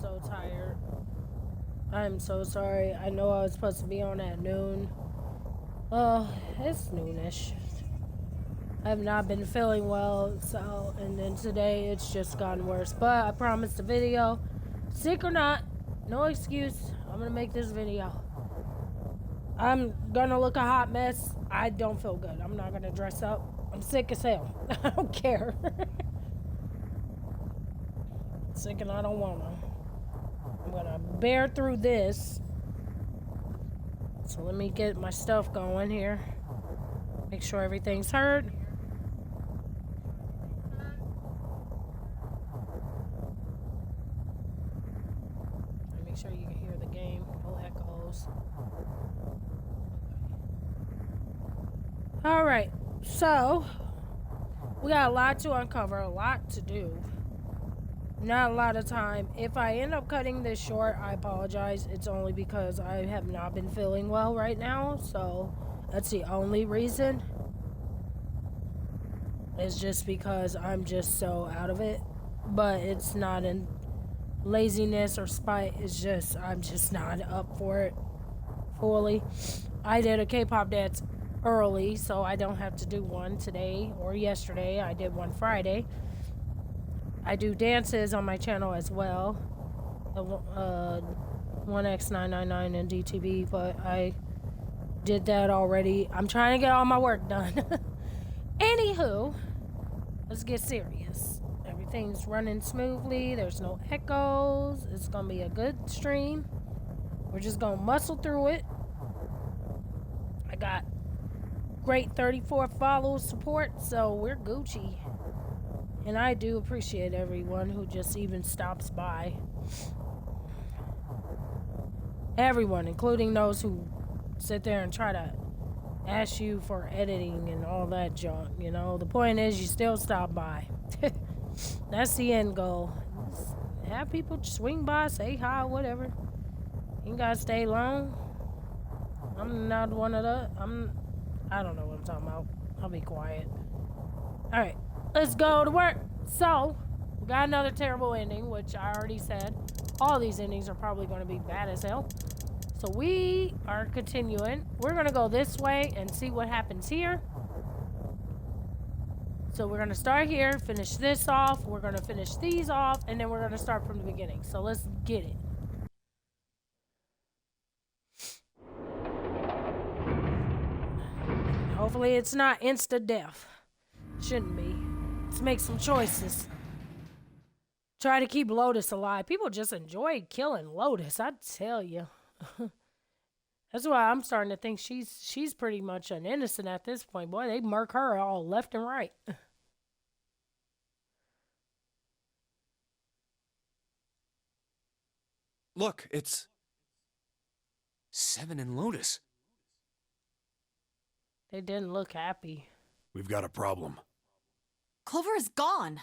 so tired. I'm so sorry. I know I was supposed to be on at noon. It's noonish. I have not been feeling well, so, and then today it's just gotten worse. But I promised a video. Sick or not, no excuse. I'm gonna make this video. I'm gonna look a hot mess. I don't feel good. I'm not gonna dress up. I'm sick as hell. I don't care. Sick and I don't wanna. I'm gonna bear through this. So let me get my stuff going here. Make sure everything's heard. Make sure you can hear the game. No echoes. Okay. Alright, so we got a lot to uncover, a lot to do. Not a lot of time. If I end up cutting this short, I apologize. It's only because I have not been feeling well right now, so that's the only reason. It's just because I'm just so out of it. But it's not in laziness or spite. It's just I'm just not up for it fully. I did a K-pop dance early, so I don't have to do one today or yesterday. I did one Friday. I do dances on my channel as well, 1x999 and D.T.B, but I did that already. I'm trying to get all my work done. Anywho, let's get serious. Everything's running smoothly. There's no echoes. It's gonna be a good stream. We're just gonna muscle through it. I got great 34 follow support, so we're Gucci. And I do appreciate everyone who just even stops by. Everyone, including those who sit there and try to ask you for editing and all that junk, you know. The point is you still stop by. That's the end goal. Just have people swing by, say hi, whatever. You ain't gotta stay long. I'm not one of the... I don't know what I'm talking about. I'll be quiet. Alright, let's go to work. So, we got another terrible ending, which I already said. All these endings are probably going to be bad as hell. So we are continuing. We're going to go this way and see what happens here. So we're going to start here, finish this off. We're going to finish these off, and then we're going to start from the beginning. So let's get it. Hopefully it's not insta-death. Shouldn't be. Let's make some choices. Try to keep Lotus alive. People just enjoy killing Lotus, I tell you. That's why I'm starting to think she's pretty much an innocent at this point. Boy, they murk her all left and right. Look, it's 7 and Lotus. They didn't look happy. We've got a problem. Clover is gone.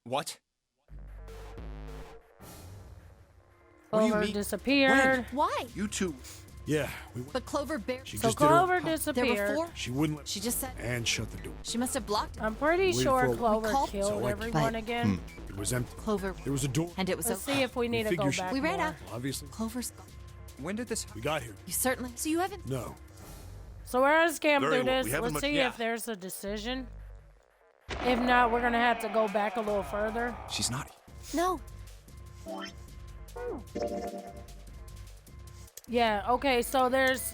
What? Clover disappeared. Why? You two. Yeah, we But Clover She So just Clover did her, disappeared. There were 4. She wouldn't let She just said and shut the door. she must have blocked it. I'm pretty Wait sure for- Clover called- killed So, like- everyone again. It was empty. Clover, There was a door. and it was Let's open. see if we need to go figure she- back We ran more. out. Obviously. Clover's gone. When did this We got here. You certainly. So you haven't. No. So we're gonna scam Very through well, this. we haven't Let's much- see yeah. if there's a decision. If not, we're gonna have to go back a little further. She's not. No. Yeah, okay, so there's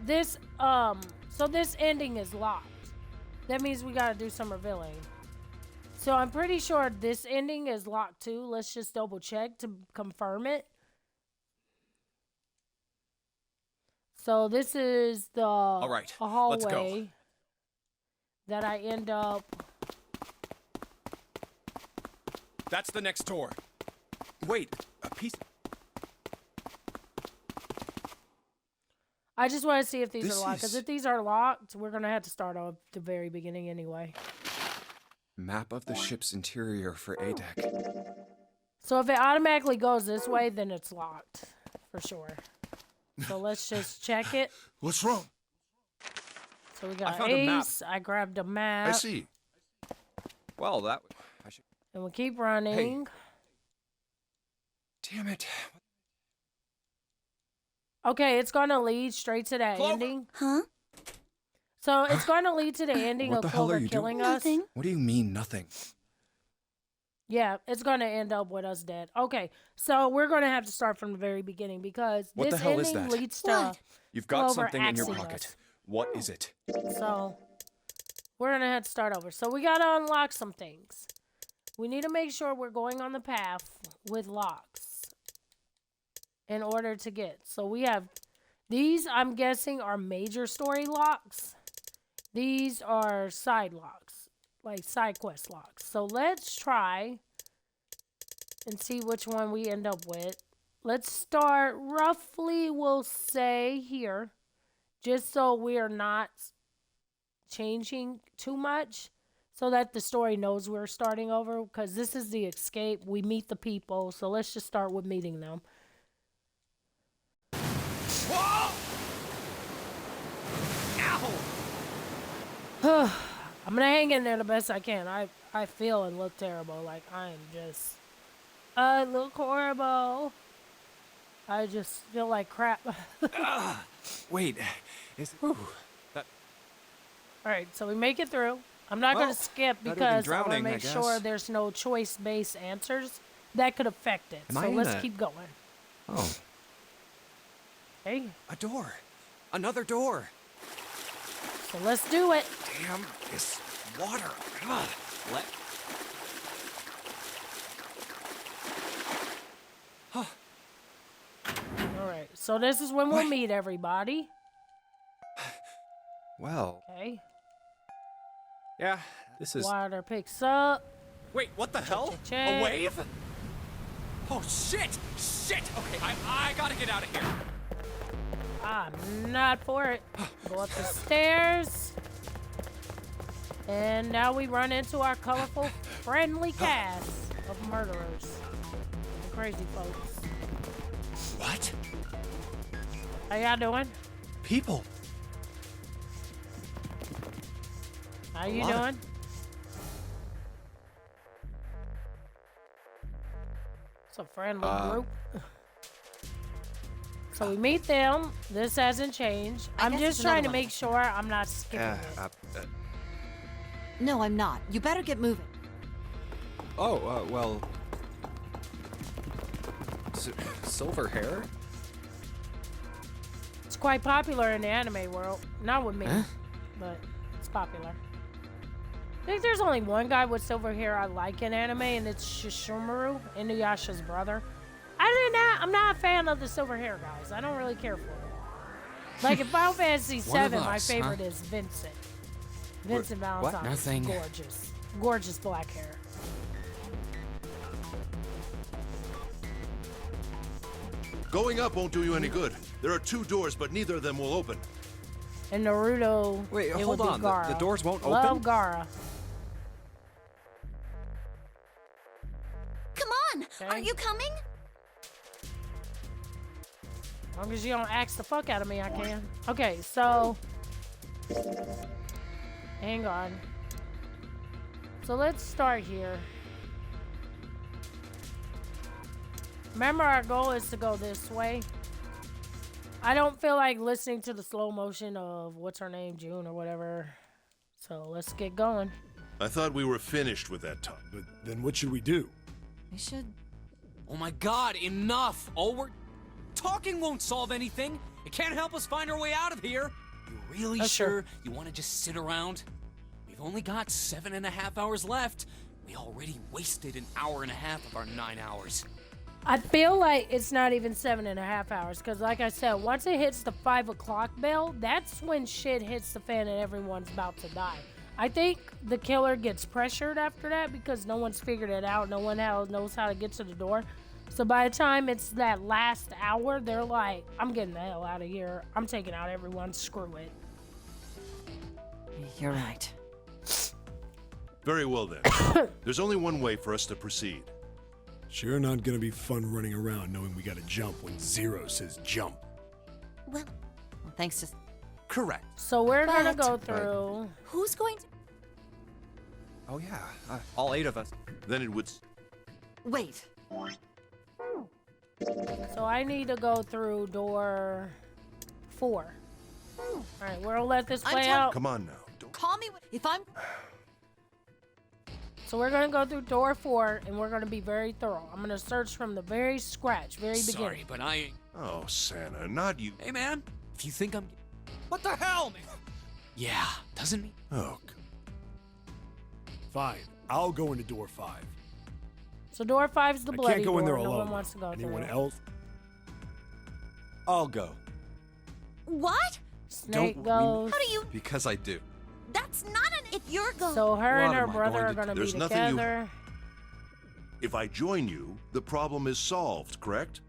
so this ending is locked. That means we gotta do some revealing. So I'm pretty sure this ending is locked too. Let's just double check to confirm it. So this is the All right, a hallway let's go. that I end up. That's the next door. Wait, a piece. I just want to see if these This are locked, because is- if these are locked, we're gonna have to start off the very beginning anyway. Map of the ship's interior for A deck. So if it automatically goes this way, then it's locked for sure. So let's just check it. What's wrong? So we got found a map. Ace. I grabbed a map. I see. Well, that I should. And we keep running. Damn it. Okay, it's gonna lead straight to that Clover! ending. Huh? So it's gonna lead to the ending What of the hell are Clover you killing doing? us. Nothing. What do you mean, nothing? Yeah, it's gonna end up with us dead. Okay, so we're gonna have to start from the very beginning because What this the hell is ending that? leads to What? You've got Clover something in your axing pocket. us. What is it? So we're gonna have to start over. So we gotta unlock some things. We need to make sure we're going on the path with locks in order to get. So we have these, I'm guessing, are major story locks. These are side locks, like side quest locks. So let's try and see which one we end up with. Let's start roughly, we'll say here, just so we're not changing too much, so that the story knows we're starting over, because this is the escape. We meet the people, so let's just start with meeting them. Whoa! Ow! I'm gonna hang in there the best I can. I feel and look terrible. Like I look horrible. I just feel like crap. Wait, is it... That... Alright, so we make it through. I'm not Well, gonna skip better than because I want to drowning, I make sure guess. there's no choice-based answers that could affect it. Am I So in let's a- keep going. Oh, Okay, a door. Another door. so let's do it. Damn this water. Ugh. Let... Alright, so this is when we'll What? meet everybody. Well, Okay, yeah, this is... water picks up. Wait, what the hell? check. A wave? Oh, shit! Shit! Okay, I gotta get out of here. I'm not for it. Go up the stairs. And now we run into our colorful, friendly cast of murderers. And crazy folks. What? How y'all doing? People. How you lot of- doing? It's a friendly group. So we meet them. This hasn't changed. I I'm guess just it's trying to another one. make sure I'm not skipping Yeah, it. No, I'm not. You better get moving. well... silver hair? It's quite popular in the anime world. Not with me, but it's popular. I think there's only one guy with silver hair I like in anime, and it's Shishimaru, Inuyasha's brother. I'm not a fan of the silver hair guys. I don't really care for it. Like in Final Fantasy One of VII, my us, favorite is Vincent. Vincent Valentine. Nothing. Gorgeous. Gorgeous black hair. Going up won't do you any good. There are 2 doors, but neither of them will open. And Naruto, Wait, it hold would on. be Gaara. The doors won't Love open? Gaara. Come on! Okay. Aren't you coming? As long as you don't axe the fuck out of me, I can. Okay, so... Hang on. So let's start here. Remember, our goal is to go this way. I don't feel like listening to the slow motion of, what's her name, June or whatever. So let's get going. I thought we were finished with that talk. But then what should we do? We should... Oh my god, enough! All we're... Talking won't solve anything! It can't help us find our way out of here! You really That's sure true. you want to just sit around? We've only got 7.5 hours left. We already wasted an hour and a half of our 9 hours. I feel like it's not even 7.5 hours, because like I said, once it hits the 5 o'clock bell, that's when shit hits the fan and everyone's about to die. I think the killer gets pressured after that because no one's figured it out. No one knows how to get to the door. So by the time it's that last hour, they're like, I'm getting the hell out of here. I'm taking out everyone. Screw it. You're right. Very well then. There's only one way for us to proceed. Sure not gonna be fun running around knowing we gotta jump when Zero says jump. Well, thanks to... Correct. So we're going to But- go through. Who's going to... Oh yeah, all 8 of us. Then it would... Wait. So I need to go through door 4. All right, we'll let this play out. Come on now. Don't. Call me if I'm. So we're gonna go through door 4, and we're gonna be very thorough. I'm gonna search from the very scratch, very Sorry, beginning. but I. Oh, Santa, not you. Hey, man. If you think I'm. What the hell, man? Yeah, doesn't mean. Oh, Fine. I'll go into door 5. So door 5's the I bloody can't go in there door. No alone. one wants to go Anyone through. else? I'll go. What? Snake Don't- goes. How do you? Because I do. That's not an. If you're going. So her and What her am I brother going are to gonna do? be There's nothing you- together. if I join you, the problem is solved, correct?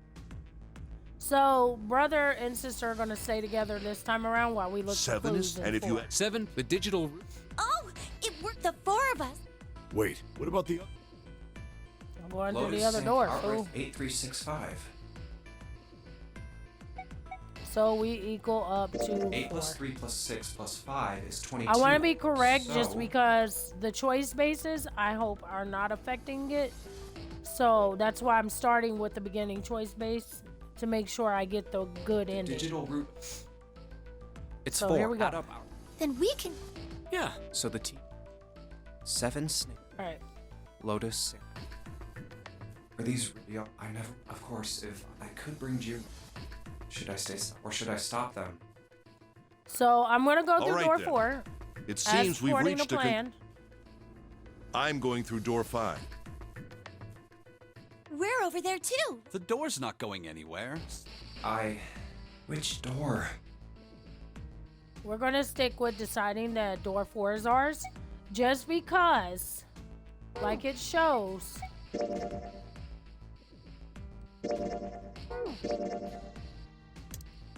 So brother and sister are gonna stay together this time around while we look for 7 clues is, in and if you 4. 7, the digital. Oh, it worked. The 4 of us. Wait, what about the... I'm going through the other door, fool. 8365. So we equal up to 8 4. plus 3 plus 6 plus 5 is 22. I want to be correct just So, because the choice bases, I hope, are not affecting it. So that's why I'm starting with the beginning choice base to make sure I get the good ending. digital root. It's So 4. here we go. Add up our. Then we can. Yeah. So the T. 7 snake. All right. Lotus. Sand. Are these real? I never. Of course, if I could bring Jim. Should I stay or should I stop them? So I'm going to go All through right, door then. 4. It As seems we've according reached to a plan. I'm going through door 5. We're over there too. The door's not going anywhere. Which door? We're going to stick with deciding that door 4 is ours. Just because, like it shows,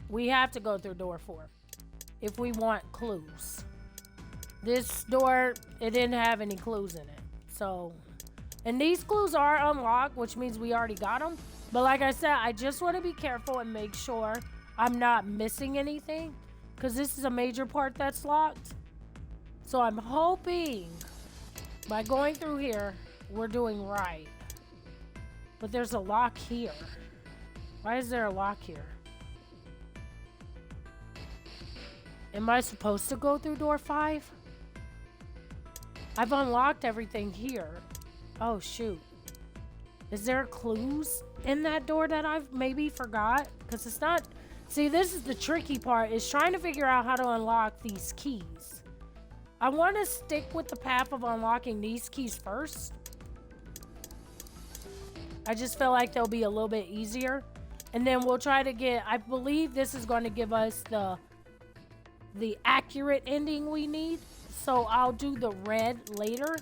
we have to go through door 4 if we want clues. This door, it didn't have any clues in it. So, and these clues are unlocked, which means we already got them. But like I said, I just want to be careful and make sure I'm not missing anything, because this is a major part that's locked. So I'm hoping by going through here, we're doing right. But there's a lock here. Why is there a lock here? Am I supposed to go through door 5? I've unlocked everything here. Oh, shoot. Is there clues in that door that I've maybe forgot? Because it's not... See, this is the tricky part, is trying to figure out how to unlock these keys. I want to stick with the path of unlocking these keys first. I just feel like they'll be a little bit easier. And then we'll try to get... I believe this is going to give us the accurate ending we need. So I'll do the red later.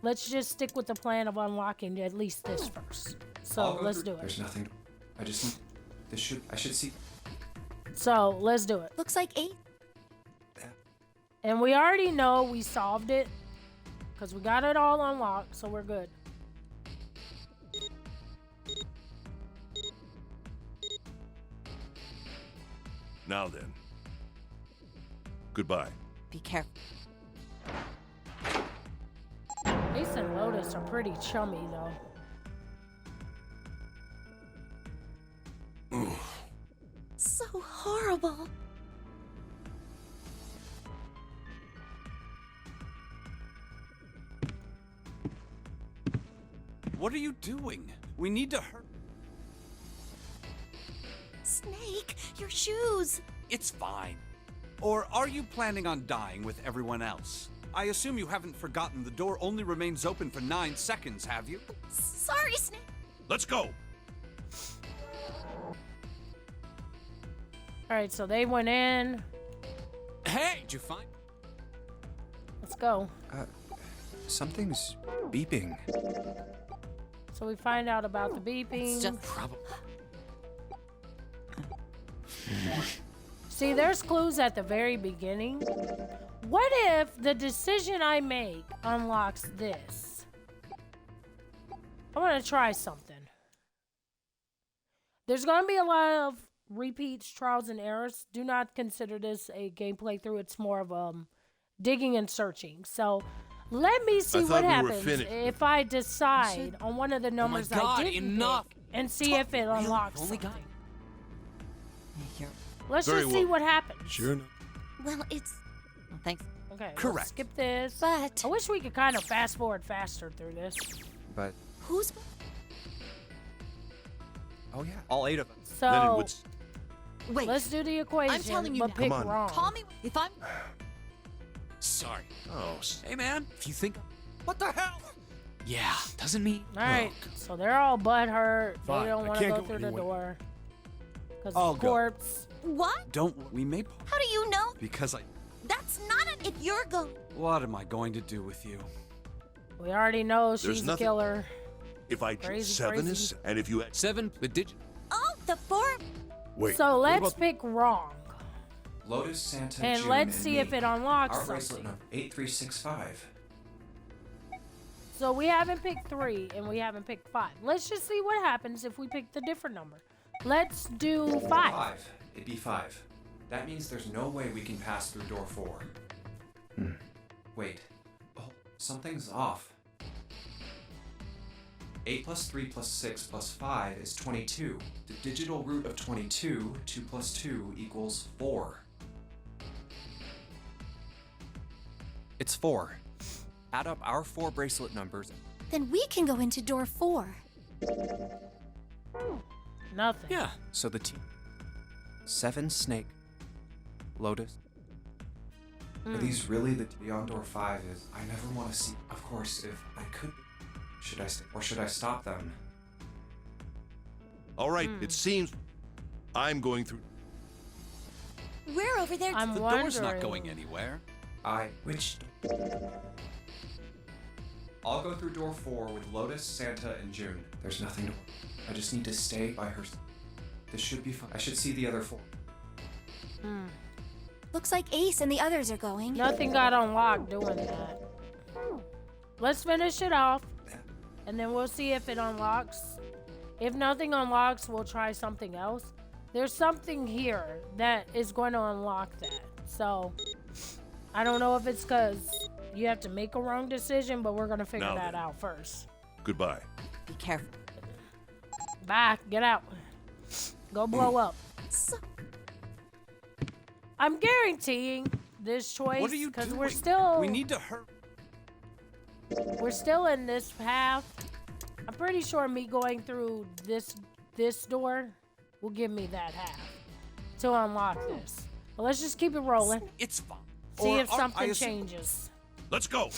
Let's just stick with the plan of unlocking at least this first. I'll So go let's through- do it. There's nothing. I just need. I should see. So let's do it. Looks like 8. And we already know we solved it because we got it all unlocked, so we're good. Now then. Goodbye. Be careful. Ace and Lotus are pretty chummy, though. So horrible. What are you doing? We need to hurt. Snake, your shoes. It's fine. Or are you planning on dying with everyone else? I assume you haven't forgotten the door only remains open for 9 seconds, have you? Sorry, Snake. Let's go. All right, so they went in. Hey, did you find? Let's go. Something's beeping. So we find out about the beeping. It's just Probably. See, there's clues at the very beginning. What if the decision I make unlocks this? I want to try something. There's going to be a lot of repeats, trials, and errors. Do not consider this a gameplay through. It's more of digging and searching. So let me see I what thought we were happens finished. if I decide on one of the Oh my numbers God! I didn't Enough. pick. and see if it unlocks only got- something. You're... Let's Very just see well. what happens. Sure enough. Well, it's... Well, thanks. Okay, let's Correct. skip this. But... I wish we could kind of fast forward faster through this. But Who's... oh yeah, all 8 of them. Then it So would. Wait. let's do the equation, I'm telling you but now. pick Come on. wrong. Call me if I'm... Sorry. Oh, Hey, man, if you think. What the hell? Yeah, doesn't mean. All right, so they're all butthurt. They Fine, don't I want to can't go go through the anywhere. door because I'll the go. corpse. What? Don't we may How do you know? because I. That's not an... If you're going... What am I going to do with you? We already know she's the nothing- killer. If I choose Crazy, 7 crazy. is, and if you add 7, the digit. Oh, the 4... Wait. So what let's about- pick wrong, Lotus, Santa, and June, let's and see me. if it unlocks Our bracelet something. number 8365. So we haven't picked 3, and we haven't picked 5. Let's just see what happens if we pick the different number. Let's do 5. 5. It'd be 5. That means there's no way we can pass through door 4. Wait. Oh, something's off. 8 plus 3 plus 6 plus 5 is 22. The digital root of 22, 2 plus 2 equals 4. It's 4. Add up our 4 bracelet numbers. Then we can go into door 4. Nothing. Yeah. So the 7 snake. Lotus. Are these really the beyond door 5 is? I never want to see. Of course, if I could. Should I stay or should I stop them? All right, it seems I'm going through. We're over there. I'm The wondering. door's not going anywhere. Which? I'll go through door 4 with Lotus, Santa, and June. There's nothing to. I just need to stay by her. This should be fine. I should see the other 4. Looks like Ace and the others are going. Nothing got unlocked doing that. Let's finish it off, and then we'll see if it unlocks. If nothing unlocks, we'll try something else. There's something here that is going to unlock that. So, I don't know if it's because you have to make a wrong decision, but we're going to figure Now that then. out first. Goodbye. Be careful. Bye. Get out. Go blow up. So, I'm guaranteeing this choice What are you because doing? we're still We need to hurry. we're still in this path. I'm pretty sure me going through this door will give me that half to unlock this. But let's just keep it rolling. It's fine. See Or if I something assume- changes. Let's go.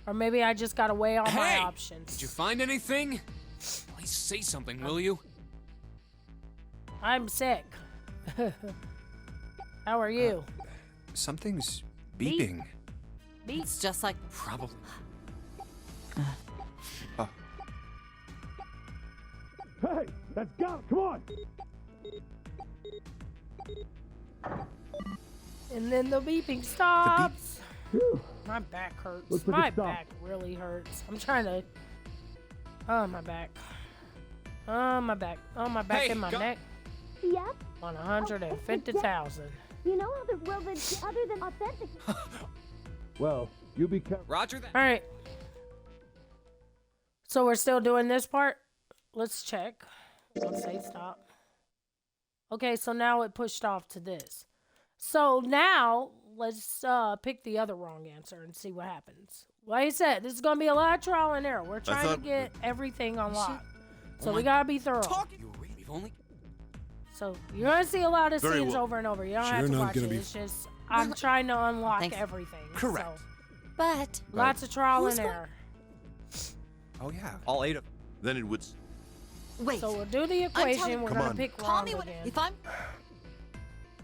Or maybe I just gotta weigh all my Hey! options. Did you find anything? Please say something, will you? I'm sick. How are you? Something's Beep. beeping. Beat. it's just like... Probably. Hey, let's go. Come on. And then the beeping stops. My back hurts. Looks like My it stopped. back really hurts. I'm trying to. Oh, my back. Oh, my back. Oh, my back Hey, and my go- neck. Yep. On 150,000. You know how the world is other than authentic. Well, you be careful. Roger that. All right. So we're still doing this part. Let's check. Let's say stop. Okay, so now it pushed off to this. So now let's pick the other wrong answer and see what happens. Like I said, this is gonna be a lot of trial and error. We're trying to thought- get everything unlocked, so Oh we my- gotta be thorough. We've only. So you're gonna see a lot of Very scenes well. over and over. You don't Sure have to not watch gonna it. be- It's just I'm trying to unlock Thanks. everything. Correct. So, But... lots of trial Who's and go- error. Oh yeah, all 8 of them. Then it would. Wait. So we'll do the equation. telling- We're Come gonna on. pick Call wrong me when... again. If I'm...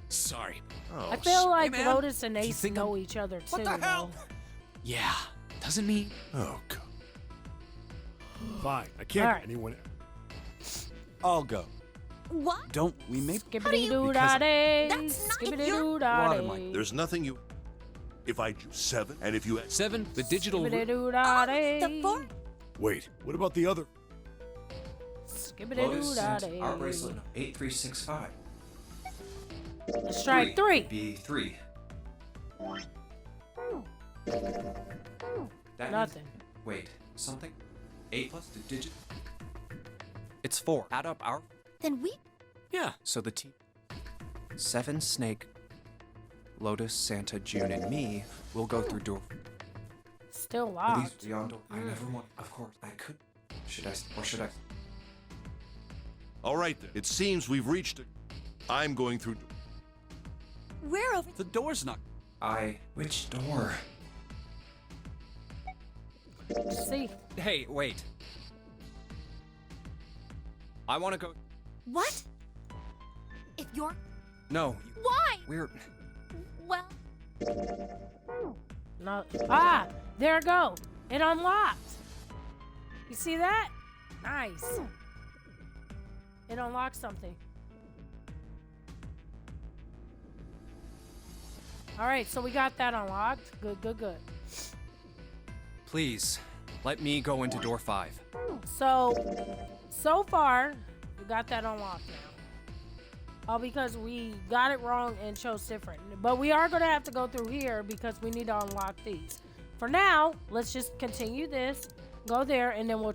Sorry. Oh, I feel like man. Lotus and Do you Ace think know each other too. What the hell? though. Yeah. Doesn't mean. Oh, God. Fine. I can't All get right. anyone. I'll go. What? Don't we may Skibbity doo Because da day. That's not Skibbity your- doo da What am I- day. There's nothing you. If I choose 7, and if you add. 7, the digital Skibbity root. doo da Oh, day. the 4... Wait. What about the other? Skibbity Lotus, doo da Santa, our day. bracelet number 8365. Let's try 3. Would be 3. That Nothing. Means Wait, something? 8 plus the digit? It's 4. Add up our... Then we. Yeah. So the team... 7 Snake, Lotus, Santa, June, and me will go through door... Still Are these locked. beyond door? I never want... Of course, I could... Should I... Or should I... All right, then. It seems we've reached it. I'm going through... We're over. The door's not. Which door? See, Hey, wait. I want to go. What? If you're. No, Why? we're. Well. no. Ah, there it go. It unlocked. You see that? Nice. It unlocked something. All right, so we got that unlocked. Good, good, good. Please, let me go into door 5. So far, we got that unlocked now. All because we got it wrong and chose different. But we are going to have to go through here because we need to unlock these. For now, let's just continue this, go there, and then we'll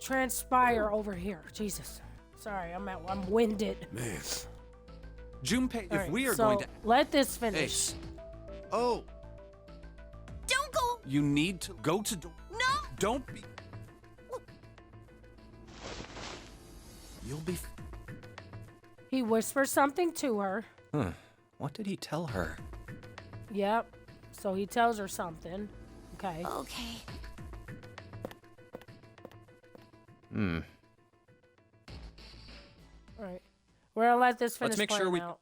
transpire over here. Jesus. Sorry, I'm winded. Man, Junpei, All if right, we are so going to... let this finish. Ace. Oh, Don't go. you need to go to door... No. Don't be... You'll be... He whispers something to her. What did he tell her? Yep. So he tells her something. Okay. Okay. All right. We're gonna let this finish. Let's make sure playing we. out.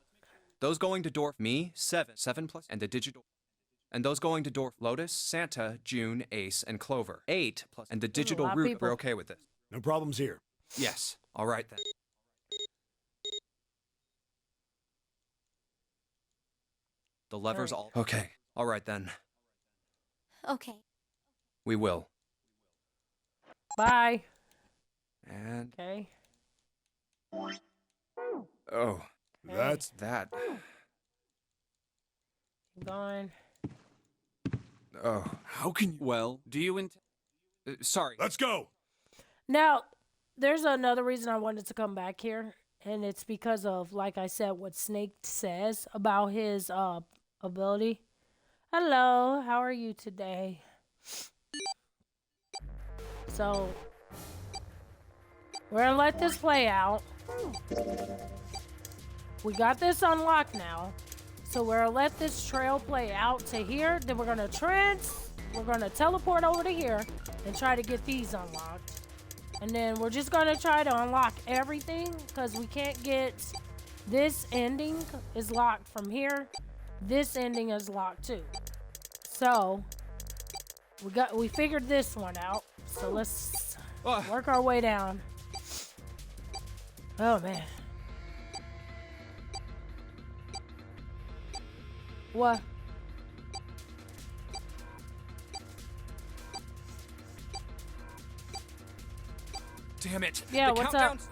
Those going to door me 7 plus, and the digital. And those going to door Lotus, Santa, June, Ace, and Clover 8 plus, and the digital lot of route. people. We're okay with this. no problems here. Yes. All right then. The levers all. Okay. All right then. Okay. We will. Bye. And Okay. oh, That's that. Keep going. Oh, how can you? Well, do you intend... sorry. Let's go. Now, there's another reason I wanted to come back here, and it's because of, like I said, what Snake says about his ability. Hello, how are you today? So, we're gonna let this play out. We got this unlocked now. So we're gonna let this trail play out to here. Then we're gonna teleport over to here and try to get these unlocked. And then we're just gonna try to unlock everything because we can't get this ending is locked from here. This ending is locked too. So we figured this one out. So let's work our way down. Oh man. What? Damn it. Yeah, The what's up? countdown's-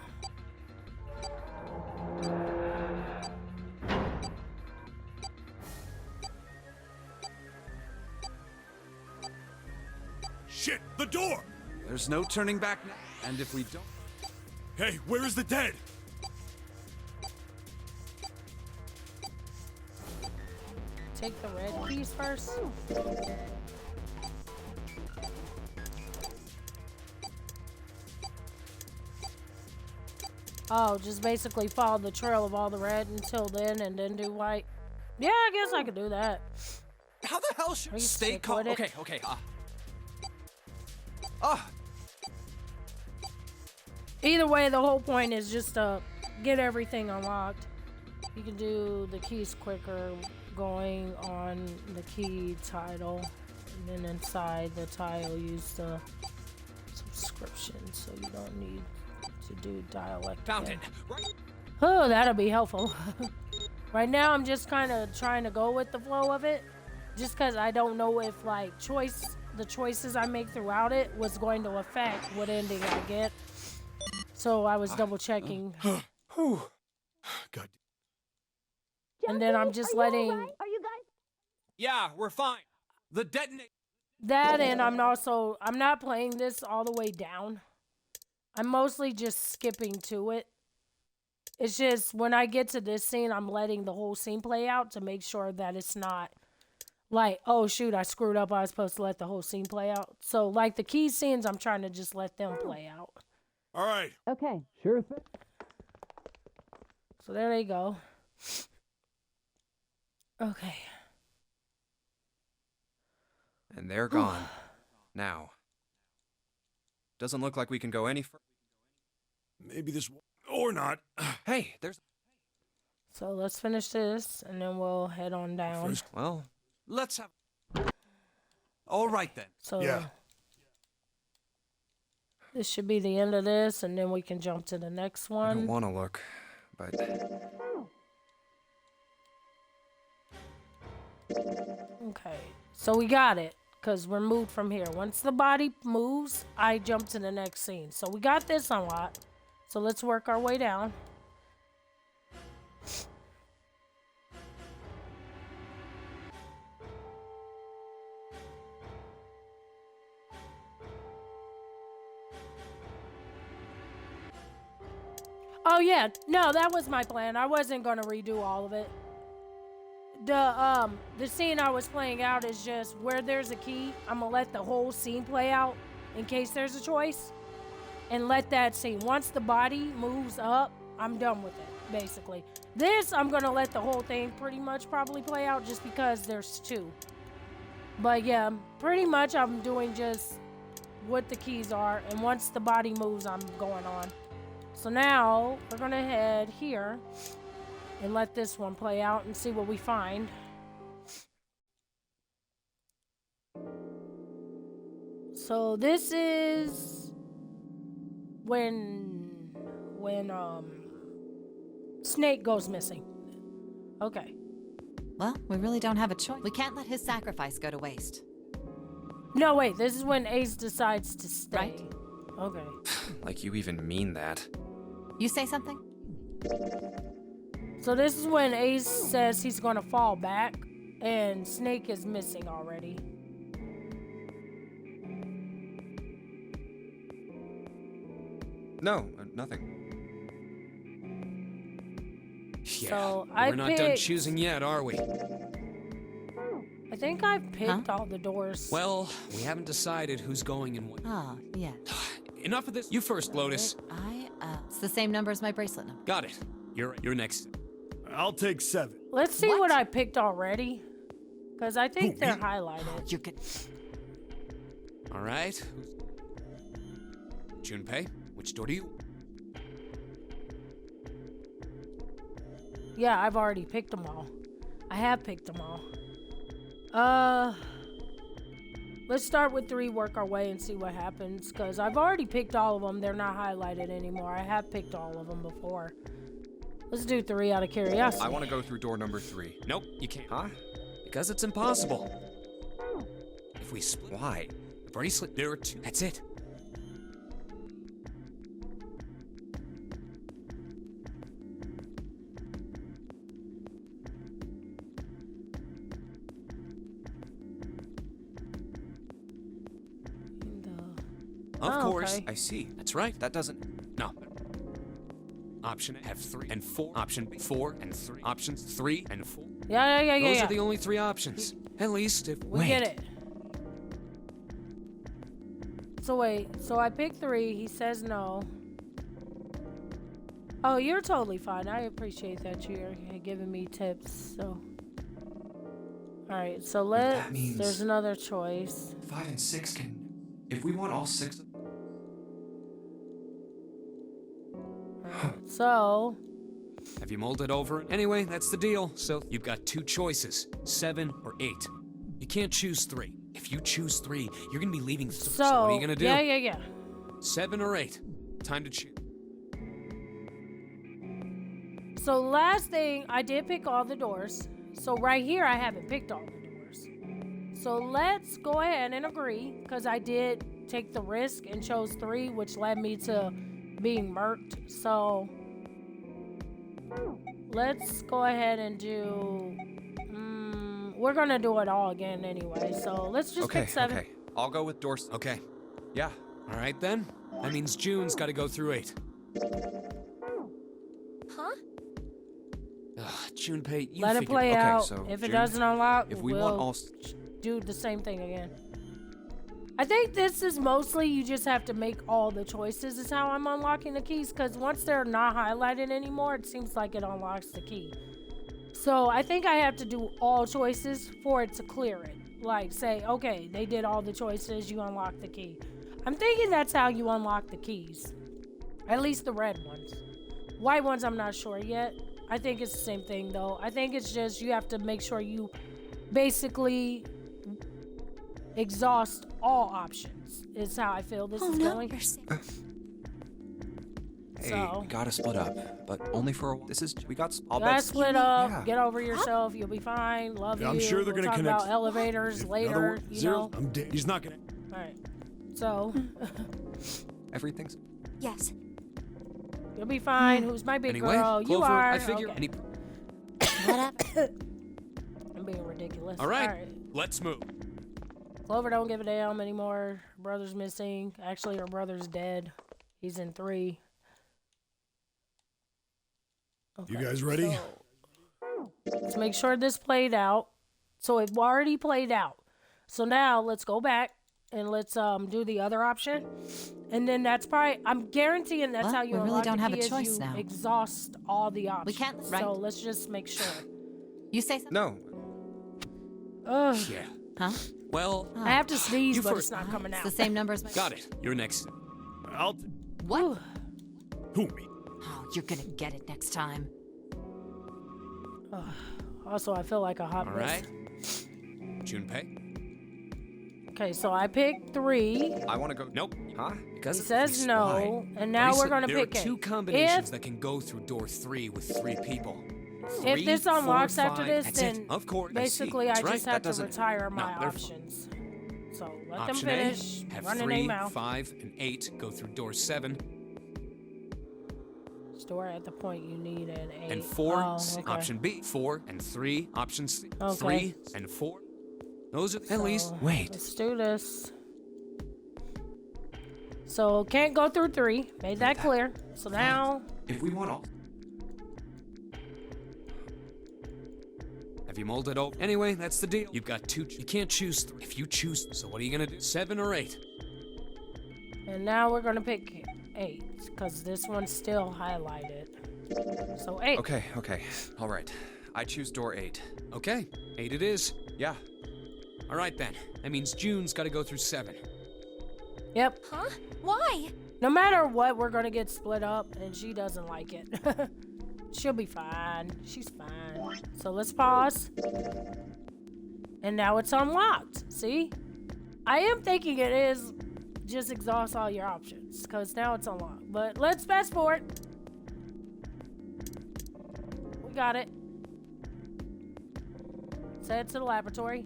Shit, the door. There's no turning back now. And if we don't... Hey, where is the dead? Take the red keys first. Oh, just basically follow the trail of all the red until then and then do white. Yeah, I guess I could do that. How the hell should... Are you Stay sick calm. with it? Okay. Either way, the whole point is just to get everything unlocked. You can do the keys quicker going on the key title. And then inside the tile, use the subscription so you don't need to do dialect. Found again. it. Right. Oh, that'll be helpful. Right now, I'm just kind of trying to go with the flow of it. Just because I don't know if, like, the choices I make throughout it was going to affect what ending I get. So I was double checking. God. And then I'm just Are you letting... all right? Are you guys? Yeah, we're fine. The detonate. That, and I'm not playing this all the way down. I'm mostly just skipping to it. It's just when I get to this scene, I'm letting the whole scene play out to make sure that it's not like, oh shoot, I screwed up. I was supposed to let the whole scene play out. So like the key scenes, I'm trying to just let them play out. All right. Okay. Sure thing. So there they go. Okay. And they're gone. Now. Doesn't look like we can go any further. Maybe this or not. Hey, there's... So let's finish this, and then we'll head on down. Well, Let's have. All right then. So Yeah. this should be the end of this, and then we can jump to the next I one. don't want to look, but... Okay, so we got it, because we're moved from here. Once the body moves, I jump to the next scene. So we got this unlocked. So let's work our way down. Oh yeah, no, that was my plan. I wasn't gonna redo all of it. The scene I was playing out is just where there's a key, I'm gonna let the whole scene play out in case there's a choice. And let that scene. Once the body moves up, I'm done with it, basically. This, I'm gonna let the whole thing pretty much probably play out just because there's two. But yeah, pretty much I'm doing just what the keys are, and once the body moves, I'm going on. So now, we're gonna head here and let this one play out and see what we find. So this is when Snake goes missing. Okay. Well, we really don't have a choice. We can't let his sacrifice go to waste. No, wait, this is when Ace decides to stay. Right. Okay. Like you even mean that. You say something? So this is when Ace says he's gonna fall back, and Snake is missing already. No, nothing. Yeah. So but I we're not done picked- choosing yet, are we? I think I've picked all the doors. Well, we haven't decided who's going and what. Oh, yeah. Enough of this. You first, Lotus. It's the same number as my bracelet number. Got it. You're next. I'll take 7. Let's see what What? I picked already, because I think Who, they're me? highlighted. You're good. All right. Junpei, which door do you? Yeah, I've already picked them all. I have picked them all. Let's start with 3, work our way, and see what happens. Because I've already picked all of them. They're not highlighted anymore. I have picked all of them before. Let's do 3 out of curiosity. I want to go through door number 3. Nope, you can't. Huh? Because it's impossible. If we split, Why? I've already slipped. There are 2. That's it. Of Oh, course. okay. I see. That's right. That doesn't... No. Option A, have 3 and 4. Option B, 4 and 3. Options 3 and 4. Yeah. Those are the only 3 options. At least if We get it. So wait, so I picked 3. He says no. Oh, you're totally fine. I appreciate that you're giving me tips. So, all right. So That means- there's another choice. 5 and 6 can... If we want all 6... So, Have you mulled it over? Anyway, that's the deal. So you've got 2 choices, 7 or 8. You can't choose 3. If you choose 3, you're gonna be leaving. So what are you gonna do? Yeah. 7 or 8. Time to choose. So last thing, I did pick all the doors. So right here, I haven't picked all the doors. So let's go ahead and agree, because I did take the risk and chose 3, which led me to being murked. So let's go ahead and do we're gonna do it all again anyway. So let's just Okay, pick 7. okay. I'll go with door. Okay. Yeah. All right then. That means June's got to go through 8. Huh? Ugh, Junpei, you Let it figure- play okay, out. so If it June, doesn't unlock, If we we'll want all. do the same thing again. I think this is mostly you just have to make all the choices is how I'm unlocking the keys, because once they're not highlighted anymore, it seems like it unlocks the key. So I think I have to do all choices for it to clear it. Like say, okay, they did all the choices, you unlock the key. I'm thinking that's how you unlock the keys. At least the red ones. White ones I'm not sure yet. I think it's the same thing though. I think it's just you have to make sure you basically exhaust all options is how I feel this is going. You're safe. Hey, So- we gotta split up, but only for a while. This is we got. I'll Guys, bet. split up. Yeah. Get over yourself. You'll be fine. Love you. I'm sure they're we'll gonna talk connect. about elevators In other later. words, You Zero, know. I'm dead. He's not gonna. All right. So Everything's. Yes. you'll be fine. Who's my big Anyway, girl? You Clover, are. I figure. Okay. Any- Whatever. I'm being ridiculous. All right, let's move. Clover don't give a damn anymore. Her brother's missing. Actually, her brother's dead. He's in 3. You Okay, guys ready? so let's make sure this played out. So it already played out. So now let's go back and let's do the other option. And then that's probably, I'm guaranteeing that's Well, how you we really unlock don't the have a key is choice you now. exhaust all the options. can't, right? So let's just make sure. You say something? No. Ugh. Yeah. Huh? Well, I have to sneeze, You but first. it's not coming It's out. the same number as my. got it. You're next. I'll. What? Who me? Oh, you're gonna get it next time. Also, I feel like a hot All mess. right. Junpei. Okay, so I picked 3. I want to go. Nope. Huh? Because He says no, and now we're gonna there pick are 2 8. combinations that can go through door 3 with 3 people. If this 3, 4, unlocks after 5. this, That's then it. Of course. basically I That's right. just have That to doesn't- retire my No, they're options. So let Option them finish. A, have Run their 3, name out. 5, and 8 go through door 7, Store at the point you need an 8. and 4. Oh, okay. Option B, 4 and 3. Option C, Okay. 3 and 4. Those are at least. So, Wait. Let's do this. So can't go through 3. Made that clear. So now If we want all. Have you molded over? Anyway, that's the deal. You've got 2. You can't choose 3. If you choose, so what are you gonna do? 7 or 8? and now we're gonna pick 8 because this one's still highlighted. So 8. Okay, okay. All right. I choose door 8. Okay, 8 it is. Yeah. All right then. That means June's got to go through 7. Yep. Huh? Why? No matter what, we're gonna get split up, and she doesn't like it. She'll be fine. She's fine. So let's pause. And now it's unlocked. See? I am thinking it is just exhaust all your options, because now it's unlocked. But let's fast forward. We got it. Let's head to the laboratory.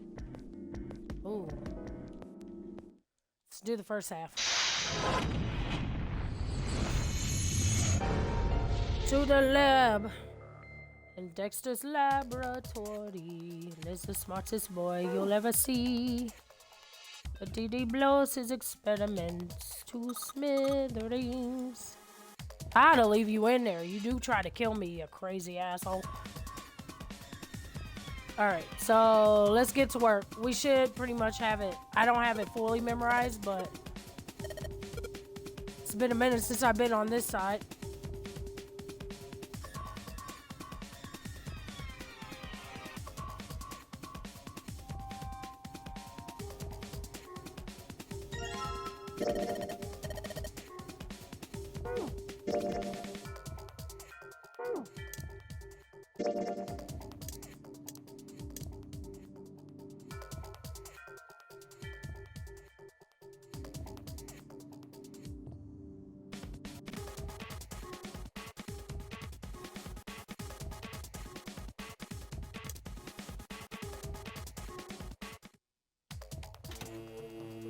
Ooh. Let's do the first half. To the lab. In Dexter's laboratory lives the smartest boy you'll ever see. But D.T.B blows his experiments to smithereens. I had to leave you in there. You do try to kill me, you crazy asshole. Alright, so let's get to work. We should pretty much have it. I don't have it fully memorized, but it's been a minute since I've been on this side.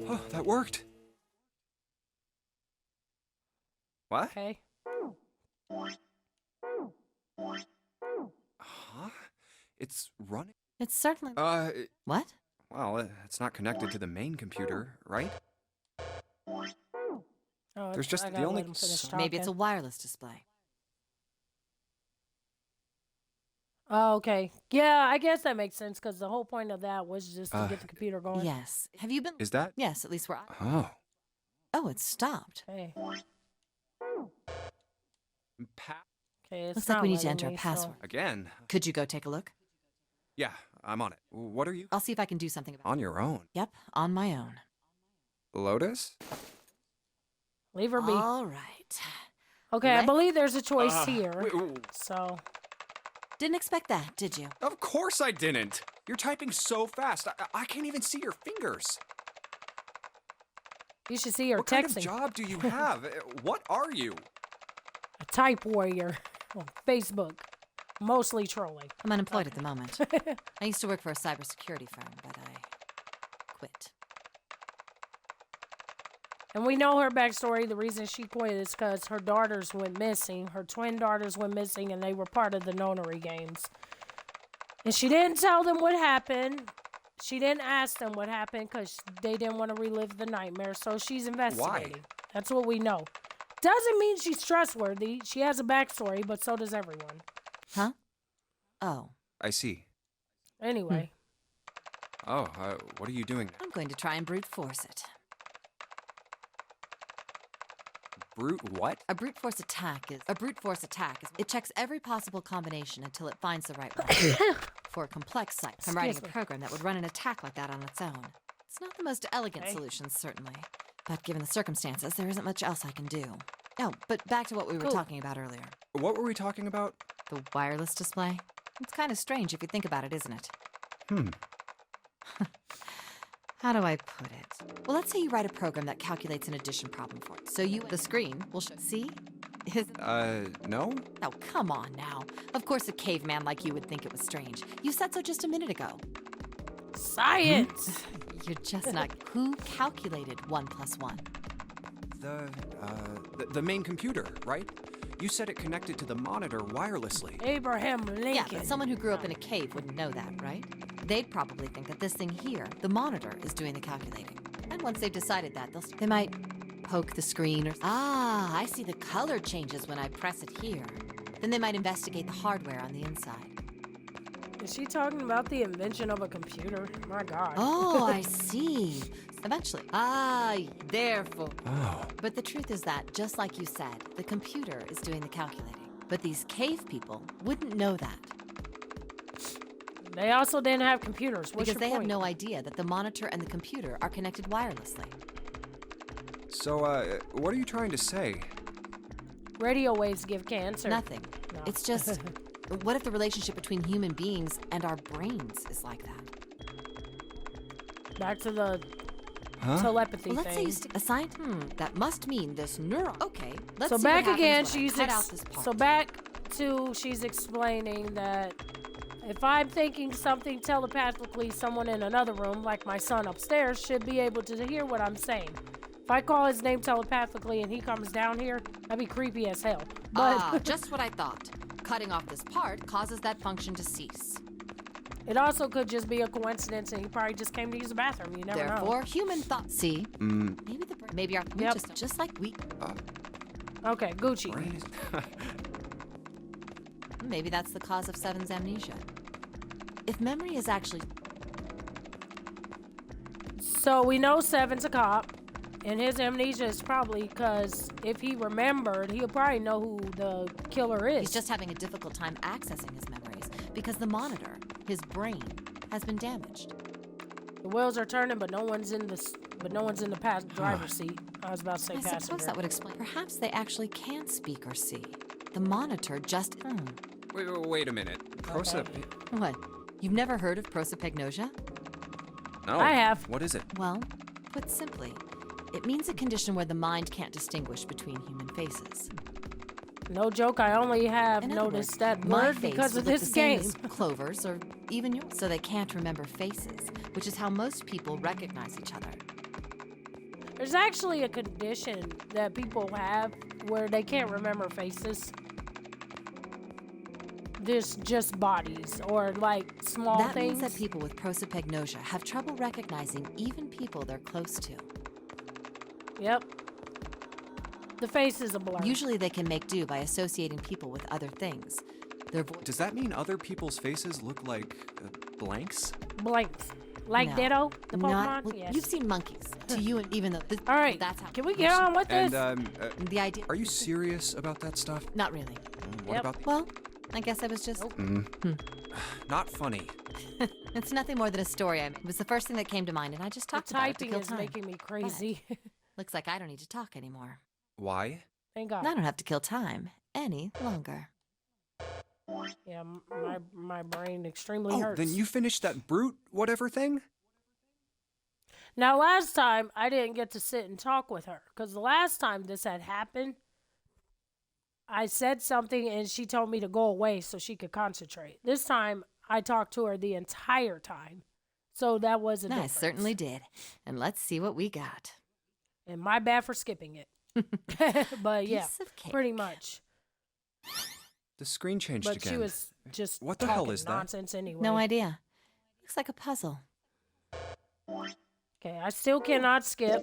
Oh, that worked. What? Okay. Huh? It's running. It's certainly... What? Well, it's not connected to the main computer, right? Oh, There's just I the gotta only let him finish Maybe it's a talking. wireless display. Oh, okay. Yeah, I guess that makes sense because the whole point of that was just to get the computer going. Yes. Have you been... Is that? Yes, at least where I... Oh. Oh, it stopped. Okay. Okay, it's Looks like not we need to letting enter a me, so- password. Again? Could you go take a look? Yeah, I'm on it. What are you? I'll see if I can do something about it. On your own. Yep, on my own. Lotus? Leave her be. All right. Okay, I Let- believe there's a choice here. So, Didn't expect that, did you? Of course I didn't. You're typing so fast. I can't even see your fingers. you should see her What texting. kind of job do you have? What are you? A type warrior on Facebook. Mostly trolling. I'm unemployed at the moment. I used to work for a cybersecurity firm, but I quit. And we know her backstory. The reason she quit is because her daughters went missing. Her twin daughters went missing, and they were part of the Nonary games. And she didn't tell them what happened. She didn't ask them what happened because they didn't want to relive the nightmare. So she's investigating. That's what we know. Doesn't mean she's trustworthy. She has a backstory, but so does everyone. Huh? Oh. I see. Anyway. Oh, what are you doing now? I'm going to try and brute force it. Brute what? A brute force attack is it checks every possible combination until it finds the right one. For a complex site, I'm writing a program that would run an attack like that on its own. It's not the most elegant solution, certainly. But given the circumstances, there isn't much else I can do. Oh, but back to what we were talking about earlier. What were we talking about? The wireless display? It's kind of strange if you think about it, isn't it? How do I put it? Well, let's say you write a program that calculates an addition problem for it. So the screen will show. See? No? Oh, come on now. Of course a caveman like you would think it was strange. You said so just a minute ago. Science! You're just not... Who calculated 1 + 1? The main computer, right? You said it connected to the monitor wirelessly. Abraham Lincoln. Yeah, but someone who grew up in a cave wouldn't know that, right? They'd probably think that this thing here, the monitor, is doing the calculating. And once they've decided that, they might poke the screen or... Ah, I see the color changes when I press it here. Then they might investigate the hardware on the inside. Is she talking about the invention of a computer? My God. Oh, I see. Eventually. Ah, therefore. Oh. But the truth is that, just like you said, the computer is doing the calculating. But these cave people wouldn't know that. They also didn't have computers. What's Because your they point? have no idea that the monitor and the computer are connected wirelessly. So, what are you trying to say? Radio waves give cancer. Nothing. No. It's just, what if the relationship between human beings and our brains is like that? Back to the telepathy Well, let's say thing. you stick a sign. That must mean this neuron. Okay, let's So see back what again, happens when I she's cut out this part. so back to she's explaining that if I'm thinking something telepathically, someone in another room, like my son upstairs, should be able to hear what I'm saying. If I call his name telepathically and he comes down here, that'd be creepy as hell. But Just what I thought. Cutting off this part causes that function to cease. it also could just be a coincidence and he probably just came to use the bathroom. You never Therefore, human thought. See? Maybe maybe our Yep. just like we. know. Okay, Gucci. Maybe that's the cause of Seven's amnesia. If memory is actually... So we know Seven's a cop, and his amnesia is probably because if he remembered, he'll probably know who the killer is. He's just having a difficult time accessing his memories because the monitor, his brain, has been damaged. The wheels are turning, but no one's in the driver's seat. I was about to say I passenger. suppose that would explain. Perhaps they actually can speak or see. The monitor just... Wait a minute. What? You've never heard of prosopagnosia? No. I have. What is it? Well, put simply, it means a condition where the mind can't distinguish between human faces. No joke, I only have In other noticed words, that my word face because would of look this the same game. as Clover's or even yours. So they can't remember faces, which is how most people recognize each other. There's actually a condition that people have where they can't remember faces. this just bodies or like small That things? means that people with prosopagnosia have trouble recognizing even people they're close to. Yep. The face is a blur. Usually they can make do by associating people with other things. Their voice. Does that mean other people's faces look like blanks? Blanks. Like No, Ditto, the Pokemon? not, well, Yes. You've seen monkeys. To you, and even though this, All right. that's how. Can we get on with this? And The idea. are you serious about that stuff? Not really. What Yep. about? Well, I guess I was just. Not funny. It's nothing more than a story I made. It was the first thing that came to mind, and I just The talked about it to typing kill is time. making me crazy. Looks like I don't need to talk anymore. Why? Thank God. And I don't have to kill time any longer. Yeah, my brain extremely Oh, hurts. then you finished that brute whatever thing? Now, last time I didn't get to sit and talk with her because the last time this had happened, I said something and she told me to go away so she could concentrate. This time I talked to her the entire time, so that was a I difference. certainly did. And let's see what we got. And my bad for skipping it. But yeah, Piece of cake. pretty much. The screen changed But again. she was just What the hell talking is that? nonsense anyway. No idea. Looks like a puzzle. Okay, I still cannot skip.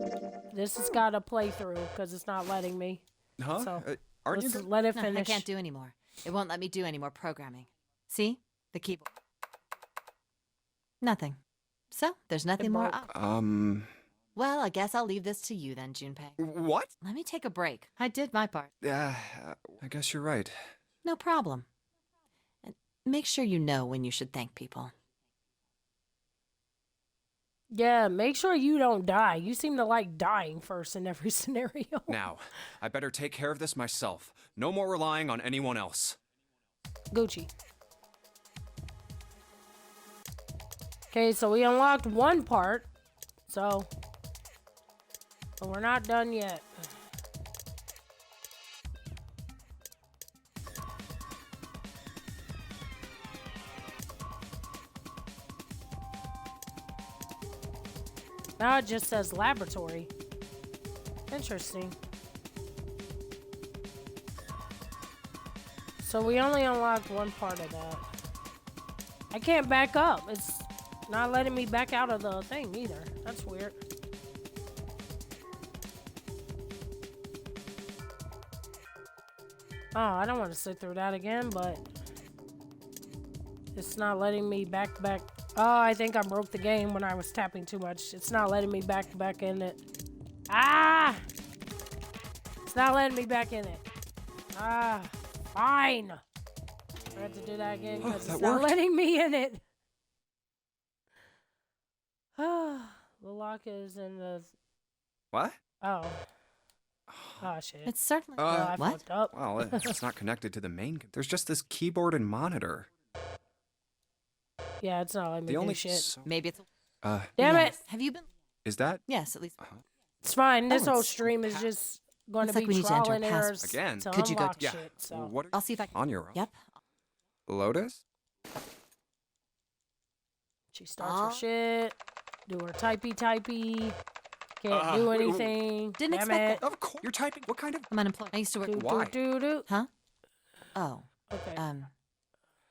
This has got to play through because it's not letting me. Huh? So, Aren't you? let's let it No, finish. I can't do anymore. It won't let me do any more programming. See? The keyboard. Nothing. So, there's nothing more. broke. Well, I guess I'll leave this to you then, Junpei. What? Let me take a break. I did my part. Yeah, I guess you're right. No problem. And make sure you know when you should thank people. Yeah, make sure you don't die. You seem to like dying first in every scenario. Now, I better take care of this myself. No more relying on anyone else. Gucci. Okay, so we unlocked one part. So, but we're not done yet. Now it just says laboratory. Interesting. So we only unlocked one part of that. I can't back up. It's not letting me back out of the thing either. That's weird. Oh, I don't want to sit through that again, but it's not letting me back. Oh, I think I broke the game when I was tapping too much. It's not letting me back in it. Ah! It's not letting me back in it. Ah, fine. I have to do that again because that it's not worked. letting me in it. The lock is in the... What? Oh. Oh, shit. It's certainly. Oh, I what? fucked up. Well, it's not connected to the main. There's just this keyboard and monitor. Yeah, it's not letting me The do only. shit. Maybe it's. Damn Yes. it. Have you been? Is that? Yes, at least. It's fine. This Oh, whole it's stream is just going Looks to like be we need to enter trial a and password. errors Again. to Could you go- unlock Yeah. shit. So. What? I'll see if I can. On your own. Yep. Lotus? She starts her shit. Do her typey. Can't do anything. Didn't Damn expect it. Of course. You're typing. What kind of? I'm unemployed. I used to work. Do, Why? do. Huh? Oh. Okay.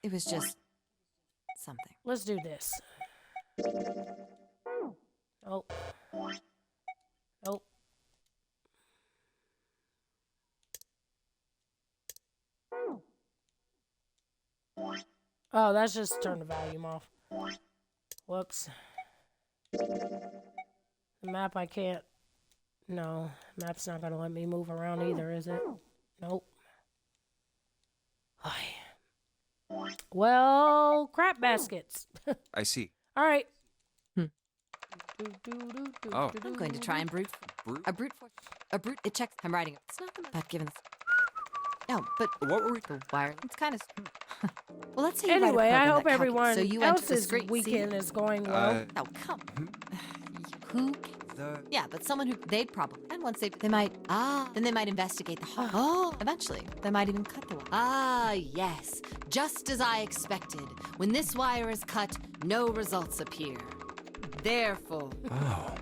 It was just something. Let's do this. Oh. Nope. Oh, that's just turn the volume off. Whoops. The map I can't. No, map's not gonna let me move around either, is it? Nope. Well, crap baskets. I see. All right. Oh. I'm going to try and brute. Brute? A brute force. A brute. It checks. I'm writing it. It's not about given. No, but What were we? the wire. It's kind of. Well, let's say you write a Anyway, I program hope that everyone calculates, so you enter the else's screen. weekend is going well. Oh, come. Who? The. Yeah, but someone who they'd probably. And once they might. Then they might investigate the harm. Oh, eventually they might even cut the wire. Ah, yes, just as I expected. When this wire is cut, no results appear. Therefore. Oh.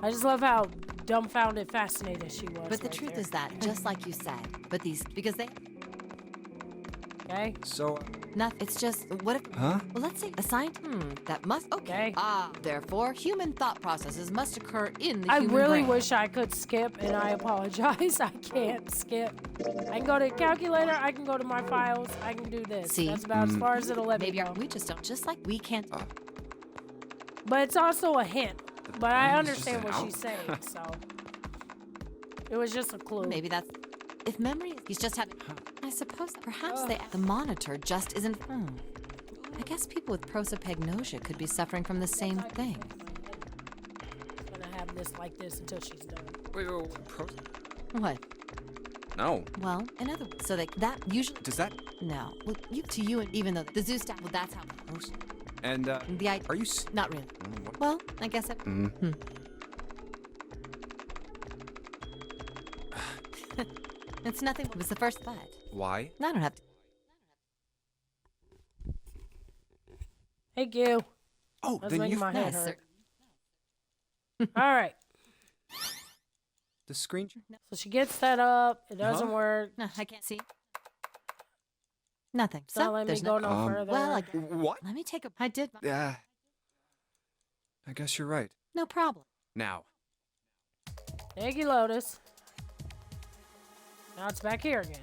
I just love how dumbfounded, fascinated she was. But the right truth there. is that, just like you said, but these because they. Okay? So, Nothing. It's just, what if... huh? Well, let's say a science... that must... Okay. Therefore, human thought processes must occur in the I human really brain. wish I could skip, and I apologize. I can't skip. I can go to the calculator, I can go to my files, I can do this. See? That's about as far as it'll let Maybe me go. we just don't... Just like we can't... But it's also a hint. But I brain is just understand an what out- she's saying, so... It was just a clue. Maybe that's... If memory... He's just having... I suppose perhaps the monitor just isn't... I guess people with prosopagnosia could be suffering from the same thing. I'm gonna have this like this until she's done. Wait, What? no. Well, in other words, so that usually... Does that... No. Well, to you, and even though the zoo staff... Well, that's how... And, The idea... are you... s- Not really. what? Well, I guess it... It's nothing. It was the first thought. Why? I don't have to... Thank you. Oh, That's then making you... my head Yes, hurt. sir. Alright. The screen... So she gets that up. It doesn't Huh? work. No, I can't see. Nothing. It's not letting me there's go no further. Well, What? let me take a... I did... Yeah. I guess you're right. No problem. Now. Thank you, Lotus. Now it's back here again.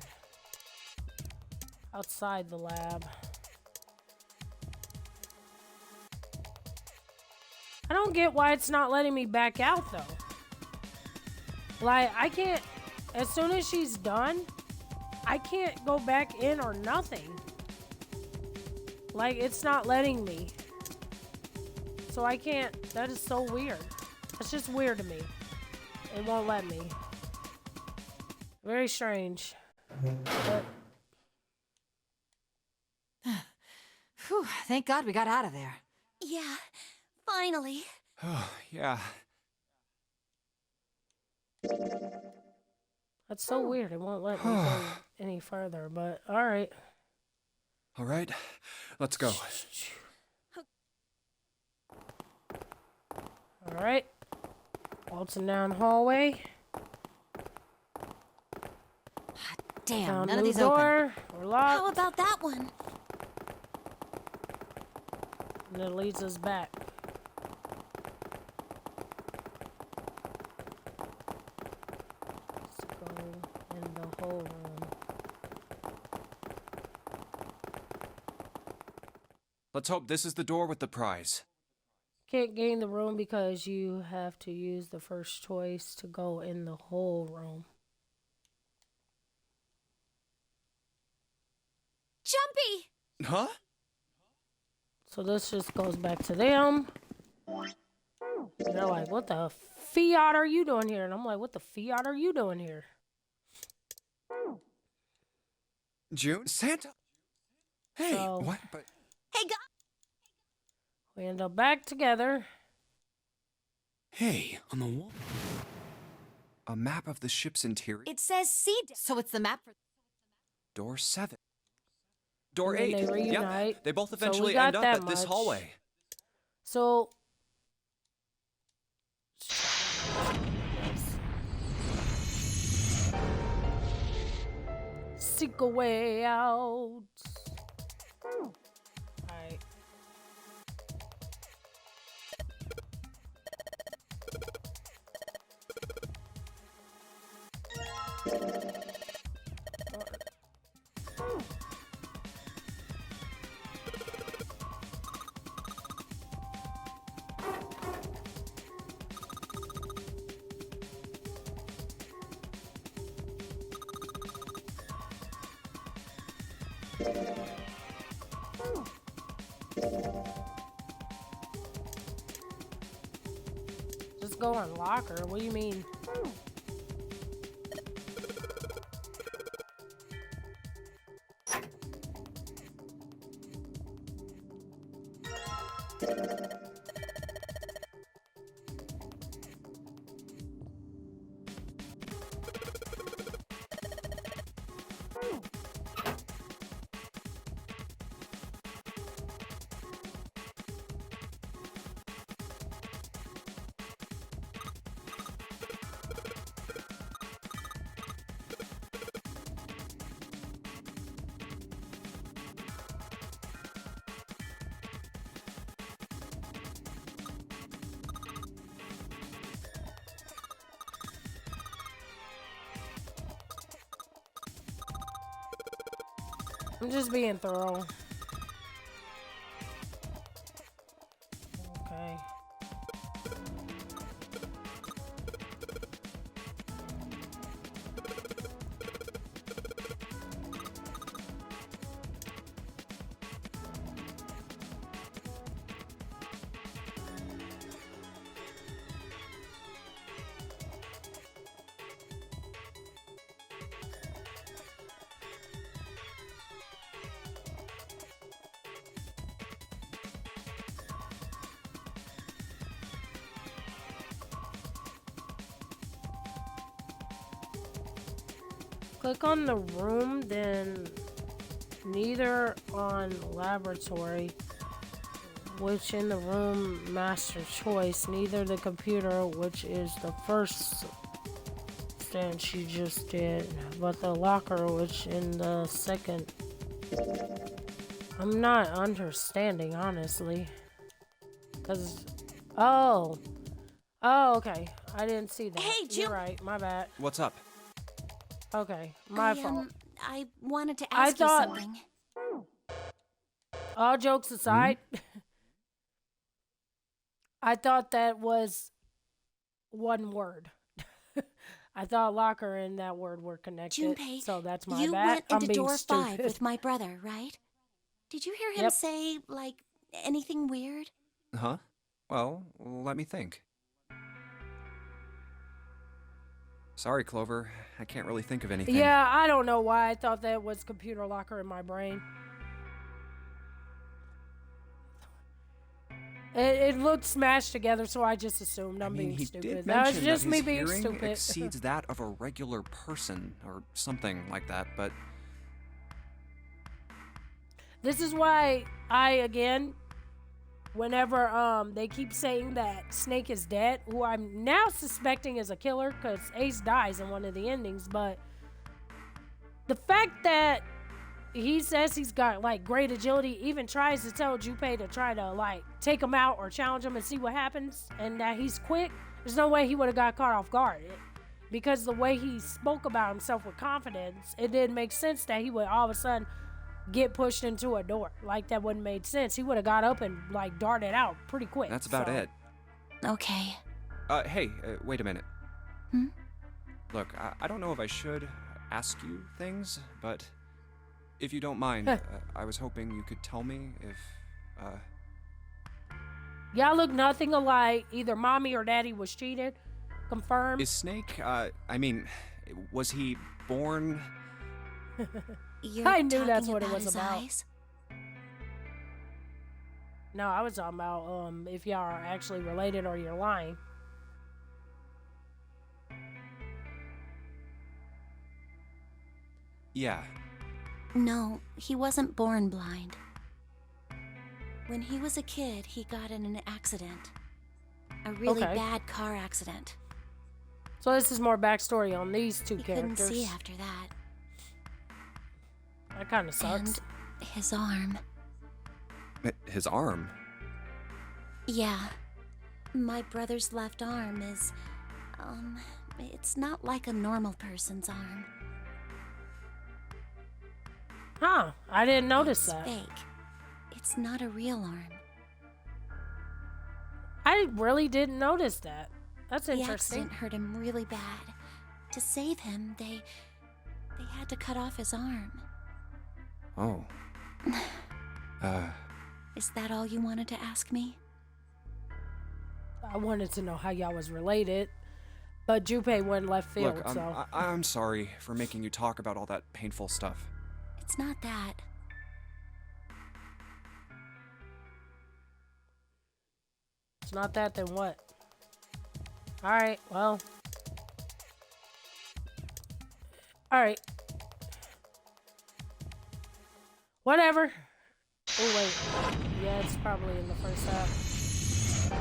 Outside the lab. I don't get why it's not letting me back out, though. Like, I can't... As soon as she's done, I can't go back in or nothing. Like, it's not letting me. So I can't... That is so weird. That's just weird to me. It won't let me. Very strange. But Whew, thank God we got out of there. Yeah, finally. Oh, yeah. that's so weird. It won't let me go any further. But alright. All right. Let's go. Alright. Waltzing down the hallway. Damn, Found none a of new these open. door. We're locked. How about that one? And it leads us back. Let's go in the whole room. Let's hope this is the door with the prize. Can't gain the room because you have to use the first choice to go in the whole room. Jumpy! Huh? So this just goes back to them. They're like, what the fiat are you doing here? And I'm like, what the fiat are you doing here? June? Santa? Hey, So- what? But Hey, guys! We end up back together. Hey, on the wall. a map of the ship's interior. It says C. So it's the map for... Door 7. Door And 8. then they reunite. Yep. They both So we eventually got end up that at this much. hallway. So seek a way out. Alright. Just go unlock her. What do you mean? I'm just being thorough. Okay. Click on the room, then neither on laboratory, which in the room master choice, neither the computer, which is the first stance you just did, but the locker, which in the second. I'm not understanding, honestly. Cause, oh, okay, I didn't see that. Hey, You're right, my bad. What's up? Okay, my fault. I wanted to ask you something. All jokes aside, I thought that was one word. I thought locker and that word were connected. Junpei, so that's my you bad. went into I'm being door 5 stupid. with my brother, right? Did you hear him Yep. say, like, anything weird? Huh? Well, let me think. Sorry, Clover. I can't really think of anything. Yeah, I don't know why I thought that was computer locker in my brain. It looked smashed together, so I just assumed I'm being he stupid. did That was mention just that me his being hearing stupid. exceeds that of a regular person, or something like that, but... This is why again, whenever they keep saying that Snake is dead, who I'm now suspecting is a killer because Ace dies in one of the endings, but the fact that he says he's got like great agility, even tries to tell Junpei to try to like take him out or challenge him and see what happens, and that he's quick, there's no way he would have got caught off guard. Because the way he spoke about himself with confidence, it didn't make sense that he would all of a sudden get pushed into a door. Like, that wouldn't make sense. He would have got up and like darted out pretty quick. That's about it. Okay. Hey, wait a minute. Hmm? Look, I don't know if I should ask you things, but if you don't mind, I was hoping you could tell me if, Y'all look nothing alike. Either mommy or daddy was cheated. Confirmed. Is Snake, I mean, was he born... I knew that's what it about was his about. eyes? No, I was talking about if y'all are actually related or you're lying. Yeah. No, he wasn't born blind. When he was a kid, he got in an accident. A really Okay. bad car accident. So this is more backstory on these two He characters. couldn't see after that. That kind of sucks. And his arm. His arm? Yeah. My brother's left arm is, it's not like a normal person's arm. Huh, I didn't notice It's that. fake. It's not a real arm. I really didn't notice that. That's The interesting. accident hurt him really bad. To save him, they had to cut off his arm. Oh. Is that all you wanted to ask me? I wanted to know how y'all was related, but Junpei went left field, Look, so. I'm sorry for making you talk about all that painful stuff. It's not that. It's not that, then what? Alright, well. Alright. Whatever. Oh, wait. Yeah, it's probably in the first half.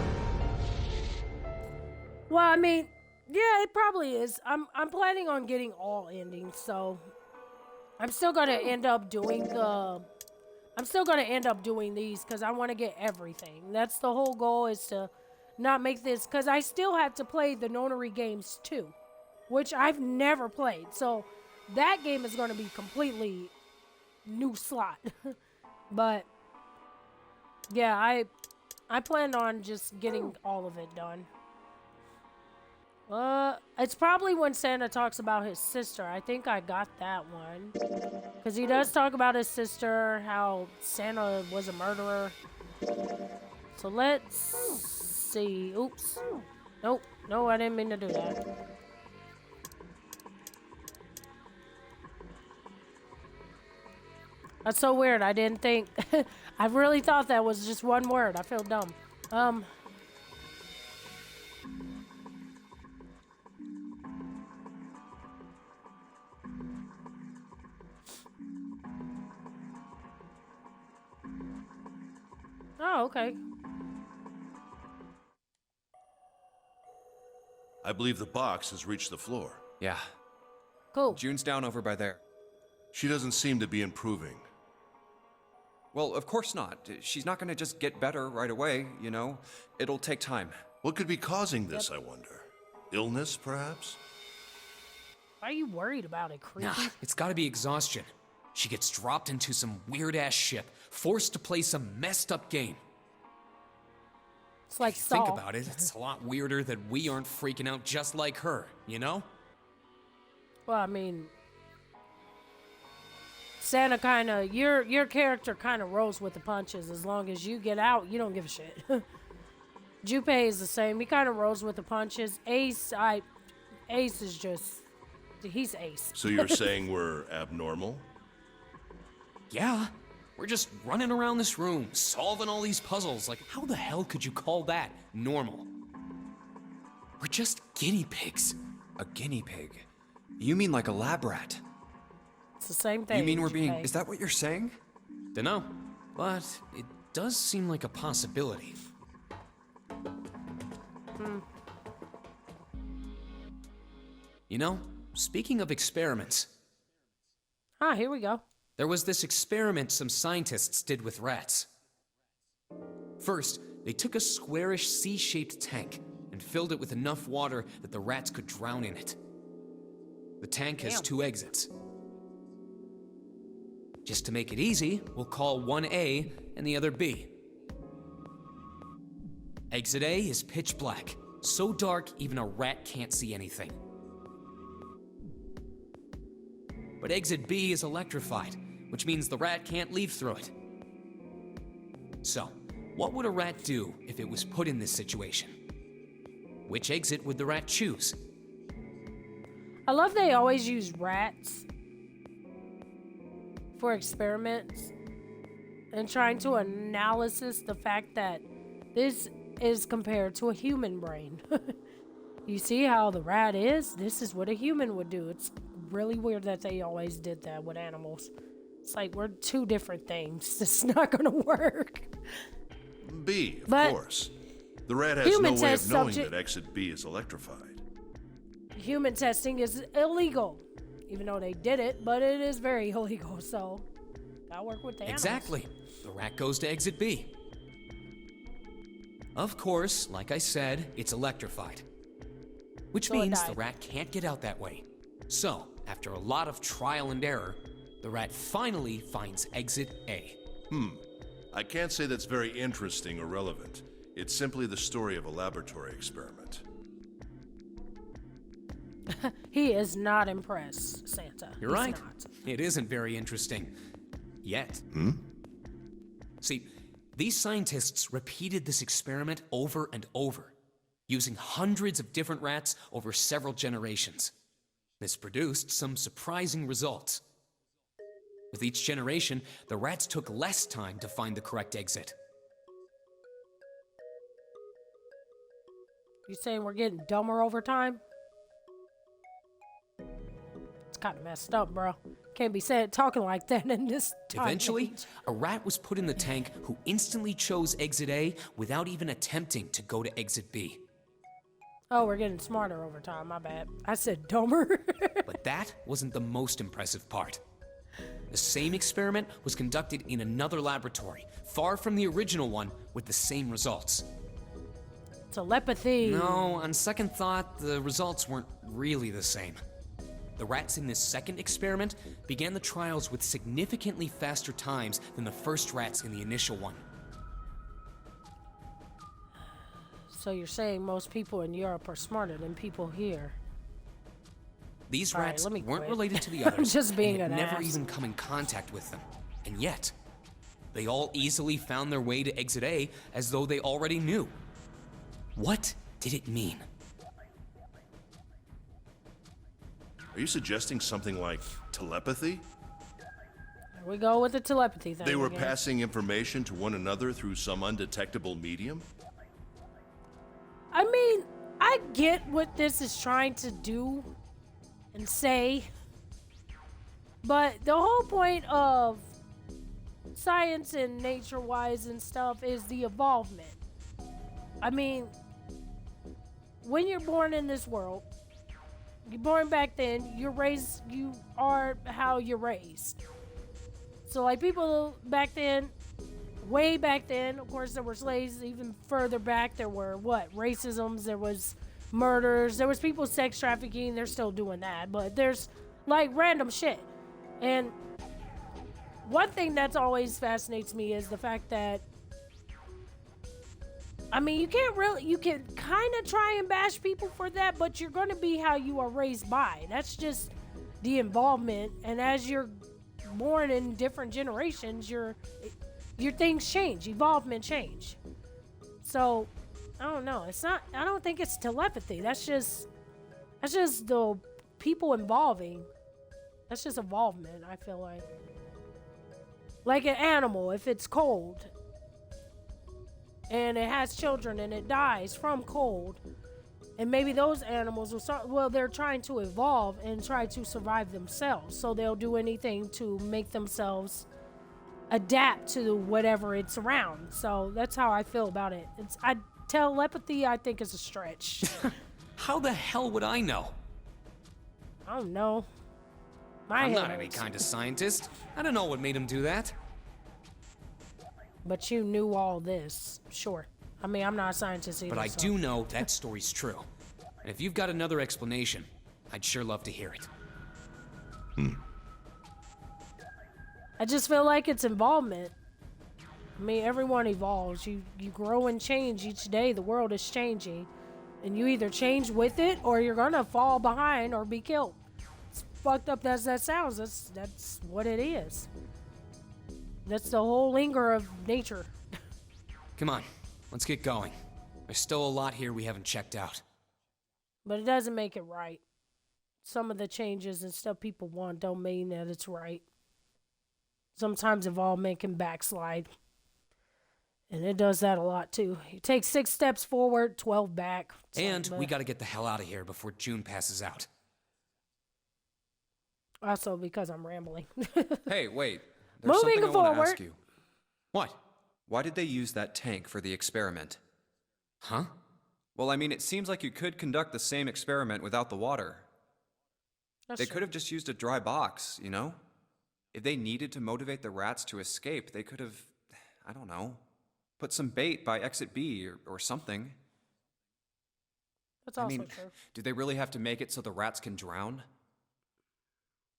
Well, I mean, yeah, it probably is. I'm planning on getting all endings, so I'm still gonna end up doing these because I want to get everything. That's the whole goal, is to not make this, because I still have to play the Nonary games too, which I've never played. So that game is going to be completely new slot. But yeah, I plan on just getting all of it done. It's probably when Santa talks about his sister. I think I got that one. Because he does talk about his sister, how Santa was a murderer. So let's see. Oops. Nope. No, I didn't mean to do that. That's so weird. I didn't think... I really thought that was just one word. I feel dumb. Oh, okay. I believe the box has reached the floor. Yeah. Cool. June's down over by there. She doesn't seem to be improving. Well, of course not. She's not gonna just get better right away, you know? It'll take time. What could be causing this, I wonder? Illness, perhaps? Why are you worried about it, creepy? Nah, it's gotta be exhaustion. She gets dropped into some weird-ass ship, forced to play some messed-up game. It's like If you think Saul. about it, it's a lot weirder that we aren't freaking out just like her, you know? Well, I mean, Santa kind of, your character kind of rolls with the punches. As long as you get out, you don't give a shit. Junpei is the same. He kind of rolls with the punches. Ace is just, he's Ace. So you're saying we're abnormal? Yeah, we're just running around this room, solving all these puzzles. Like, how the hell could you call that normal? We're just guinea pigs. A guinea pig? You mean like a lab rat? It's the same thing. You mean we're being... Junpei. Is that what you're saying? Dunno, but it does seem like a possibility. You know, speaking of experiments, Ah, here we go. there was this experiment some scientists did with rats. First, they took a squarish C-shaped tank and filled it with enough water that the rats could drown in it. The tank has Damn. 2 exits. Just to make it easy, we'll call one A and the other B. Exit A is pitch black, so dark even a rat can't see anything. But exit B is electrified, which means the rat can't leave through it. So, what would a rat do if it was put in this situation? Which exit would the rat choose? I love they always use rats for experiments and trying to analysis the fact that this is compared to a human brain. You see how the rat is? This is what a human would do. It's really weird that they always did that with animals. It's like we're 2 different things. It's not gonna work. B, of But course. The rat has no human way test of knowing subject- that exit B is electrified. Human testing is illegal. Even though they did it, but it is very illegal, so gotta work with the animals. Exactly. The rat goes to exit B. Of course, like I said, it's electrified. Which So it means died. the rat can't get out that way. So, after a lot of trial and error, the rat finally finds exit A. I can't say that's very interesting or relevant. It's simply the story of a laboratory experiment. He is not impressed, Santa. You're He's right. not. It isn't very interesting. Yet. See, these scientists repeated this experiment over and over, using hundreds of different rats over several generations. This produced some surprising results. With each generation, the rats took less time to find the correct exit. You saying we're getting dumber over time? It's kind of messed up, bro. Can't be said talking like that in this time. Eventually, age. a rat was put in the tank who instantly chose exit A without even attempting to go to exit B. Oh, we're getting smarter over time. My bad. I said dumber. But that wasn't the most impressive part. The same experiment was conducted in another laboratory, far from the original one, with the same results. Telepathy. No, on second thought, the results weren't really the same. The rats in this second experiment began the trials with significantly faster times than the first rats in the initial one. So you're saying most people in Europe are smarter than people here? These All right, rats let me weren't quit. related to the I'm others just being and an had never ass. even come in contact with them. And yet, they all easily found their way to Exit A as though they already knew. What did it mean? Are you suggesting something like telepathy? Here we go with the telepathy thing. They were again. passing information to one another through some undetectable medium? I mean, I get what this is trying to do and say, but the whole point of science and nature-wise and stuff is the evolvement. I mean, when you're born in this world, you're born back then, you're raised, you are how you're raised. So like people back then, way back then, of course there were slaves. Even further back there were what? Racisms, there was murders, there was people sex trafficking. They're still doing that, but there's like random shit. And one thing that's always fascinates me is the fact that, I mean, you can kind of try and bash people for that, but you're going to be how you are raised by. That's just the involvement. And as you're born in different generations, your things change, evolvement change. So, I don't know. I don't think it's telepathy. That's just the people involving. That's just involvement, I feel like. Like an animal, if it's cold and it has children and it dies from cold, and maybe those animals will start, well, they're trying to evolve and try to survive themselves, so they'll do anything to make themselves adapt to whatever it's around. So that's how I feel about it. Telepathy, I think, is a stretch. How the hell would I know? I don't know. I'm not any kind of scientist. I don't know what made him do that. But you knew all this, sure. I mean, I'm not a scientist either. But I so. do know that story's true. And if you've got another explanation, I'd sure love to hear it. I just feel like it's involvement. I mean, everyone evolves. You grow and change each day. The world is changing. And you either change with it or you're gonna fall behind or be killed. As fucked up as that sounds, that's what it is. That's the whole linger of nature. Come on, let's get going. There's still a lot here we haven't checked out. But it doesn't make it right. Some of the changes and stuff people want don't mean that it's right. Sometimes involvement can backslide. And it does that a lot too. You take 6 steps forward, 12 back. And we gotta get the hell out of here before June passes out. Also because I'm rambling. Hey, wait. There's Moving something I want to forward. ask you. What? Why did they use that tank for the experiment? Huh? Well, I mean, it seems like you could conduct the same experiment without the water. That's They true. could have just used a dry box, you know? If they needed to motivate the rats to escape, they could have, I don't know, put some bait by Exit B or something. That's I also mean, true. do they really have to make it so the rats can drown?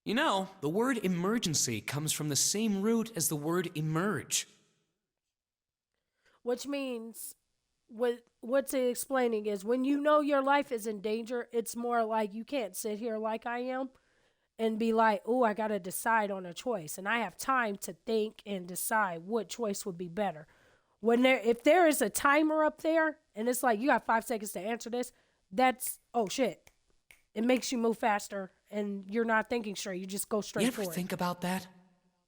You know, the word emergency comes from the same root as the word emerge. Which means, what's it explaining is when you know your life is in danger, it's more like you can't sit here like I am and be like, oh, I got to decide on a choice. And I have time to think and decide what choice would be better. If there is a timer up there and it's like, you got 5 seconds to answer this, that's, oh shit. It makes you move faster and you're not thinking straight. You just go straight You for ever it. think about that?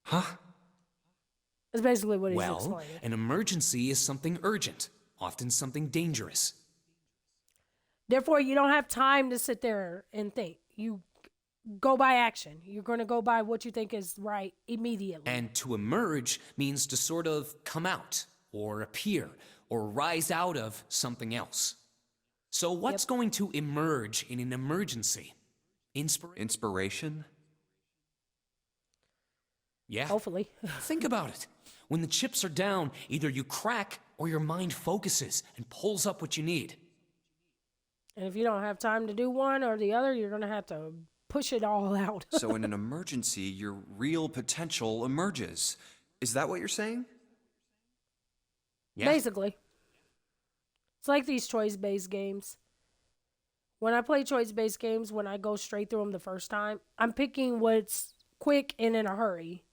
Huh? That's basically what he's Well, explaining. an emergency is something urgent, often something dangerous. Therefore, you don't have time to sit there and think. You go by action. You're going to go by what you think is right immediately. And to emerge means to sort of come out, or appear, or rise out of something else. So what's going to emerge in an emergency? Inspiration? Yeah. Hopefully. Think about it. When the chips are down, either you crack or your mind focuses and pulls up what you need. And if you don't have time to do one or the other, you're going to have to push it all out. So in an emergency, your real potential emerges. Is that what you're saying? Yeah. Basically. It's like these choice-based games. When I play choice-based games, when I go straight through them the first time, I'm picking what's quick and in a hurry.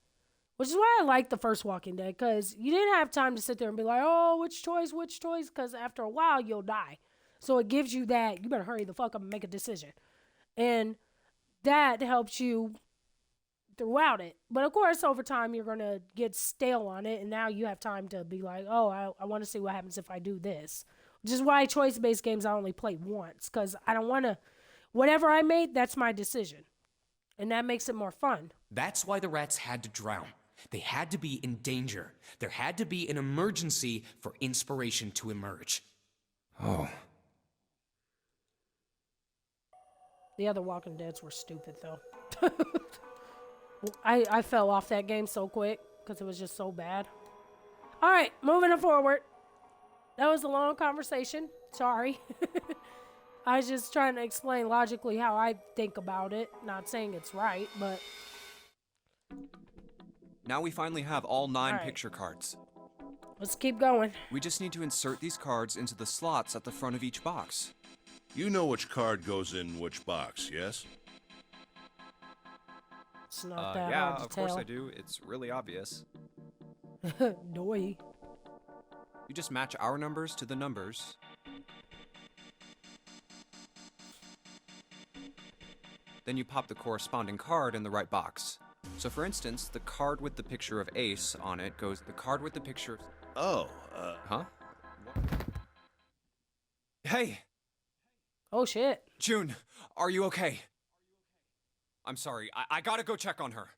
Which is why I like the first Walking Dead, because you didn't have time to sit there and be like, oh, which choice, because after a while, you'll die. So it gives you that, you better hurry the fuck up and make a decision. And that helps you throughout it. But of course, over time, you're going to get stale on it, and now you have time to be like, oh, I want to see what happens if I do this. Which is why choice-based games I only play once, because I don't want to, whatever I made, that's my decision. And that makes it more fun. That's why the rats had to drown. They had to be in danger. There had to be an emergency for inspiration to emerge. Oh. The other Walking Deads were stupid, though. I fell off that game so quick because it was just so bad. All right, moving forward. That was a long conversation. Sorry. I was just trying to explain logically how I think about it. Not saying it's right, but... Now we finally have all 9 right. picture cards. Let's keep going. We just need to insert these cards into the slots at the front of each box. You know which card goes in which box, yes? It's not that Yeah, hard to of course tell. I do. It's really obvious. Doy. You just match our numbers to the numbers. Then you pop the corresponding card in the right box. So for instance, the card with the picture of Ace on it goes the card with the picture... Oh, Huh? Hey! Oh, shit. June, are you okay? I'm sorry, I gotta go check on her.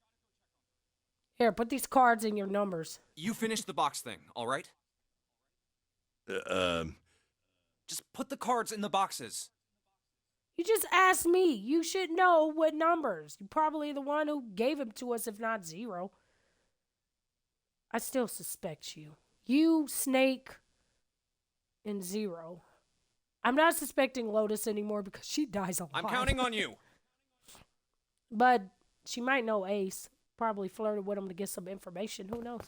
Here, put these cards in your numbers. You finish the box thing, alright? Just put the cards in the boxes. You just asked me. You should know what numbers. You're probably the one who gave them to us, if not Zero. I still suspect you. You, Snake, and Zero. I'm not suspecting Lotus anymore because she dies a lot. I'm counting on you. But she might know Ace. Probably flirted with him to get some information. Who knows?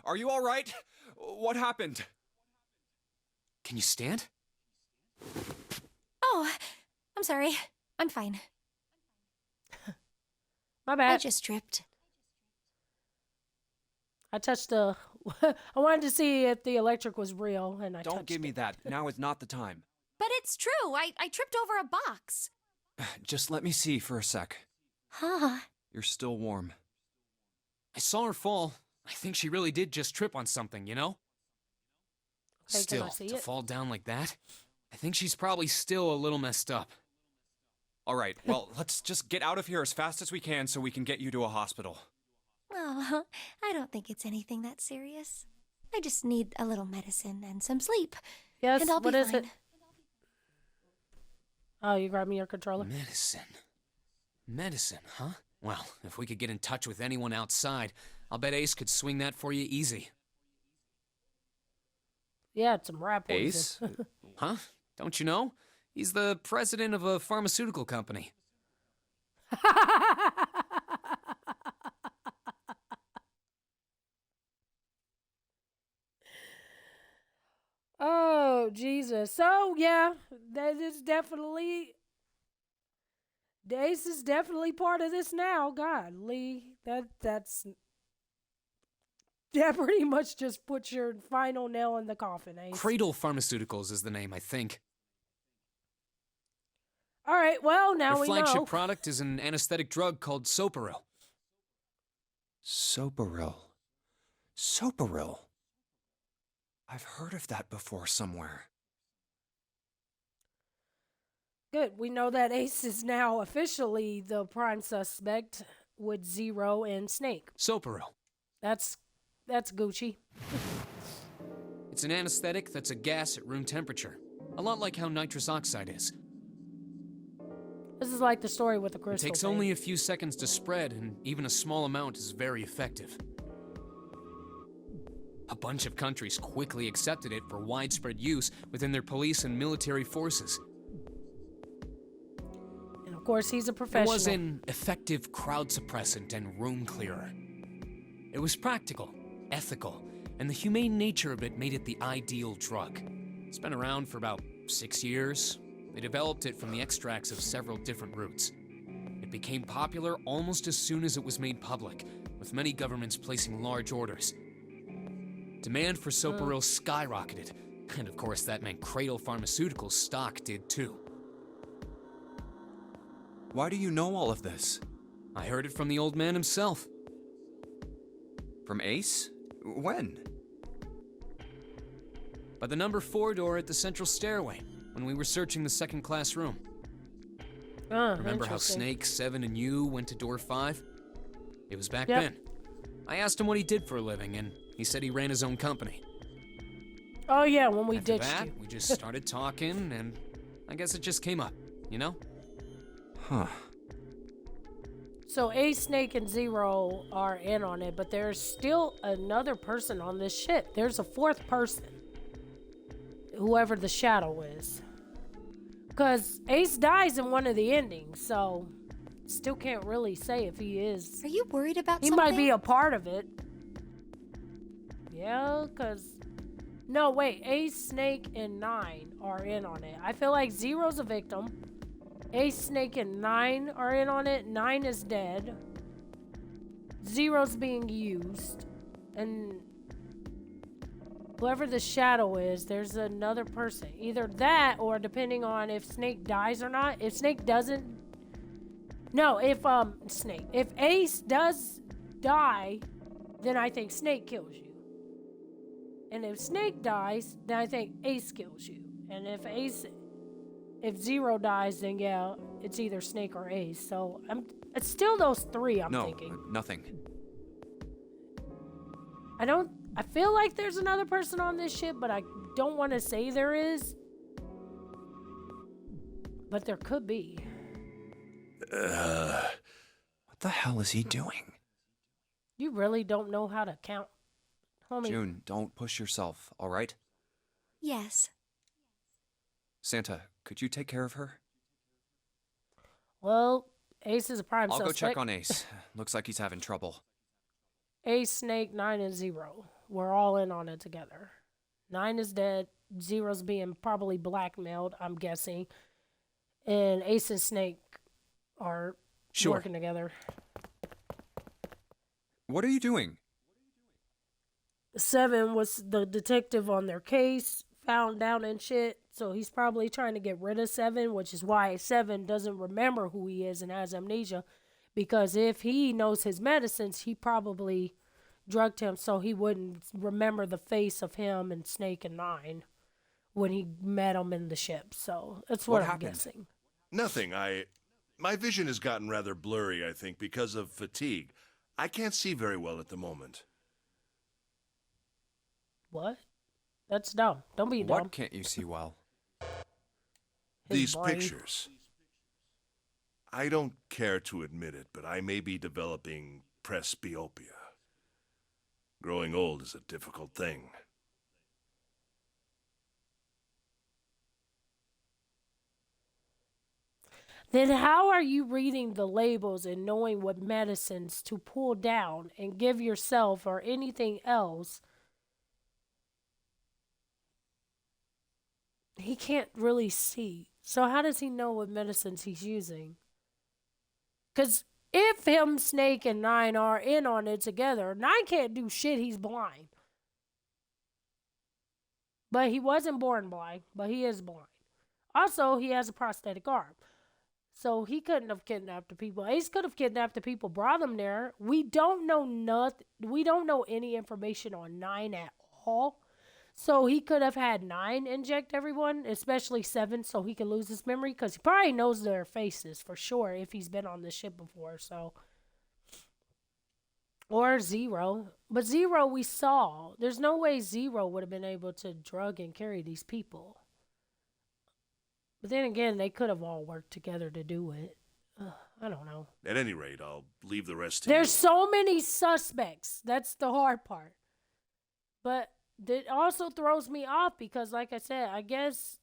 Are you alright? What happened? Can you stand? Oh, I'm sorry. I'm fine. My bad. I just tripped. I touched the... I wanted to see if the electric was real, and I touched Don't give me it. that. Now is not the time. But it's true. I tripped over a box. Just let me see for a sec. Huh. You're still warm. I saw her fall. I think she really did just trip on something, you know? Okay, can I Still, see to it? fall down like that, I think she's probably still a little messed up. Alright, well, let's just get out of here as fast as we can so we can get you to a hospital. Oh, I don't think it's anything that serious. I just need a little medicine and some sleep. Yes, and I'll what be is fine. it? Oh, you grabbed me your controller? Medicine. Medicine, huh? Well, if we could get in touch with anyone outside, I'll bet Ace could swing that for you easy. Yeah, it's some rat poison. Ace? Huh? Don't you know? He's the president of a pharmaceutical company. Oh, Jesus. So, yeah, that is definitely... Ace is definitely part of this now. God, Lee, that's... That pretty much just puts your final nail in the coffin, Ace. Cradle Pharmaceuticals is the name, I think. All right, well, now Their we flagship know. product is an anesthetic drug called Soparil. Soparil. Soparil. I've heard of that before somewhere. Good. We know that Ace is now officially the prime suspect with Zero and Snake. Soparil. That's Gucci. It's an anesthetic that's a gas at room temperature. A lot like how nitrous oxide is. This is like the story with the It crystal takes thing. only a few seconds to spread, and even a small amount is very effective. A bunch of countries quickly accepted it for widespread use within their police and military forces. And of course, he's a It professional. was an effective crowd suppressant and room clearer. It was practical, ethical, and the humane nature of it made it the ideal drug. It's been around for about 6 years. They developed it from the extracts of several different roots. It became popular almost as soon as it was made public, with many governments placing large orders. Demand for Soparil skyrocketed, and of course that meant Cradle Pharmaceuticals' stock did too. Why do you know all of this? I heard it from the old man himself. From Ace? When? By the number 4 door at the central stairway, when we were searching the second-class room. Remember how Snake, 7, and you went to door 5? It was back then. I asked him what he did for a living, and he said he ran his own company. Oh yeah, when we After ditched that, you. we just started talking, and I guess it just came up, you know? Huh. So Ace, Snake, and Zero are in on it, but there's still another person on this ship. There's a 4th person. Whoever the Shadow is. Because Ace dies in one of the endings, so still can't really say if he is. Are you worried about He something? might be a part of it. Yeah, because... No, wait. Ace, Snake, and 9 are in on it. I feel like Zero's a victim. Ace, Snake, and 9 are in on it. 9 is dead. Zero's being used. And whoever the Shadow is, there's another person. Either that, or depending on if Snake dies or not. If Snake doesn't... No, if, Snake. If Ace does die, then I think Snake kills you. And if Snake dies, then I think Ace kills you. And if Zero dies, then yeah, it's either Snake or Ace. So it's still those 3 I'm thinking. Nothing. I feel like there's another person on this ship, but I don't want to say there is. But there could be. What the hell is he doing? You really don't know how to count, homie. June, don't push yourself, all right? Yes. Santa, could you take care of her? Well, Ace is a prime I'll suspect. go check on Ace. Looks like he's having trouble. Ace, Snake, 9, and 0. We're all in on it together. 9 is dead. 0's being probably blackmailed, I'm guessing. And Ace and Snake are working together. What are you doing? 7 was the detective on their case, found down and shit. So he's probably trying to get rid of 7, which is why 7 doesn't remember who he is and has amnesia. Because if he knows his medicines, he probably drugged him so he wouldn't remember the face of him and Snake and 9 when he met him in the ship. So that's what I'm guessing. Nothing. My vision has gotten rather blurry, I think, because of fatigue. I can't see very well at the moment. What? That's dumb. Don't be dumb. What can't you see well? These pictures. I don't care to admit it, but I may be developing presbyopia. Growing old is a difficult thing. Then how are you reading the labels and knowing what medicines to pull down and give yourself or anything else? He can't really see. So how does he know what medicines he's using? Because if him, Snake, and 9 are in on it together, 9 can't do shit. He's blind. But he wasn't born blind, but he is blind. Also, he has a prosthetic arm. So he couldn't have kidnapped the people. Ace could have kidnapped the people, brought them there. We don't know nothing. We don't know any information on 9 at all. So he could have had 9 inject everyone, especially 7, so he could lose his memory. Because he probably knows their faces for sure if he's been on this ship before. So, or 0. But 0 we saw. There's no way 0 would have been able to drug and carry these people. But then again, they could have all worked together to do it. I don't know. At any rate, I'll leave the rest to There's you. so many suspects. That's the hard part. But that also throws me off because, like I said, I guess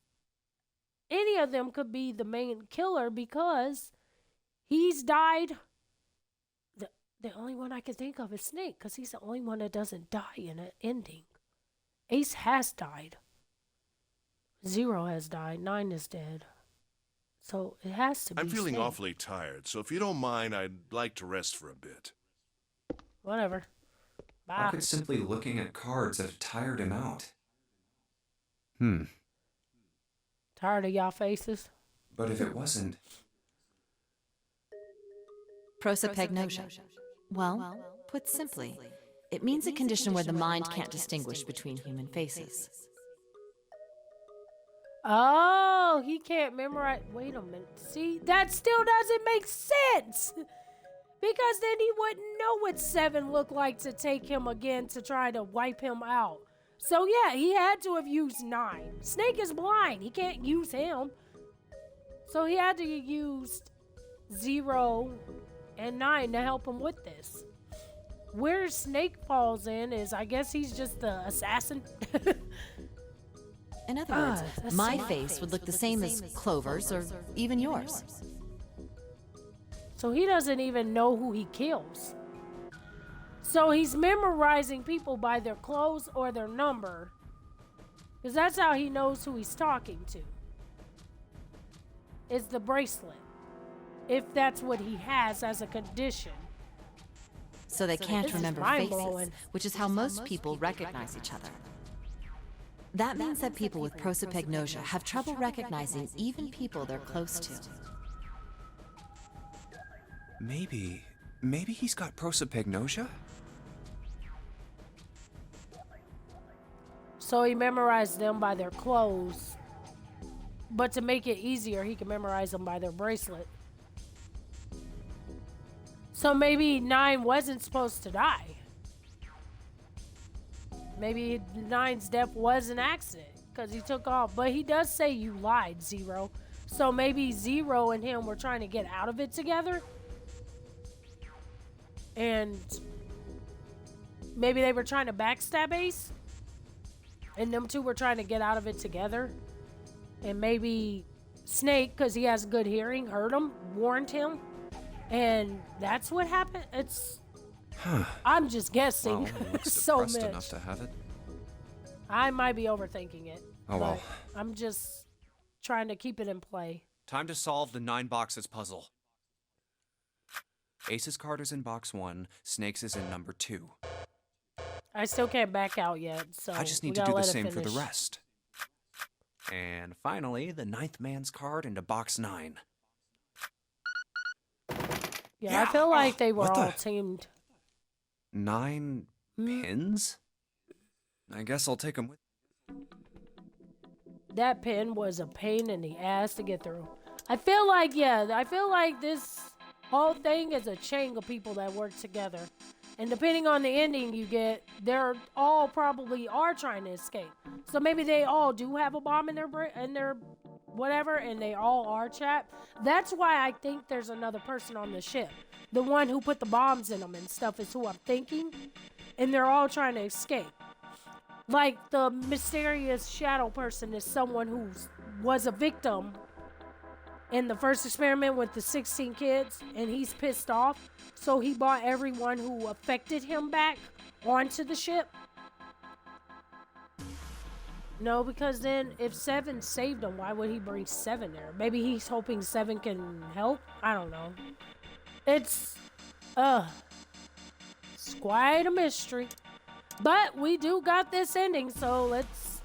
any of them could be the main killer because He's died. The only one I can think of is Snake, because he's the only one that doesn't die in an ending. Ace has died. 0 has died. 9 is dead. So it has to be I'm feeling Snake. awfully tired, so if you don't mind, I'd like to rest for a bit. Whatever. How Bye. could simply looking at cards have tired him out? Tired of y'all faces? But if it wasn't... Prosopagnosia. Well, put simply, it means a condition where the mind can't distinguish between human faces. Oh, he can't memorize. Wait a minute. See, that still doesn't make sense. Because then he wouldn't know what 7 looked like to take him again to try to wipe him out. So yeah, he had to have used 9. Snake is blind. He can't use him. So he had to use 0 and 9 to help him with this. Where Snake falls in is, I guess he's just the assassin. In other words, my face would look the same as Clover's or even yours. So he doesn't even know who he kills. So he's memorizing people by their clothes or their number. Because that's how he knows who he's talking to. Is the bracelet. If that's what he has as a condition. So they can't This is remember mind-blowing. faces, which is how most people recognize each other. That means that people with prosopagnosia have trouble recognizing even people they're close to. Maybe he's got prosopagnosia? So he memorized them by their clothes. But to make it easier, he can memorize them by their bracelet. So maybe 9 wasn't supposed to die. Maybe 9's death was an accident because he took off. But he does say you lied, 0. So maybe 0 and him were trying to get out of it together. And maybe they were trying to backstab Ace. And them two were trying to get out of it together. And maybe Snake, because he has good hearing, heard him, warned him. And that's what happened. I'm just guessing. Well, it looks So depressed much. enough to have it. I might be overthinking it. Oh, well. but I'm just trying to keep it in play. Time to solve the 9 boxes puzzle. Ace's card is in box 1, Snake's is in number 2. I still can't back out yet, so I just we need to gotta do the let it same for the finish. rest. And finally, the 9th man's card into box 9. Yeah, I feel like they were What all the- teamed. 9 pins? I guess I'll take them with. That pin was a pain in the ass to get through. I feel like this whole thing is a chain of people that work together. And depending on the ending you get, they're all probably are trying to escape. So maybe they all do have a bomb in their whatever, and they all are trapped. That's why I think there's another person on the ship. The one who put the bombs in them and stuff is who I'm thinking. And they're all trying to escape. Like the mysterious shadow person is someone who was a victim in the first experiment with the 16 kids, and he's pissed off. So he brought everyone who affected him back onto the ship. No, because then if 7 saved him, why would he bring 7 there? Maybe he's hoping 7 can help? I don't know. It's quite a mystery. But we do got this ending, so let's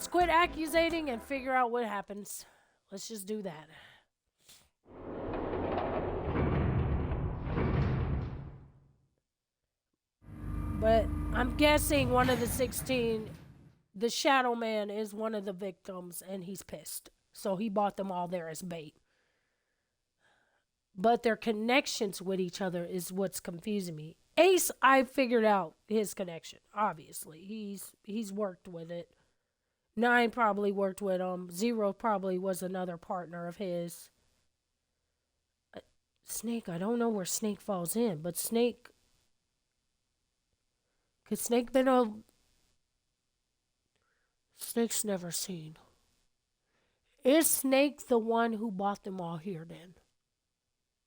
quit accusating and figure out what happens. Let's just do that. But I'm guessing one of the 16, the Shadow Man, is one of the victims, and he's pissed. So he bought them all there as bait. But their connections with each other is what's confusing me. Ace, I figured out his connection. Obviously, he's worked with it. 9 probably worked with him. 0 probably was another partner of his. Snake, I don't know where Snake falls in, but Snake... Could Snake been a... Snake's never seen. Is Snake the one who brought them all here then?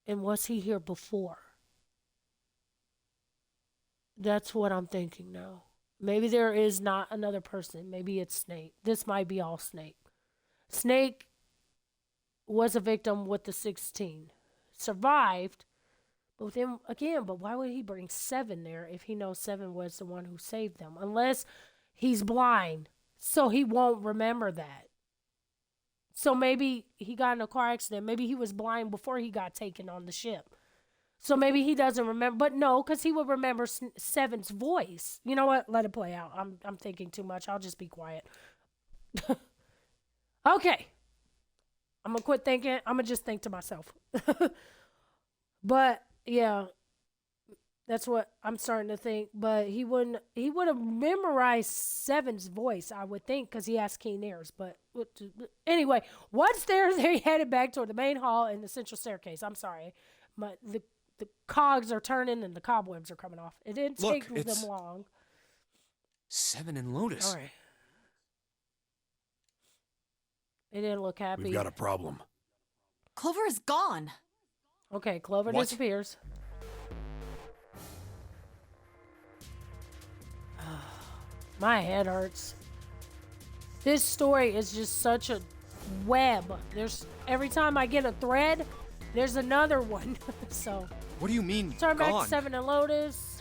And was he here before? That's what I'm thinking now. Maybe there is not another person. Maybe it's Snake. This might be all Snake. Snake was a victim with the 16. Survived. But then again, but why would he bring 7 there if he knows 7 was the one who saved them? Unless he's blind, so he won't remember that. So maybe he got in a car accident. Maybe he was blind before he got taken on the ship. So maybe he doesn't remember. But no, because he would remember 7's voice. You know what? Let it play out. I'm thinking too much. I'll just be quiet. Okay. I'm going to quit thinking. I'm going to just think to myself. But, yeah. That's what I'm starting to think. But he would have memorized 7's voice, I would think, because he has keen ears. But anyway, once they headed back toward the main hall and the central staircase. I'm sorry. The cogs are turning and the cobwebs are coming off. It didn't take them long. 7 and Lotus. All right. They didn't look happy. We've got a problem. Clover is gone. Okay, Clover disappears. My head hurts. This story is just such a web. Every time I get a thread, there's another one. So What do you mean, turn back gone? to 7 and Lotus.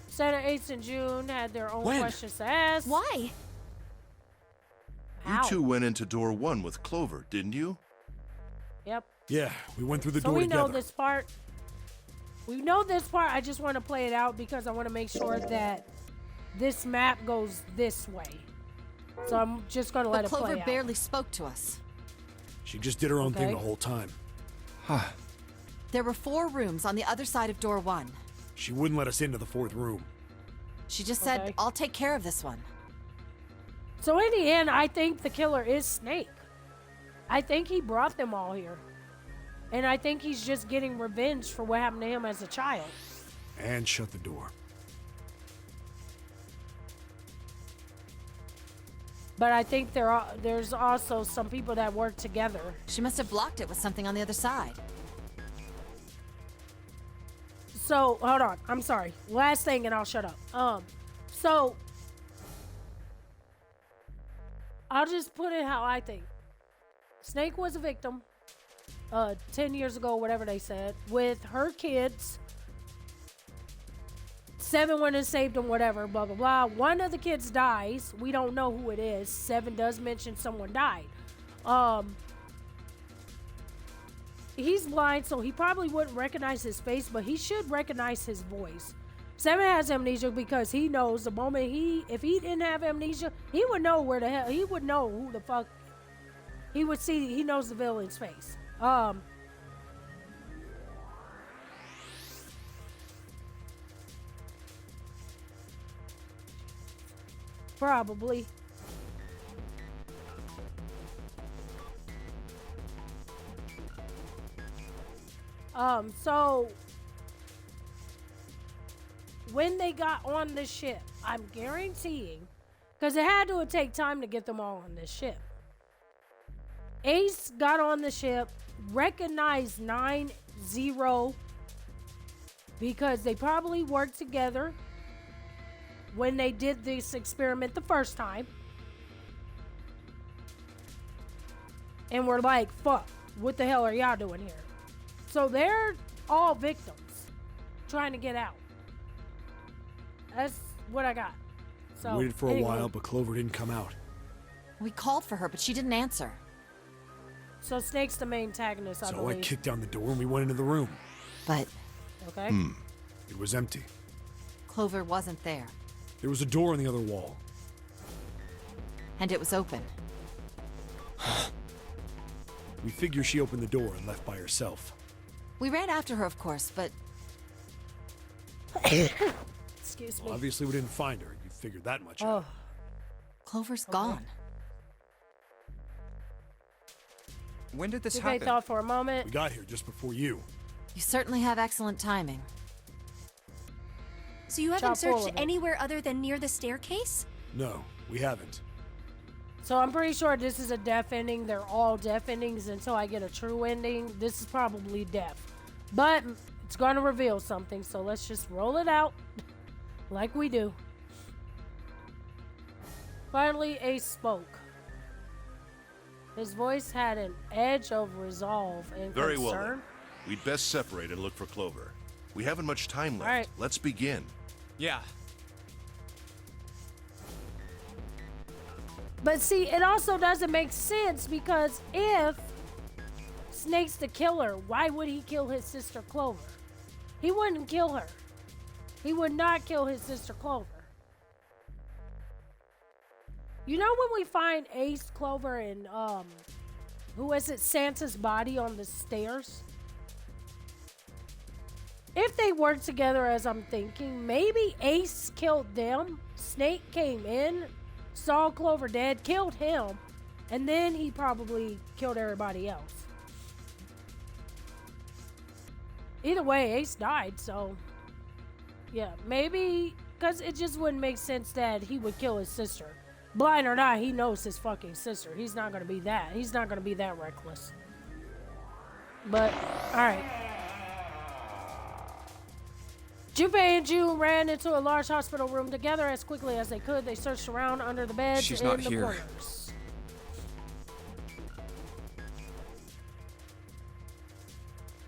7, 8, and June had their own questions to ask. Why? You two went into door 1 with Clover, didn't you? Yep. Yeah, we went through the So door we together. know this part. We know this part. I just want to play it out because I want to make sure that this map goes this way. So I'm just going to let But it play Clover out. barely spoke to us. She just did her own thing Okay. the whole time. There were 4 rooms on the other side of door 1. She wouldn't let us into the 4th room. She just Okay. said, I'll take care of this one. So in the end, I think the killer is Snake. I think he brought them all here. And I think he's just getting revenge for what happened to him as a child. And shut the door. But I think there's also some people that work together. She must have blocked it with something on the other side. So, hold on. I'm sorry. Last thing and I'll shut up. So I'll just put it how I think. Snake was a victim 10 years ago, whatever they said, with her kids. 7 went and saved them, whatever, blah, blah, blah. One of the kids dies. We don't know who it is. 7 does mention someone died. He's blind, so he probably wouldn't recognize his face, but he should recognize his voice. 7 has amnesia because he knows the moment if he didn't have amnesia, he would know where the hell, he would know who the fuck, he would see, he knows the villain's face. Probably. So when they got on the ship, I'm guaranteeing, because it had to take time to get them all on this ship. Ace got on the ship, recognized 9-0 because they probably worked together when they did this experiment the first time. And we're like, fuck, what the hell are y'all doing here? So they're all victims trying to get out. That's what I got. So We waited for a anyway, while, but Clover didn't come out. We called for her, but she didn't answer. So Snake's the main antagonist, I So I believe. kicked down the door and we went into the room. But Okay. It was empty. Clover wasn't there. There was a door on the other wall. And it was open. We figure she opened the door and left by herself. We ran after her, of course, but Excuse me. Well, obviously we didn't find her. You figured that much out. Oh, Clover's gone. When did this they happen? thought for a moment. We got here just before you. You certainly have excellent timing. So you haven't Chock full searched of it. anywhere other than near the staircase? No, we haven't. So I'm pretty sure this is a deaf ending. They're all deaf endings until I get a true ending. This is probably deaf. But it's going to reveal something, so let's just roll it out like we do. Finally, Ace spoke. His voice had an edge of resolve and Very concern. well, then. We'd best separate and look for Clover. We haven't much time left. All right. Let's begin. Yeah. But see, it also doesn't make sense because if Snake's the killer, why would he kill his sister Clover? He wouldn't kill her. He would not kill his sister Clover. You know when we find Ace, Clover, and who is it, Santa's body on the stairs? If they worked together as I'm thinking, maybe Ace killed them, Snake came in, saw Clover dead, killed him, and then he probably killed everybody else. Either way, Ace died, so yeah, maybe, because it just wouldn't make sense that he would kill his sister. Blind or not, he knows his fucking sister. He's not going to be that. He's not going to be that reckless. But, alright. Junpei and June ran into a large hospital room together as quickly as they could. They searched around under the beds She's and not the here. corners.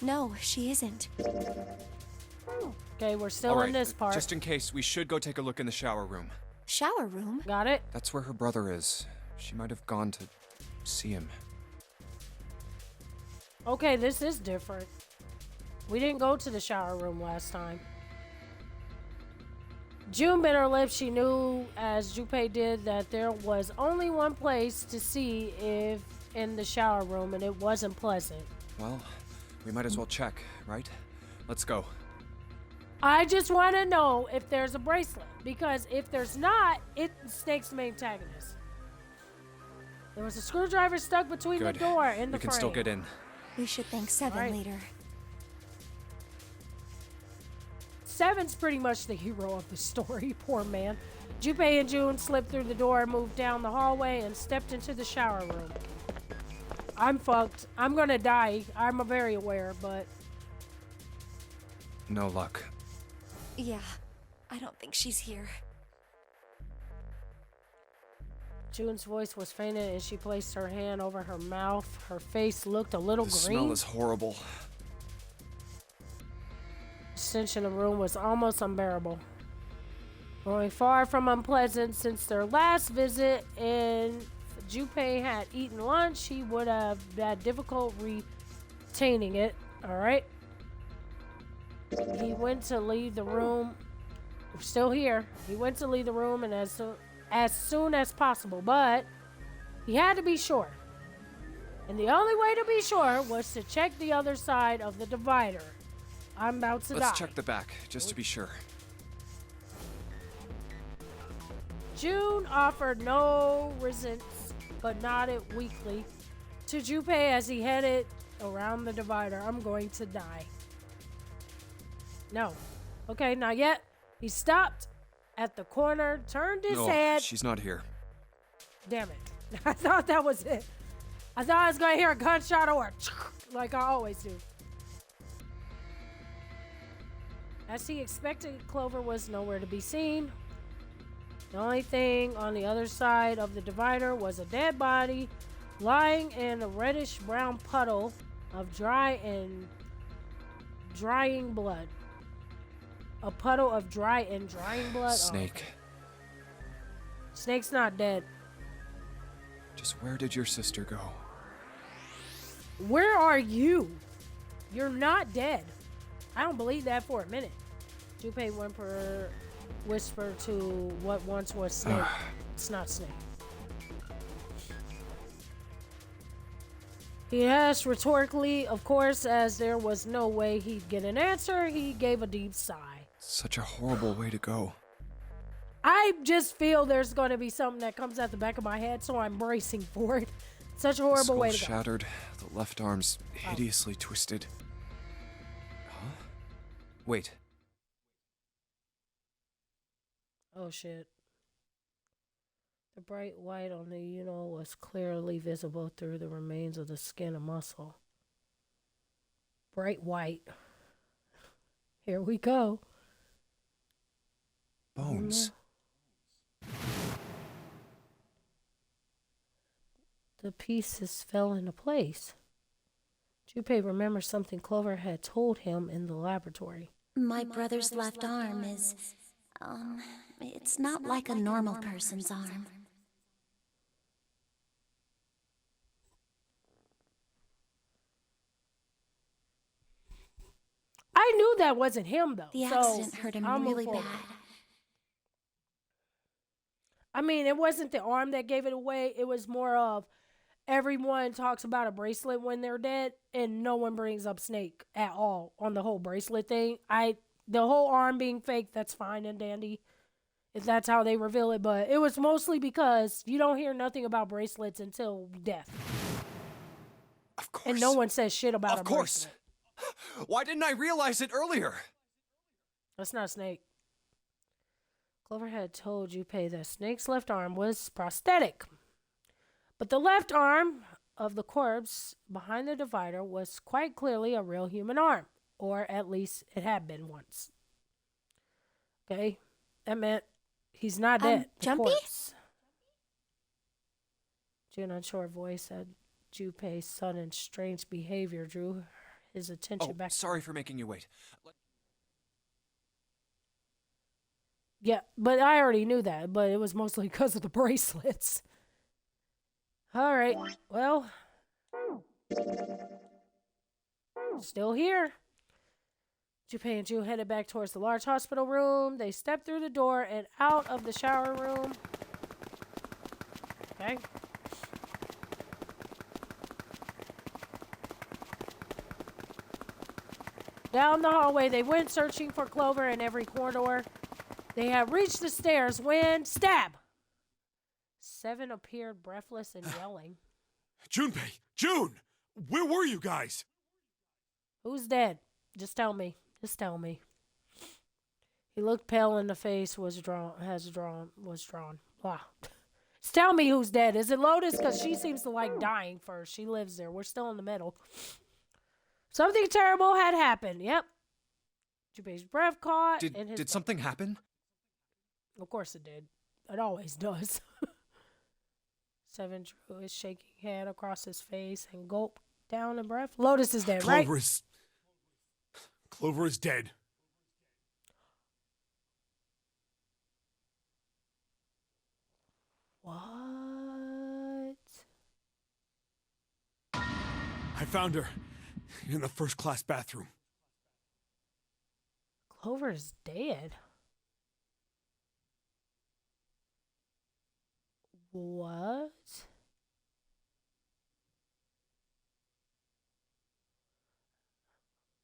No, she isn't. Okay, we're still All right, in this part. just in case, we should go take a look in the shower room. Shower room? Got it? That's where her brother is. She might have gone to see him. Okay, this is different. We didn't go to the shower room last time. June bit her lips. She knew, as Junpei did, that there was only one place to see if in the shower room, and it wasn't pleasant. Well, we might as well check, right? Let's go. I just want to know if there's a bracelet, because if there's not, it's Snake's main antagonist. There was a screwdriver stuck between Good. the door and the We can frame. still get in. We should thank Seven Right. later. Seven's pretty much the hero of the story, poor man. Junpei and June slipped through the door, moved down the hallway, and stepped into the shower room. I'm fucked. I'm gonna die. I'm very aware, but No luck. Yeah, I don't think she's here. June's voice was fainted and she placed her hand over her mouth. Her face looked a little The green. smell is horrible. The stench in the room was almost unbearable. Growing far from unpleasant since their last visit, and if Junpei had eaten lunch, he would have had difficult retaining it. Alright. He went to leave the room. We're still here. He went to leave the room and as soon as possible, but he had to be sure. And the only way to be sure was to check the other side of the divider. I'm about to die. Let's check the back, just to be sure. June offered no resistance, but nodded weakly to Junpei as he headed around the divider. I'm going to die. No. Okay, not yet. He stopped at the corner, turned his No, head. she's not here. Damn it. I thought that was it. I thought I was going to hear a gunshot or a like I always do. As he expected, Clover was nowhere to be seen. The only thing on the other side of the divider was a dead body lying in a reddish-brown puddle of dry and drying blood. A puddle of dry and drying blood? Snake. Oh. Snake's not dead. Just where did your sister go? Where are you? You're not dead. I don't believe that for a minute. Junpei whispered to what once was Snake. It's not Snake. He asked rhetorically, of course, as there was no way he'd get an answer. He gave a deep sigh. Such a horrible way to go. I just feel there's going to be something that comes out the back of my head, so I'm bracing for it. Such a horrible way to go. Shattered, the left arm's hideously twisted. Huh? Wait. Oh shit. The bright white on the unit was clearly visible through the remains of the skin and muscle. Bright white. Here we go. Bones. The pieces fell into place. Junpei remembers something Clover had told him in the laboratory. My brother's left arm is, it's not like a normal person's arm. I knew that wasn't him, though. The accident hurt him really bad. I mean, it wasn't the arm that gave it away. It was more of everyone talks about a bracelet when they're dead, and no one brings up Snake at all on the whole bracelet thing. The whole arm being fake, that's fine and dandy, if that's how they reveal it. But it was mostly because you don't hear nothing about bracelets until death. Of course. And no one says shit about Of course. Why didn't I realize it earlier? That's not Snake. Clover had told Junpei that Snake's left arm was prosthetic. But the left arm of the corpse behind the divider was quite clearly a real human arm. Or at least it had been once. Okay? That meant he's not dead. Jumpy? June unsure voice said Junpei's sudden strange behavior drew his attention back. Sorry for making you wait. Yeah, but I already knew that, but it was mostly because of the bracelets. All right, well, still here. Junpei and June headed back towards the large hospital room. They stepped through the door and out of the shower room. Okay. Down the hallway, they went searching for Clover in every corridor. They had reached the stairs when, stab! Seven appeared breathless and yelling. Junpei! June! Where were you guys? Who's dead? Just tell me. Just tell me. He looked pale and the face was drawn. Blah. Just tell me who's dead. Is it Lotus? Because she seems to like dying first. She lives there. We're still in the middle. Something terrible had happened. Yep. Junpei's breath caught. Did something happen? Of course it did. It always does. Seven drew his shaking hand across his face and gulped down a breath. Lotus is dead, right? Clover is dead. What? I found her in the first-class bathroom. Clover is dead. What?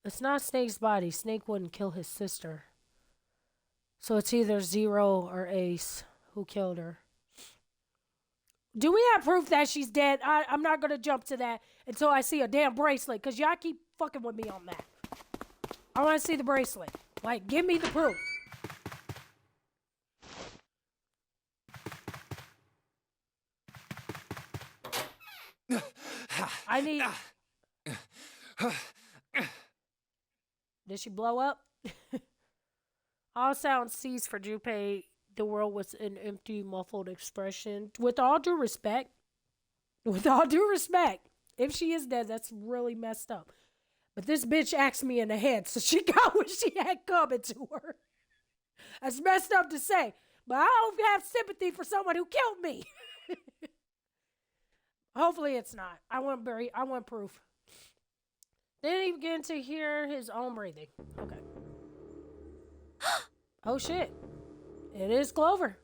It's not Snake's body. Snake wouldn't kill his sister. So it's either Zero or Ace who killed her. Do we have proof that she's dead? I'm not going to jump to that until I see a damn bracelet, because y'all keep fucking with me on that. I want to see the bracelet. Like, give me the proof. I need... Did she blow up? All sounds ceased for Junpei. The world was an empty, muffled expression. With all due respect, if she is dead, that's really messed up. But this bitch axed me in the head, so she got what she had coming to her. That's messed up to say, but I don't have sympathy for someone who killed me. Hopefully it's not. I want proof. Then he began to hear his own breathing. Okay. Oh shit. It is Clover.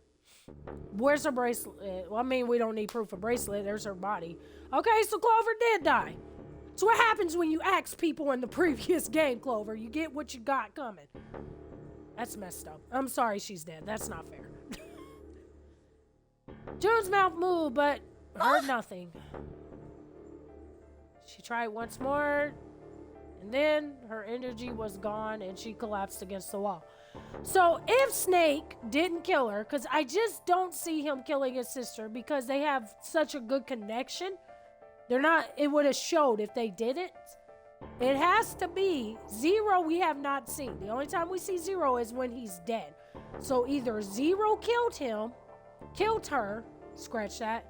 Where's her bracelet? Well, I mean, we don't need proof of bracelet. There's her body. Okay, so Clover did die. So what happens when you axe people in the previous game, Clover? You get what you got coming. That's messed up. I'm sorry she's dead. That's not fair. June's mouth moved, but heard nothing. She tried once more, and then her energy was gone, and she collapsed against the wall. So if Snake didn't kill her, because I just don't see him killing his sister because they have such a good connection. They're not, it would have showed if they didn't. It has to be Zero we have not seen. The only time we see Zero is when he's dead. So either Zero killed him, killed her, scratch that,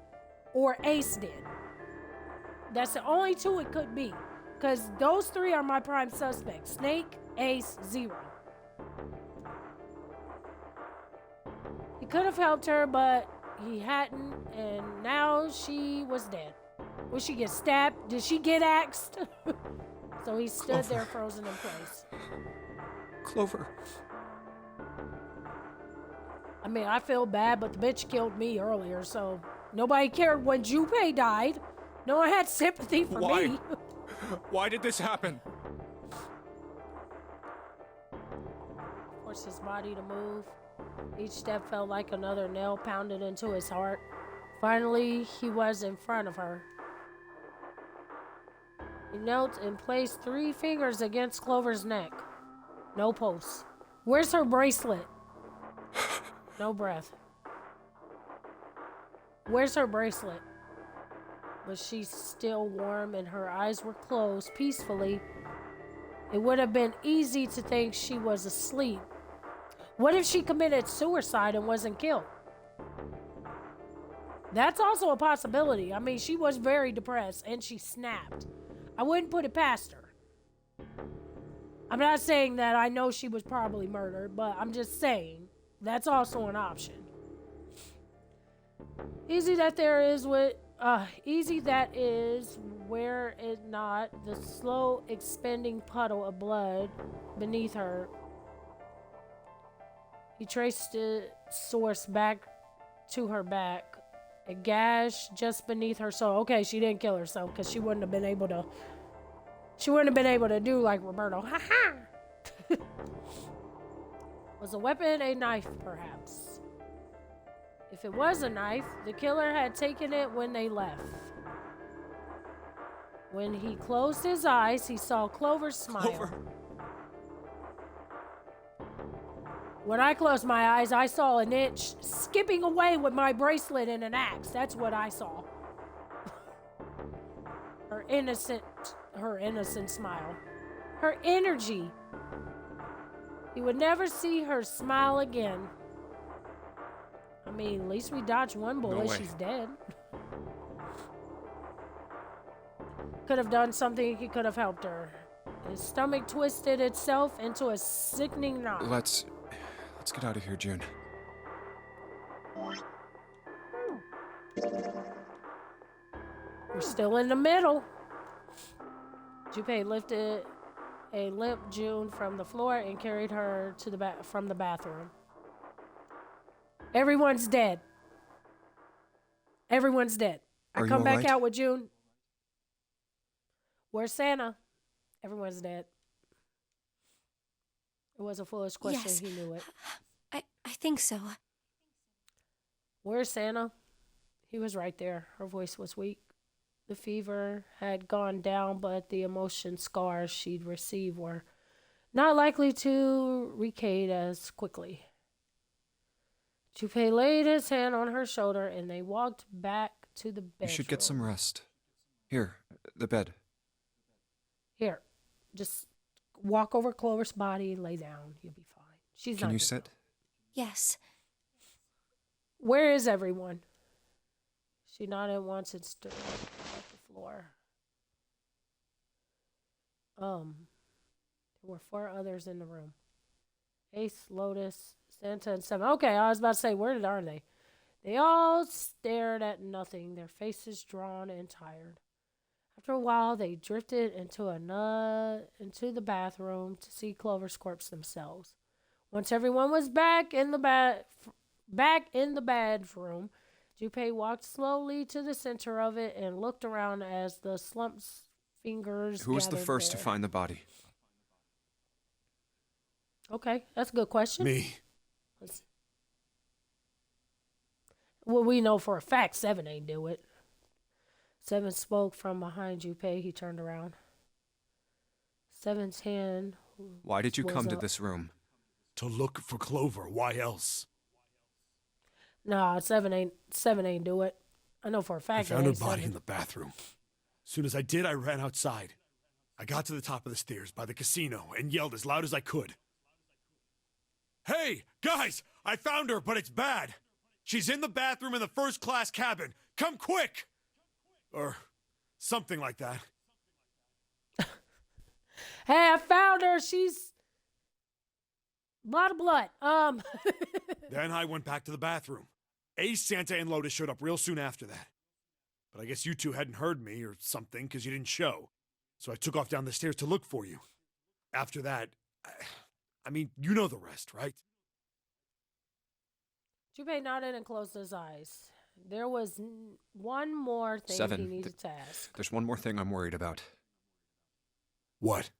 or Ace did. That's the only two it could be. Because those three are my prime suspects. Snake, Ace, Zero. He could have helped her, but he hadn't, and now she was dead. Will she get stabbed? Did she get axed? So he stood there frozen in place. Clover. I mean, I feel bad, but the bitch killed me earlier, so nobody cared when Junpei died. No one had sympathy for me. Why did this happen? Forced his body to move. Each step felt like another nail pounded into his heart. Finally, he was in front of her. He knelt and placed 3 fingers against Clover's neck. No pulse. Where's her bracelet? No breath. Where's her bracelet? Was she still warm and her eyes were closed peacefully? It would have been easy to think she was asleep. What if she committed suicide and wasn't killed? That's also a possibility. I mean, she was very depressed and she snapped. I wouldn't put it past her. I'm not saying that I know she was probably murdered, but I'm just saying that's also an option. Easy that is, were it not the slow expanding puddle of blood beneath her. He traced the source back to her back. A gash just beneath her soul. Okay, she didn't kill herself because she wouldn't have been able to. She wouldn't have been able to do like Roberto. Ha ha! Was a weapon a knife, perhaps? If it was a knife, the killer had taken it when they left. When he closed his eyes, he saw Clover smile. Clover. When I closed my eyes, I saw an itch skipping away with my bracelet and an axe. That's what I saw. Her innocent smile. Her energy. He would never see her smile again. I mean, at least we dodged one bullet. No way. She's dead. Could have done something. He could have helped her. His stomach twisted itself into a sickening knot. Let's get out of here, June. We're still in the middle. Junpei lifted a limp June from the floor and carried her to from the bathroom. Everyone's dead. Everyone's dead. I come back out with June. Where's Santa? Everyone's dead. It was a foolish question. Yes. He knew it. I think so. Where's Santa? He was right there. Her voice was weak. The fever had gone down, but the emotion scars she'd received were not likely to recede as quickly. Junpei laid his hand on her shoulder, and they walked back to the bedroom. You should get some rest. Here, the bed. Here, just walk over Clover's body, lay down. You'll be fine. She's not. Can you sit? Yes. Where is everyone? She nodded once and stood up at the floor. There were 4 others in the room. Ace, Lotus, Santa, and Seven. Okay, I was about to say, where are they? They all stared at nothing, their faces drawn and tired. After a while, they drifted into the bathroom to see Clover's corpse themselves. Once everyone was back in the bedroom, Junpei walked slowly to the center of it and looked around as the slumped fingers. Who was the first there. to find the body? Okay, that's a good question. Me. Well, we know for a fact 7 ain't do it. 7 spoke from behind Junpei. He turned around. 7's hand. Why did you come to this room? To look for Clover. Why else? Nah, seven ain't do it. I know for a I fact found it her ain't body seven. in the bathroom. As soon as I did, I ran outside. I got to the top of the stairs by the casino and yelled as loud as I could. Hey, guys! I found her, but it's bad! She's in the bathroom in the first-class cabin! Come quick! Or something like that. Hey, I found her. She's a lot of blood. Then I went back to the bathroom. Ace, Santa, and Lotus showed up real soon after that. But I guess you two hadn't heard me or something because you didn't show. So I took off down the stairs to look for you. After that, I mean, you know the rest, right? Junpei nodded and closed his eyes. There was one more thing Seven. he needed to ask. There's one more thing I'm worried about. What?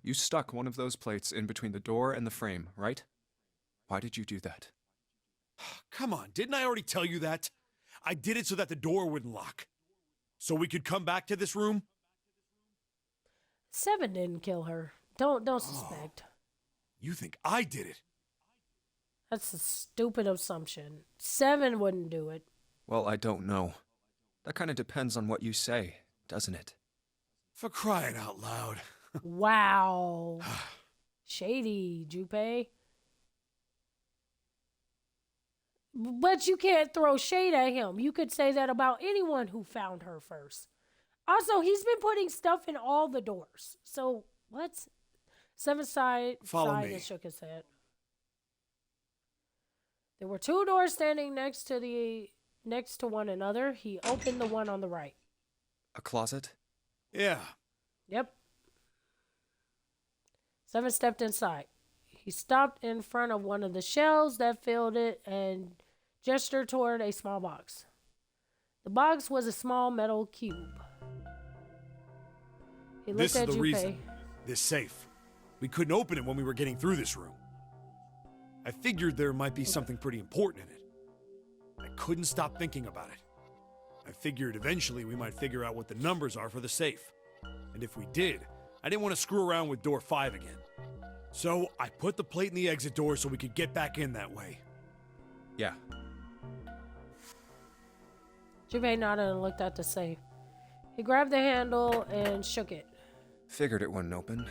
You stuck one of those plates in between the door and the frame, right? Why did you do that? Come on, didn't I already tell you that? I did it so that the door wouldn't lock. So we could come back to this room? Seven didn't kill her. Don't suspect. You think I did it? That's a stupid assumption. Seven wouldn't do it. Well, I don't know. That kind of depends on what you say, doesn't it? For crying out loud. Wow. Shady, Junpei. But you can't throw shade at him. You could say that about anyone who found her first. Also, he's been putting stuff in all the doors. So, what's... Seven sighed and shook his head. There were two doors standing next to one another. He opened the one on the right. A closet? Yeah. Yep. Seven stepped inside. He stopped in front of one of the shelves that filled it and gestured toward a small box. The box was a small metal cube. He looked This is at the Junpei. reason. This safe. We couldn't open it when we were getting through this room. I figured there might be something pretty important in it. I couldn't stop thinking about it. I figured eventually we might figure out what the numbers are for the safe. And if we did, I didn't want to screw around with door 5 again. So I put the plate in the exit door so we could get back in that way. Yeah. Junpei nodded and looked at the safe. He grabbed the handle and shook it. Figured it wouldn't open.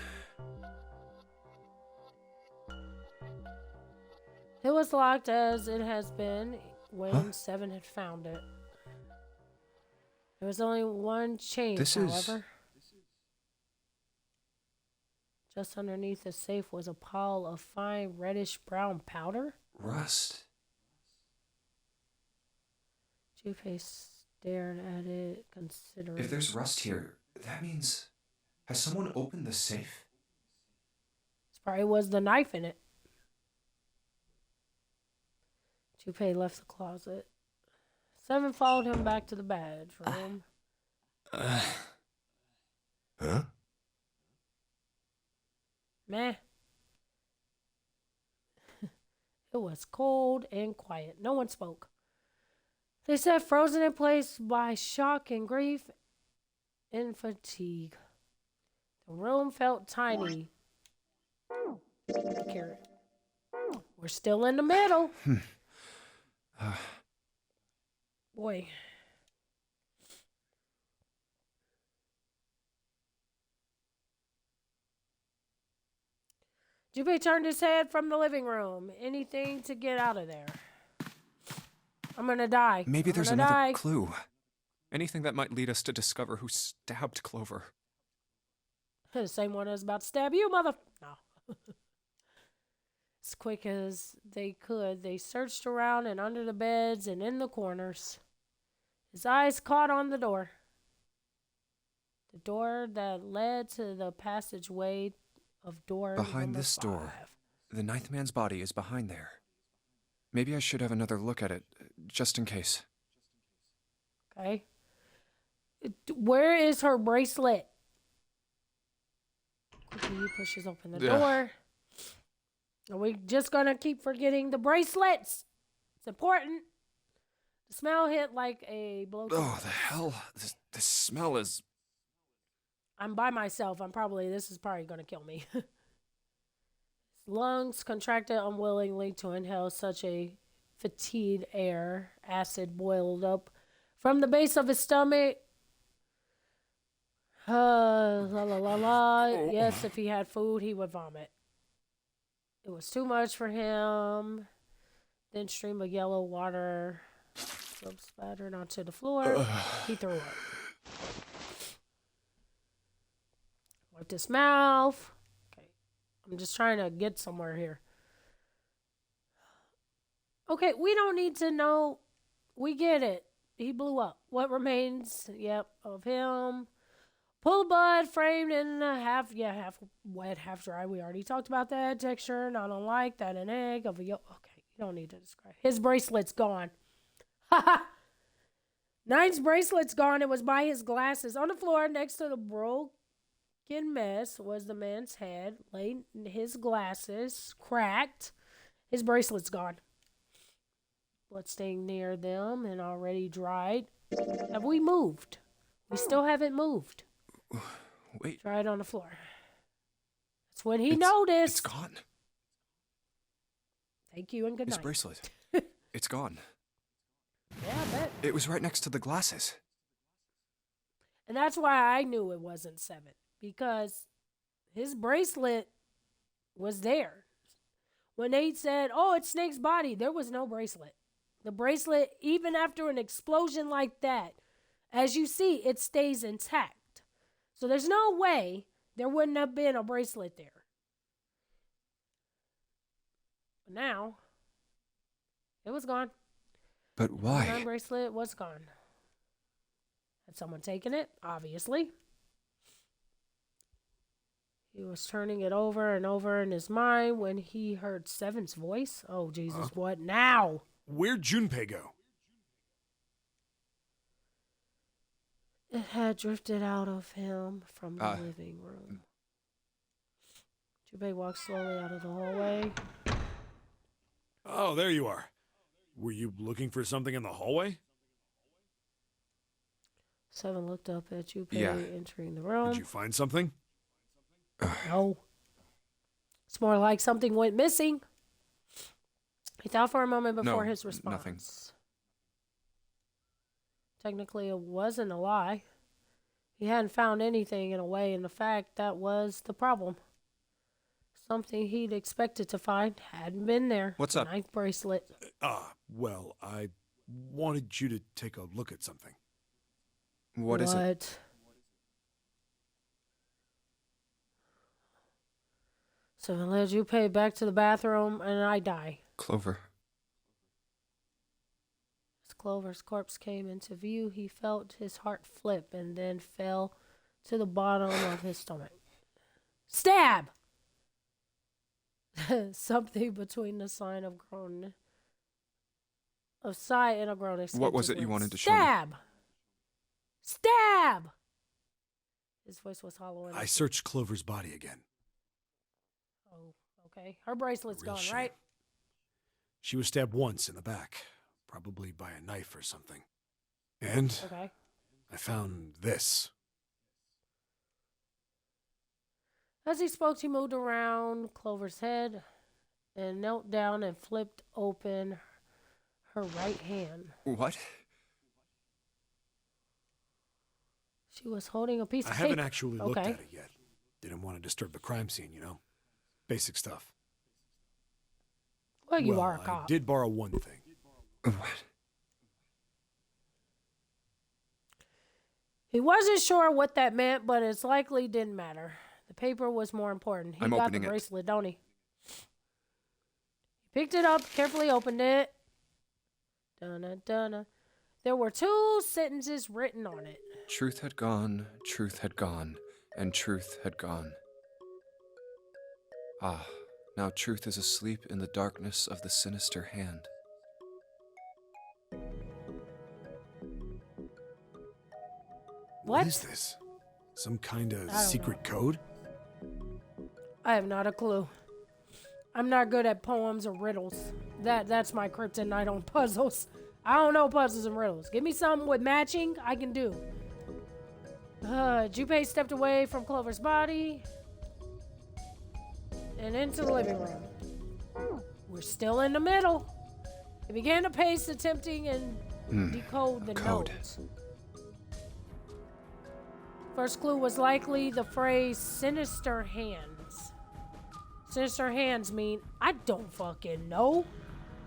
It was locked as it has been when Seven had found it. There was only one chain, however. Just underneath the safe was a pile of fine reddish-brown powder. Rust. Junpei stared at it, considering. If there's rust here, that means... Has someone opened the safe? This probably was the knife in it. Junpei left the closet. Seven followed him back to the bedroom. Huh? Meh. It was cold and quiet. No one spoke. They sat frozen in place by shock and grief and fatigue. The room felt tiny. Carrot. We're still in the middle. Boy. Junpei turned his head from the living room. Anything to get out of there. I'm gonna die. Maybe I'm there's gonna another die. clue. Anything that might lead us to discover who stabbed Clover. The same one as about to stab you, mother. No. As quick as they could, they searched around and under the beds and in the corners. His eyes caught on the door. The door that led to the passageway of door Behind number this 5. door. The ninth man's body is behind there. Maybe I should have another look at it, just in case. Okay. Where is her bracelet? Quickly, he pushes open the door. Are we just gonna keep forgetting the bracelets? It's important. The smell hit like a blow. Oh, the hell. This smell is... I'm by myself. This is probably gonna kill me. Lungs contracted unwillingly to inhale such a fatigued air. Acid boiled up from the base of his stomach. La la la la. Yes, if he had food, he would vomit. It was too much for him. Then stream of yellow water splattered onto the floor. He threw up. Wiped his mouth. Okay, I'm just trying to get somewhere here. Okay, we don't need to know. We get it. He blew up. What remains? Yep, of him. Pull blood framed in a half wet, half dry. We already talked about that texture. Not unlike that an egg of a yolk. Okay, you don't need to describe. His bracelet's gone. Ha! Nine's bracelet's gone. It was by his glasses. On the floor next to the broken mess was the man's head. Laid his glasses cracked. His bracelet's gone. Blood staying near them and already dried. Have we moved? We still haven't moved. Wait. Dried on the floor. That's when he noticed. It's gone. Thank you and good night. His bracelet. It's gone. Yeah, I bet. It was right next to the glasses. And that's why I knew it wasn't 7. Because his bracelet was there. When they said, oh, it's Snake's body, there was no bracelet. The bracelet, even after an explosion like that, as you see, it stays intact. So there's no way there wouldn't have been a bracelet there. But now, it was gone. But why? The bracelet was gone. Had someone taken it? Obviously. He was turning it over and over in his mind when he heard Seven's voice. Oh, Jesus, what now? Where'd Junpei go? It had drifted out of him from the living room. Junpei walked slowly out of the hallway. Oh, there you are. Were you looking for something in the hallway? Seven looked up at Junpei entering the room. Did you find something? No. It's more like something went missing. He thought for a moment before his response. Nothing. Technically, it wasn't a lie. He hadn't found anything in a way, and the fact that was the problem. Something he'd expected to find hadn't been there. What's up? Ninth bracelet. Well, I wanted you to take a look at something. What is it? So I led Junpei back to the bathroom, and I die. Clover. As Clover's corpse came into view, he felt his heart flip and then fell to the bottom of his stomach. Stab! Something between the sign of groan, of sigh and a groan. What was it you wanted to show me? Stab! Stab! His voice was hollow. I searched Clover's body again. Oh, okay. Her bracelet's Real gone, shame. right? She was stabbed once in the back, probably by a knife or something. And I found this. As he spoke, he moved around Clover's head and knelt down and flipped open her right hand. What? She was holding a piece of I tape. haven't actually looked at it yet. Didn't want to disturb the crime scene, you know? Basic stuff. Well, you are a I cop. did borrow one thing. What? He wasn't sure what that meant, but it's likely didn't matter. The paper was more important. He I'm got the opening it. bracelet, don't he? He picked it up, carefully opened it. Dun dun. There were 2 sentences written on it. Truth had gone, and truth had gone. Ah, now truth is asleep in the darkness of the sinister hand. What is this? Some kind of I don't secret code? I have not a clue. I'm not good at poems or riddles. That's my kryptonite on puzzles. I don't know puzzles and riddles. Give me something with matching, I can do. Junpei stepped away from Clover's body and into the living room. We're still in the middle. He began to pace, attempting and decode the code. notes. First clue was likely the phrase sinister hands. Sinister hands mean, I don't fucking know.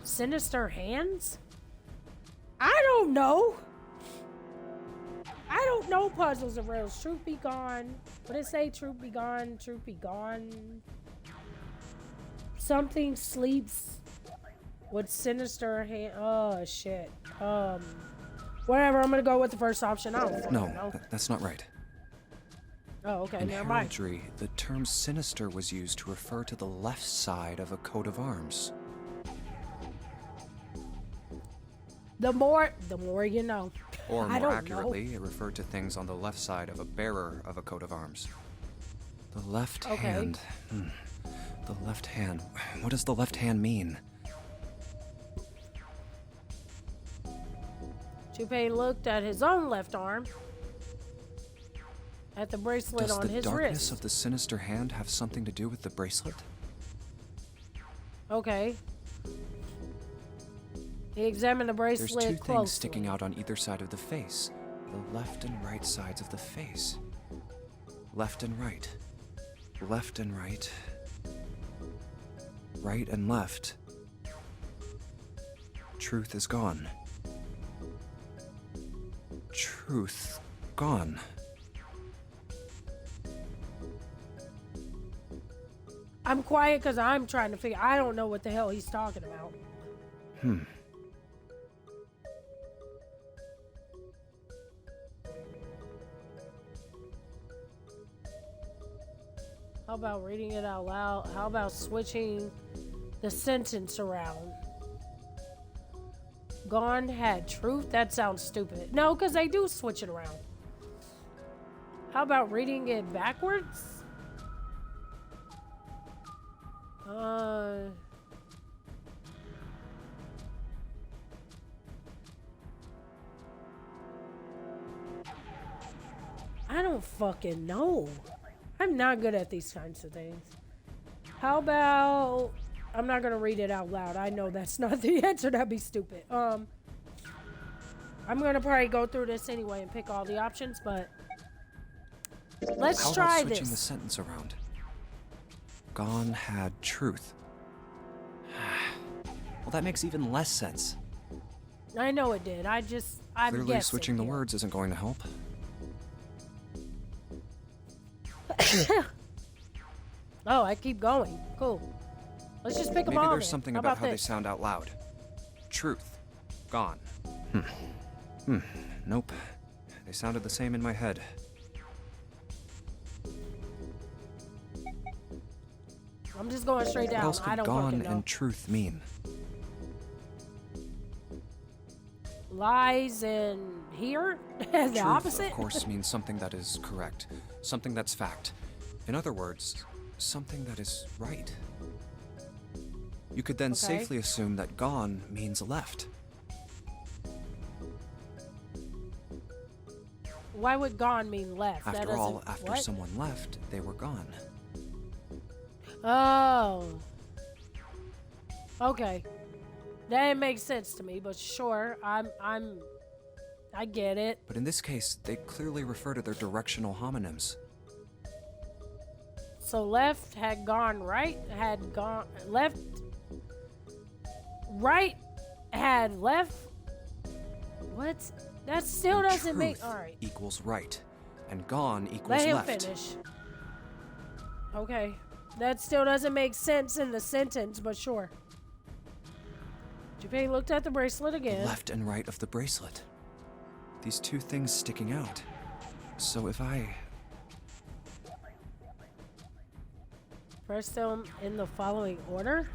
Sinister hands? I don't know. I don't know puzzles and riddles. Truth be gone. What did it say? Truth be gone. Truth be gone. Something sleeps with sinister hand. Oh shit. Whatever. I'm gonna go with the first option. I don't fucking know. That's not right. Oh, okay. In Never mind. heraldry, the term sinister was used to refer to the left side of a coat of arms. The more you know. Or I more don't accurately, it referred to things on the left side of a bearer of a coat of arms. The left hand. The left hand. What does the left hand mean? Junpei looked at his own left arm. At the bracelet on his wrist. Does the darkness of the sinister hand have something to do with the bracelet? Okay. He examined the bracelet There's two closely. things sticking out on either side of the face. The left and right sides of the face. Left and right. Left and right. Right and left. Truth is gone. Truth gone. I'm quiet because I'm trying to figure. I don't know what the hell he's talking about. How about reading it out loud? How about switching the sentence around? Gone had truth? That sounds stupid. No, because they do switch it around. How about reading it backwards? I don't fucking know. I'm not good at these kinds of things. How about... I'm not gonna read it out loud. I know that's not the answer. That'd be stupid. I'm gonna probably go through this anyway and pick all the options, but... Let's try How about this. switching the sentence around? Gone had truth. Well, that makes even less sense. I know it did. I'm Clearly, guessing switching the here. words isn't going to help. Oh, I keep going. Cool. Let's just pick them all. Maybe there's then. something How about how they this? sound out loud. Truth. Gone. Nope. They sounded the same in my head. I'm just going straight What down. else I could don't gone fucking know. and truth mean? Lies and here? The Truth, opposite? of course, means something that is correct. Something that's fact. In other words, something that is right. You could then safely assume that gone means left. Why would gone mean left? After that all, doesn't- after what? someone left, they were gone. Oh. Okay. That makes sense to me, but sure, I get it. But in this case, they clearly refer to their directional homonyms. So left had gone right, had gone left. Right had left. What? That still And doesn't make. truth All right. equals right, and gone equals Let him left. finish. Okay. That still doesn't make sense in the sentence, but sure. Junpei looked at the bracelet The again. left and right of the bracelet. These two things sticking out. So if I... Press them in the following order.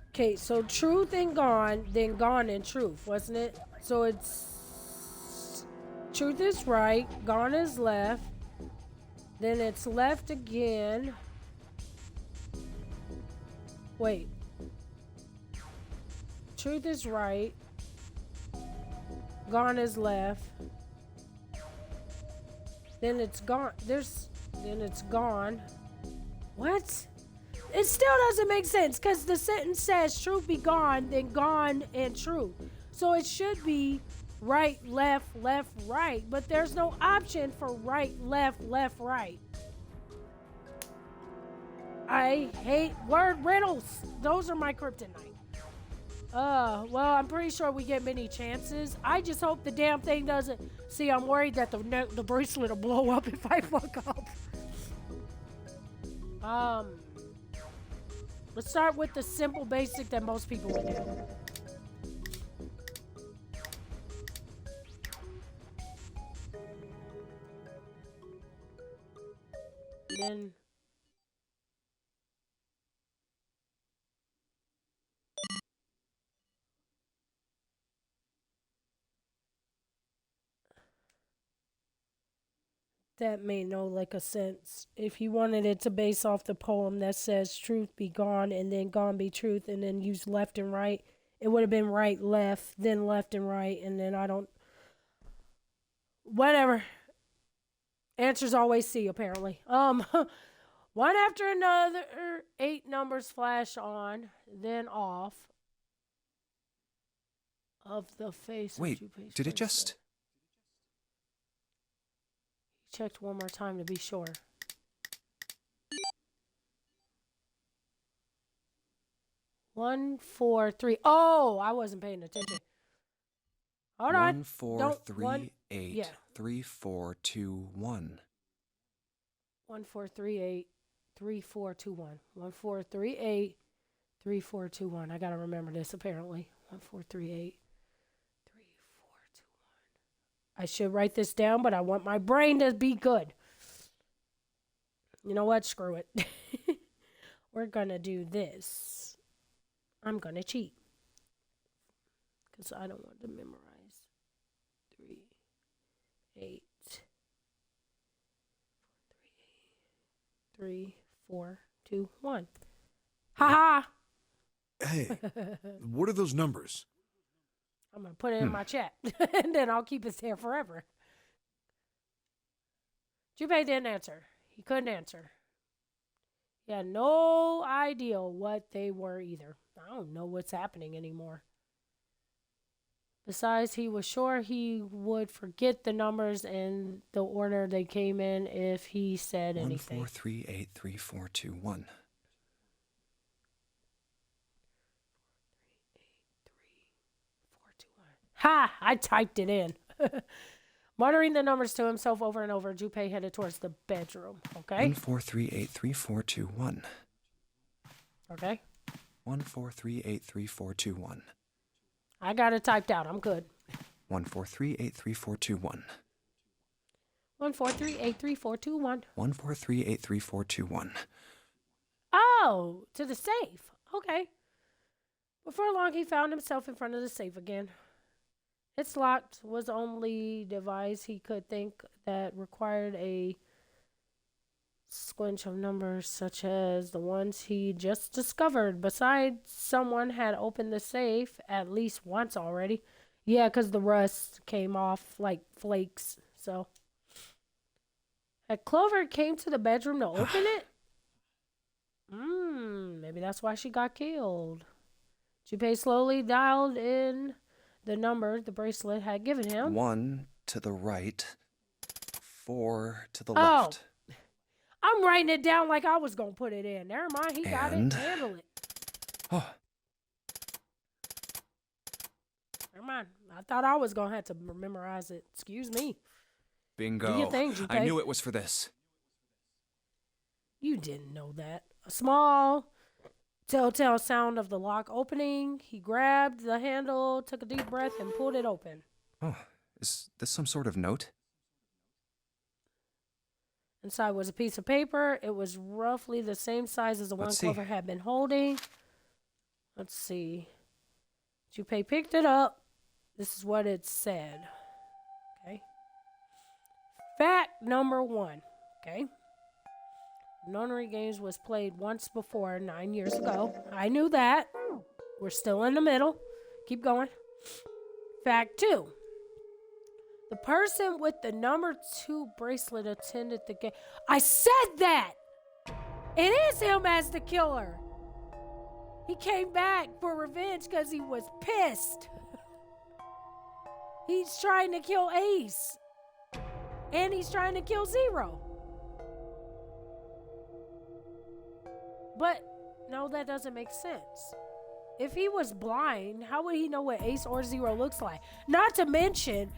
Okay, so truth and gone, then gone and truth, wasn't it? So it's truth is right, gone is left, then it's left again. Wait. Truth is right. Gone is left. Then it's gone. Then it's gone. What? It still doesn't make sense because the sentence says truth be gone, then gone and true. So it should be right, left, right. But there's no option for right, left, right. I hate word riddles. Those are my kryptonite. Well, I'm pretty sure we get many chances. I just hope the damn thing doesn't. See, I'm worried that the bracelet will blow up if I fuck up. Let's start with the simple basic that most people would do. Then that made no a sense. If you wanted it to base off the poem that says truth be gone and then gone be truth and then use left and right, it would have been right, left, then left and right, and then I don't. Whatever. Answers always C, apparently. One after another, 8 numbers flash on, then off of the face. Wait, did it just? Checked one more time to be sure. One, 4, 3. Oh, I wasn't paying attention. Hold on. 1, 4, 3, 8, 3, 4, 2, 1. 1, 4, 3, 8, 3, 4, 2, 1. 1, 4, 3, 8, 3, 4, 2, 1. I gotta remember this apparently. 1, 4, 3, 8, 3, 4, 2, 1. I should write this down, but I want my brain to be good. You know what? Screw it. We're gonna do this. I'm gonna cheat. Because I don't want to memorize. 3, 8, 3, 4, 2, 1. Ha ha! Hey, what are those numbers? I'm going to put it in my chat. And then I'll keep it there forever. Junpei didn't answer. He couldn't answer. He had no idea what they were either. I don't know what's happening anymore. Besides, he was sure he would forget the numbers and the order they came in if he said anything. 1, 4, 3, 8, 3, 4, 2, 1. 4, 2, 1. Ha! I typed it in. Muttering the numbers to himself over and over, Junpei headed towards the bedroom. Okay? 1, 4, 3, 8, 3, 4, 2, 1. Okay? 1, 4, 3, 8, 3, 4, 2, 1. I got it typed out. I'm good. 1, 4, 3, 8, 3, 4, 2, 1. 1, 4, 3, 8, 3, 4, 2, 1. 1, 4, 3, 8, 3, 4, 2, 1. Oh, to the safe. Okay. Before long, he found himself in front of the safe again. Its lock was the only device he could think that required a squinch of numbers such as the ones he just discovered. Besides, someone had opened the safe at least once already. Yeah, because the rust came off like flakes. So, had Clover came to the bedroom to open it? Maybe that's why she got killed. Junpei slowly dialed in the number the bracelet had given him. 1 to the right, 4 to the left. I'm writing it down like I was going to put it in. Never mind, he got it. Handle it. Oh. Never mind. I thought I was going to have to memorize it. Excuse me. Bingo. Do your thing, Junpei. I knew it was for this. You didn't know that. A small telltale sound of the lock opening. He grabbed the handle, took a deep breath, and pulled it open. Oh, is this some sort of note? Inside was a piece of paper. It was roughly the same size as the one Clover had been holding. Let's see. Junpei picked it up. This is what it said. Okay. Fact number 1. Okay. Nonary Games was played once before 9 years ago. I knew that. We're still in the middle. Keep going. Fact 2. The person with the number 2 bracelet attended the game. I said that! It is him as the killer. He came back for revenge because he was pissed. He's trying to kill Ace. And he's trying to kill Zero. But, no, that doesn't make sense. If he was blind, how would he know what Ace or Zero looks like? Not to mention,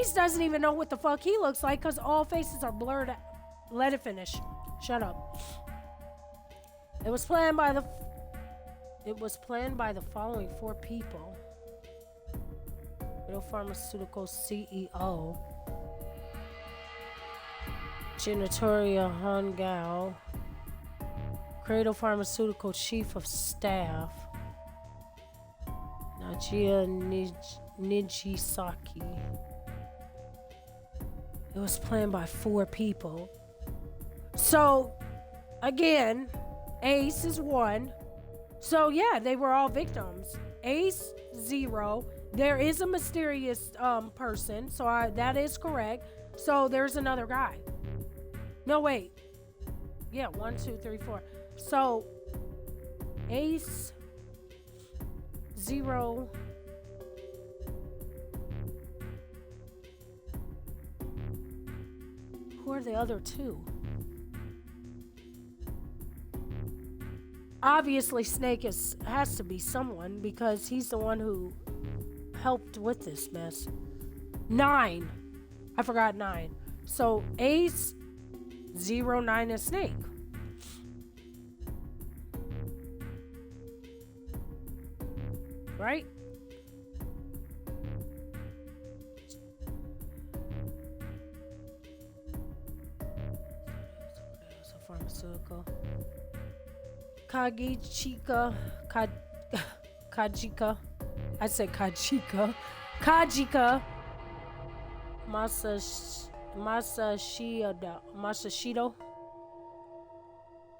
Ace doesn't even know what the fuck he looks like because all faces are blurred out. Let it finish. Shut up. It was planned by the following 4 people. Pharmaceutical CEO. Janatoria Hangao. Cradle Pharmaceutical Chief of Staff. Najia Nijisaki. It was planned by 4 people. So, again, Ace is 1. So, yeah, they were all victims. Ace, 0. There is a mysterious person, so that is correct. So, there's another guy. No, wait. Yeah, 1, 2, 3, 4. So, Ace, 0. Who are the other 2? Obviously, Snake has to be someone because he's the one who helped with this mess. 9. I forgot 9. So, Ace, 0, 9, and Snake. Right? Pharmaceutical. Kajika. I said Kajika. Kajika. Masashido.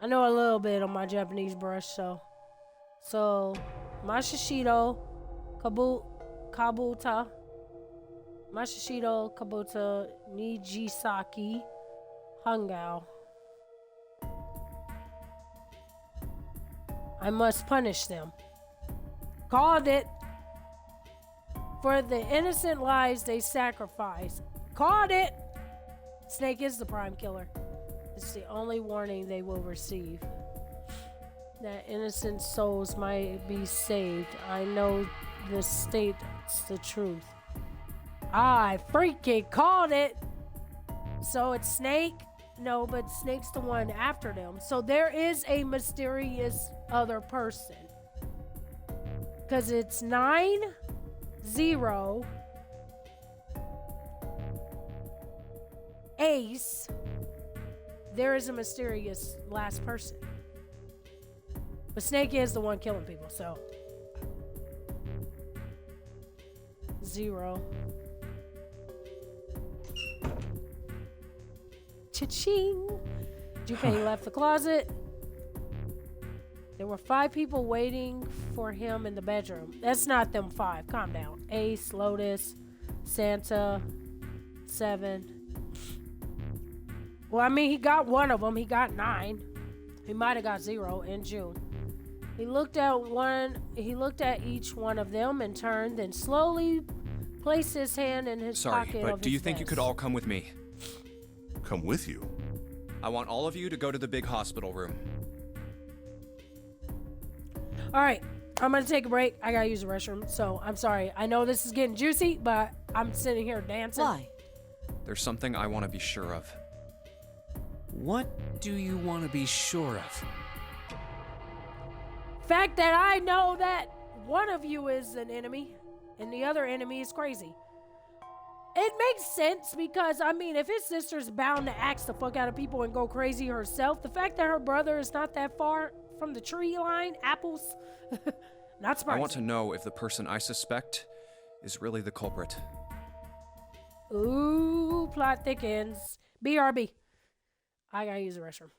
I know a little bit on my Japanese brush, so Masashido Kabuta. Masashido Kabuta Nijisaki Hangao. I must punish them. Called it. For the innocent lives they sacrifice. Called it. Snake is the prime killer. It's the only warning they will receive. That innocent souls might be saved. I know this states the truth. I freaking called it. So it's Snake. No, but Snake's the one after them. So there is a mysterious other person. Because it's 9, 0, Ace. There is a mysterious last person. But Snake is the one killing people, so. 0. Cha-ching! Junpei left the closet. There were 5 people waiting for him in the bedroom. That's not them 5. Calm down. Ace, Lotus, Santa, 7. Well, I mean, he got one of them. He got 9. He might have got 0 in June. He looked at each one of them in turn, then slowly placed his hand in his pocket of his vest. Sorry, but do you think you could all come with me? Come with you? I want all of you to go to the big hospital room. All right, I'm gonna take a break. I gotta use the restroom, so I'm sorry. I know this is getting juicy, but I'm sitting here dancing. Why? There's something I want to be sure of. What do you want to be sure of? Fact that I know that one of you is an enemy, and the other enemy is crazy. It makes sense because, I mean, if his sister's bound to axe the fuck out of people and go crazy herself, the fact that her brother is not that far from the tree line, apples, not surprising. I want to know if the person I suspect is really the culprit. Ooh, plot thickens. BRB. I gotta use the restroom.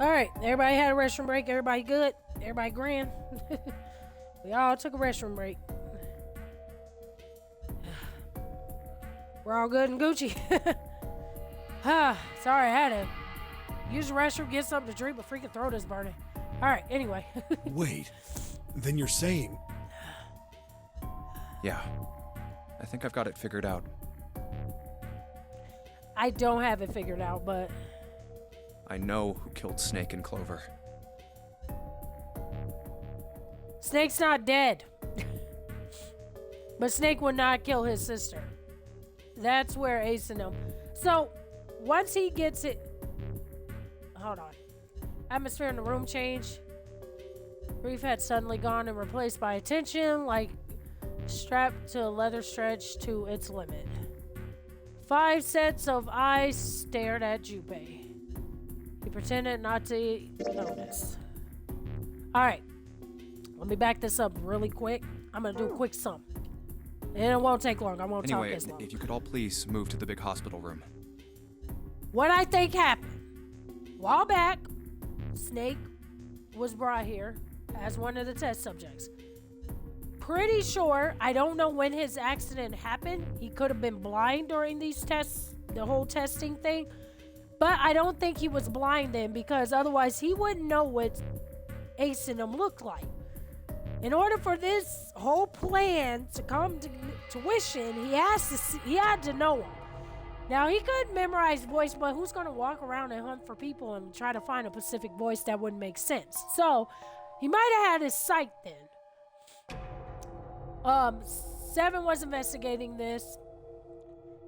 Alright, everybody had a restroom break. Everybody good? Everybody grand? We all took a restroom break. We're all good and Gucci. Sorry, I had to use the restroom, get something to drink, but freaking throat is burning. Alright, anyway. Wait, then you're saying... Yeah. I think I've got it figured out. I don't have it figured out, but... I know who killed Snake and Clover. Snake's not dead. But Snake would not kill his sister. That's where Ace and him. So, once he gets it... Hold on. Atmosphere in the room changed. Grief had suddenly gone and replaced by attention, like strapped to a leather stretch to its limit. 5 sets of eyes stared at Junpei. He pretended not to notice. Alright. Let me back this up really quick. I'm gonna do a quick sum. And it won't take long. I won't talk as long. If you could all please move to the big hospital room. What I think happened. A while back, Snake was brought here as one of the test subjects. Pretty sure, I don't know when his accident happened. He could have been blind during these tests, the whole testing thing. But I don't think he was blind then, because otherwise he wouldn't know what Ace and them looked like. In order for this whole plan to come to fruition, he had to know him. Now, he could memorize voice, but who's going to walk around and hunt for people and try to find a specific voice that wouldn't make sense? So, he might have had his sight then. 7 was investigating this.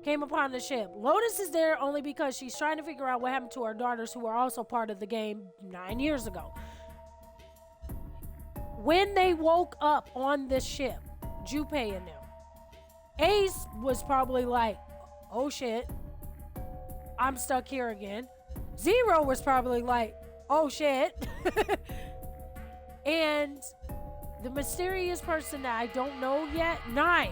Came upon the ship. Lotus is there only because she's trying to figure out what happened to her daughters who were also part of the game 9 years ago. When they woke up on this ship, Junpei and them, Ace was probably like, oh shit, I'm stuck here again. Zero was probably like, oh shit. And the mysterious person that I don't know yet, 9,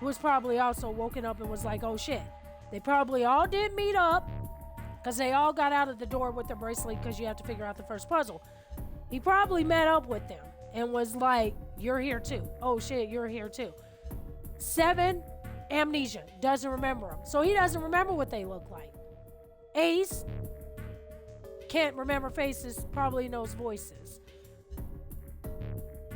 was probably also woken up and was like, oh shit. They probably all did meet up because they all got out of the door with their bracelet because you have to figure out the first puzzle. He probably met up with them and was like, you're here too. Oh shit, you're here too. 7, amnesia, doesn't remember them. So he doesn't remember what they look like. Ace can't remember faces, probably knows voices.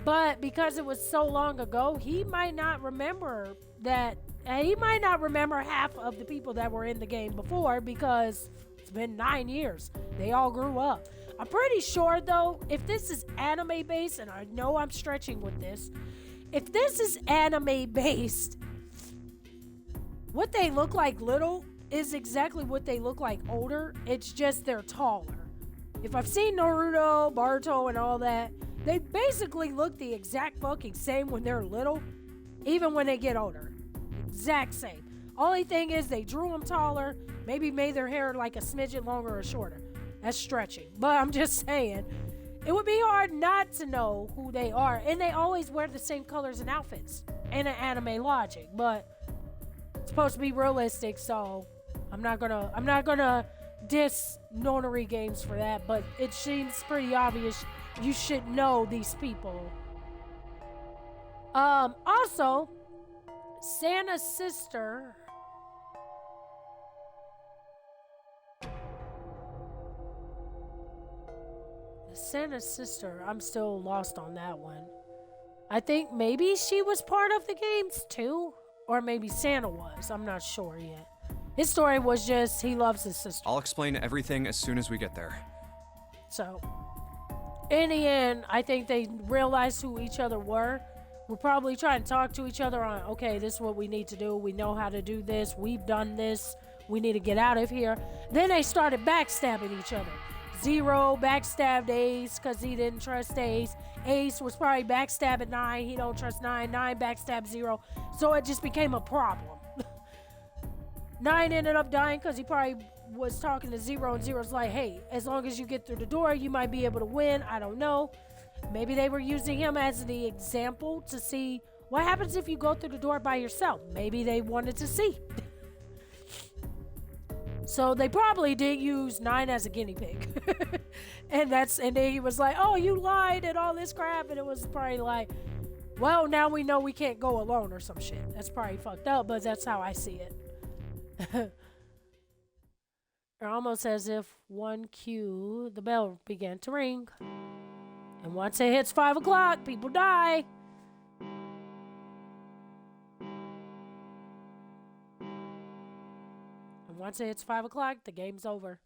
But because it was so long ago, he might not remember that. He might not remember half of the people that were in the game before because it's been 9 years. They all grew up. I'm pretty sure, though, if this is anime-based, and I know I'm stretching with this, if this is anime-based, what they look like little is exactly what they look like older. It's just they're taller. If I've seen Naruto, Boruto, and all that, they basically look the exact fucking same when they're little, even when they get older. Exact same. Only thing is they drew them taller, maybe made their hair like a smidget longer or shorter. That's stretching. But I'm just saying, it would be hard not to know who they are. And they always wear the same colors and outfits in an anime logic. But it's supposed to be realistic, so I'm not gonna diss Nonary games for that. But it seems pretty obvious you should know these people. Also, Santa's sister. Santa's sister, I'm still lost on that one. I think maybe she was part of the games too, or maybe Santa was. I'm not sure yet. His story was just he loves his sister. I'll explain everything as soon as we get there. So, in the end, I think they realized who each other were. We're probably trying to talk to each other on, okay, this is what we need to do. We know how to do this. We've done this. We need to get out of here. Then they started backstabbing each other. Zero backstabbed Ace because he didn't trust Ace. Ace was probably backstabbing 9. He don't trust 9. 9 backstabbed 0. So it just became a problem. 9 ended up dying because he probably was talking to 0, and 0's like, hey, as long as you get through the door, you might be able to win. I don't know. Maybe they were using him as the example to see what happens if you go through the door by yourself. Maybe they wanted to see. So they probably did use 9 as a guinea pig. and then he was like, oh, you lied and all this crap. And it was probably like, well, now we know we can't go alone or some shit. That's probably fucked up, but that's how I see it. Or almost as if one cue, the bell began to ring. And once it hits 5 o'clock, people die. And once it hits 5 o'clock, the game's over.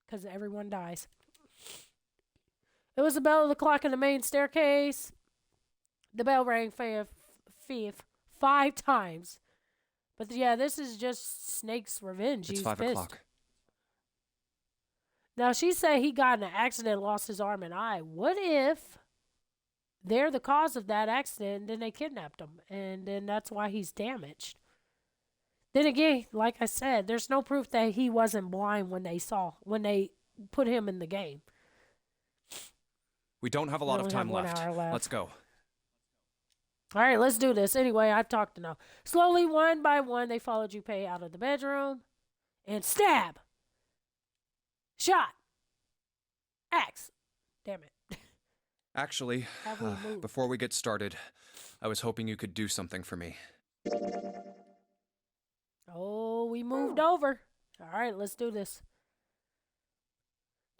Because everyone dies. It was the bell of the clock in the main staircase. The bell rang 5 times. But yeah, this is just Snake's revenge. It's He's 5 pissed. o'clock. Now, she said he got in an accident, lost his arm and eye. What if they're the cause of that accident, and then they kidnapped him, and then that's why he's damaged? Then again, like I said, there's no proof that he wasn't blind when they put him in the game. We don't have a lot of time left. Let's go. All right, let's do this. Anyway, I've talked enough. Slowly, one by one, they followed Junpei out of the bedroom and stab. Shot. Axe. Damn it. Actually, before we get started, I was hoping you could do something for me. Oh, we moved over. All right, let's do this.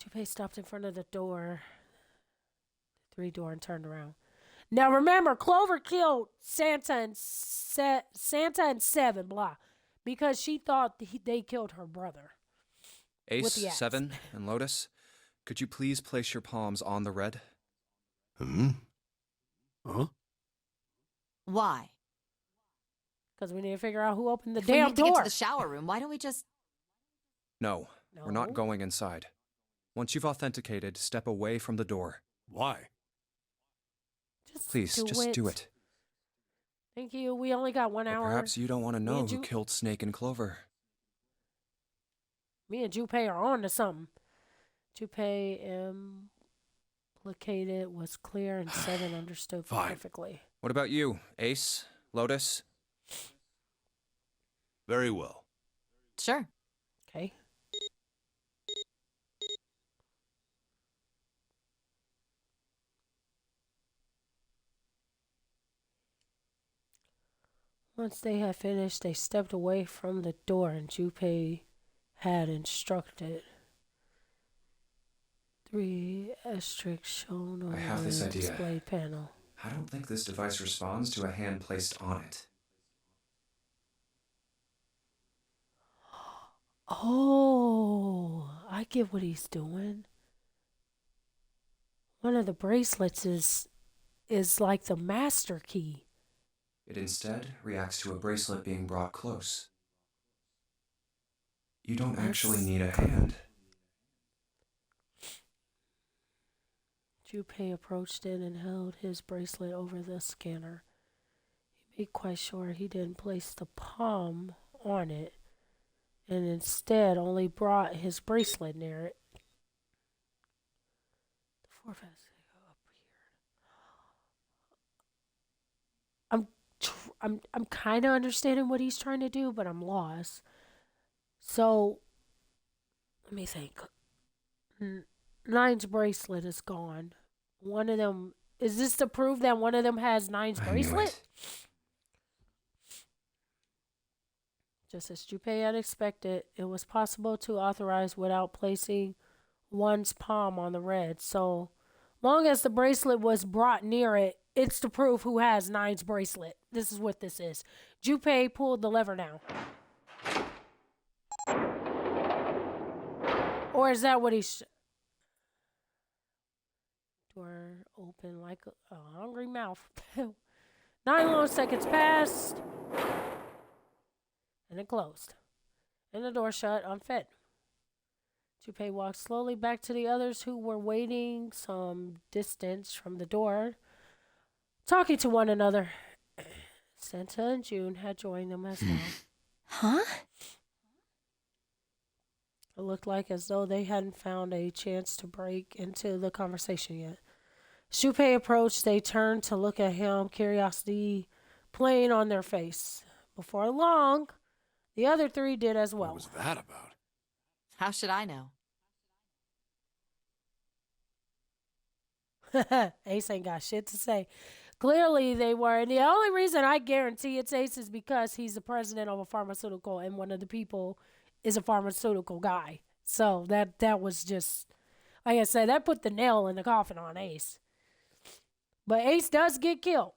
Junpei stopped in front of the door. The 3-door and turned around. Now remember, Clover killed Santa and 7, blah, because she thought they killed her brother. Ace, 7, and Lotus, could you please place your palms on the red? Huh? Why? Because we need to figure out who opened the If damn we need to door. get to the shower room, why don't we just... No, we're not going inside. Once you've authenticated, step away from the door. Why? Please, just do it. Thank you. We only got 1 hour. Perhaps you don't want to know who killed Snake and Clover. Me and Junpei are on to something. Junpei implicated was clear and 7 understood perfectly. What about you, Ace, Lotus? Very well. Sure. Okay. Once they had finished, they stepped away from the door and Junpei had instructed. 3 asterisks shown on the display panel. I don't think this device responds to a hand placed on it. Oh, I get what he's doing. One of the bracelets is like the master key. It instead reacts to a bracelet being brought close. You don't actually need a hand. Junpei approached it and held his bracelet over the scanner. He made quite sure he didn't place the palm on it, and instead only brought his bracelet near it. The 4 appeared. I'm kind of understanding what he's trying to do, but I'm lost. So, let me think. 9's bracelet is gone. One of them, is this to prove that one of them has 9's bracelet? Just as Junpei had expected, it was possible to authorize without placing one's palm on the red. So long as the bracelet was brought near it, it's to prove who has 9's bracelet. This is what this is. Junpei pulled the lever down. Or is that what he's... Door open like a hungry mouth. 9 long seconds passed. And it closed. And the door shut unfed. Junpei walked slowly back to the others who were waiting some distance from the door, talking to one another. Santa and June had joined them as well. Huh? It looked like as though they hadn't found a chance to break into the conversation yet. Junpei approached. They turned to look at him, curiosity playing on their face. Before long, the other 3 did as well. What was that about? How should I know? Ace ain't got shit to say. Clearly they were. And the only reason I guarantee it's Ace is because he's the president of a pharmaceutical and one of the people is a pharmaceutical guy. So that was just, like I said, that put the nail in the coffin on Ace. But Ace does get killed.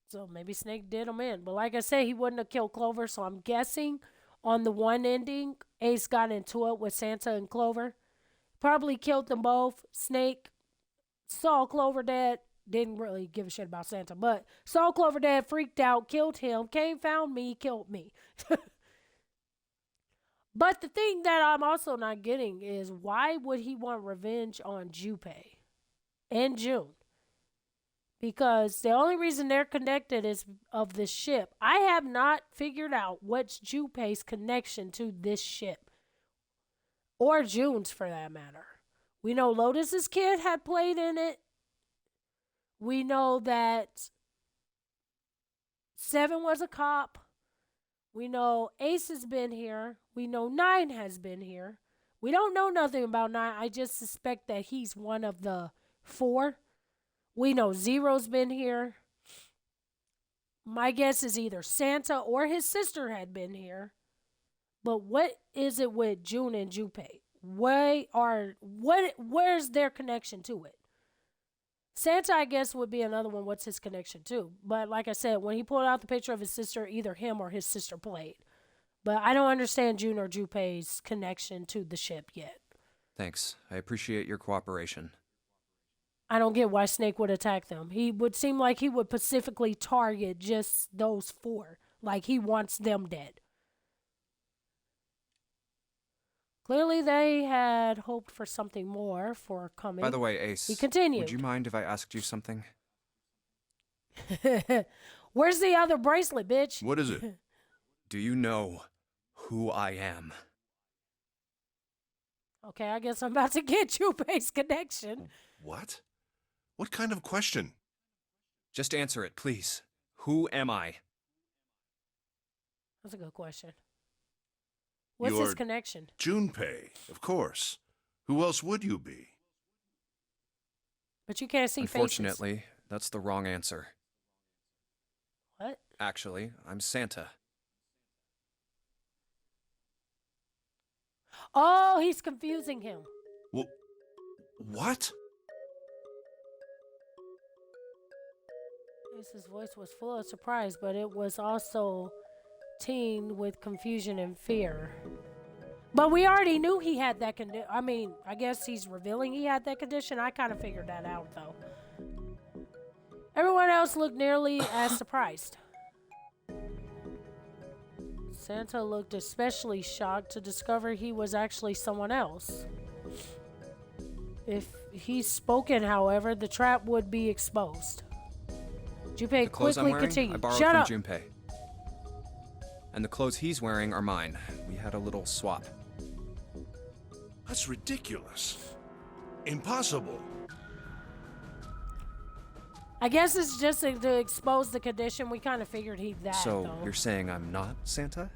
So maybe Snake did him in. But like I said, he wouldn't have killed Clover. So I'm guessing on the one ending, Ace got into it with Santa and Clover. Probably killed them both. Snake saw Clover dead. Didn't really give a shit about Santa. But saw Clover dead, freaked out, killed him. Came, found me, killed me. But the thing that I'm also not getting is why would he want revenge on Junpei and June? Because the only reason they're connected is of this ship. I have not figured out what's Junpei's connection to this ship. Or June's for that matter. We know Lotus's kid had played in it. We know that Seven was a cop. We know Ace has been here. We know 9 has been here. We don't know nothing about 9. I just suspect that he's one of the 4. We know Zero's been here. My guess is either Santa or his sister had been here. But what is it with June and Junpei? Where's their connection to it? Santa, I guess, would be another one. What's his connection to? But like I said, when he pulled out the picture of his sister, either him or his sister played. But I don't understand June or Junpei's connection to the ship yet. Thanks. I appreciate your cooperation. I don't get why Snake would attack them. He would seem like he would specifically target just those 4. Like he wants them dead. Clearly, they had hoped for something more for coming. By the way, Ace, he continued. Would you mind if I asked you something? Where's the other bracelet, bitch? What is it? Do you know who I am? Okay, I guess I'm about to get you base connection. What? What kind of question? Just answer it, please. Who am I? That's a good question. What's You're his connection? Junpei, of course. Who else would you be? But you can't see Unfortunately, faces. that's the wrong answer. What? Actually, I'm Santa. Oh, he's confusing him. Well, what? His voice was full of surprise, but it was also teen with confusion and fear. But we already knew he had that condition. I mean, I guess he's revealing he had that condition. I kind of figured that out, though. Everyone else looked nearly as surprised. Santa looked especially shocked to discover he was actually someone else. If he's spoken, however, the trap would be exposed. Junpei quickly continued. I borrowed Shut up. from Junpei. And the clothes he's wearing are mine. We had a little swap. That's ridiculous. Impossible. I guess it's just to expose the condition. We kind of figured he'd that, So, though. you're saying I'm not Santa?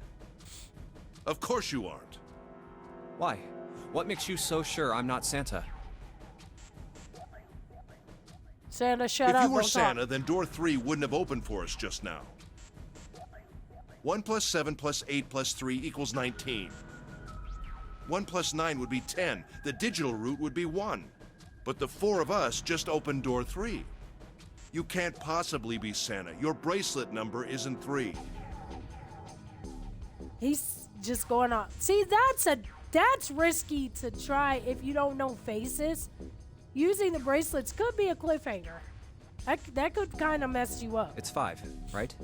Of course you aren't. Why? What makes you so sure I'm not Santa? Santa, shut up. If you were don't Santa, talk. then door 3 wouldn't have opened for us just now. 1 plus 7 plus 8 plus 3 equals 19. 1 plus 9 would be 10. The digital route would be 1. But the 4 of us just opened door 3. You can't possibly be Santa. Your bracelet number isn't 3. He's just going on. See, that's risky to try if you don't know faces. Using the bracelets could be a cliffhanger. That could kind of mess you up. It's 5, right?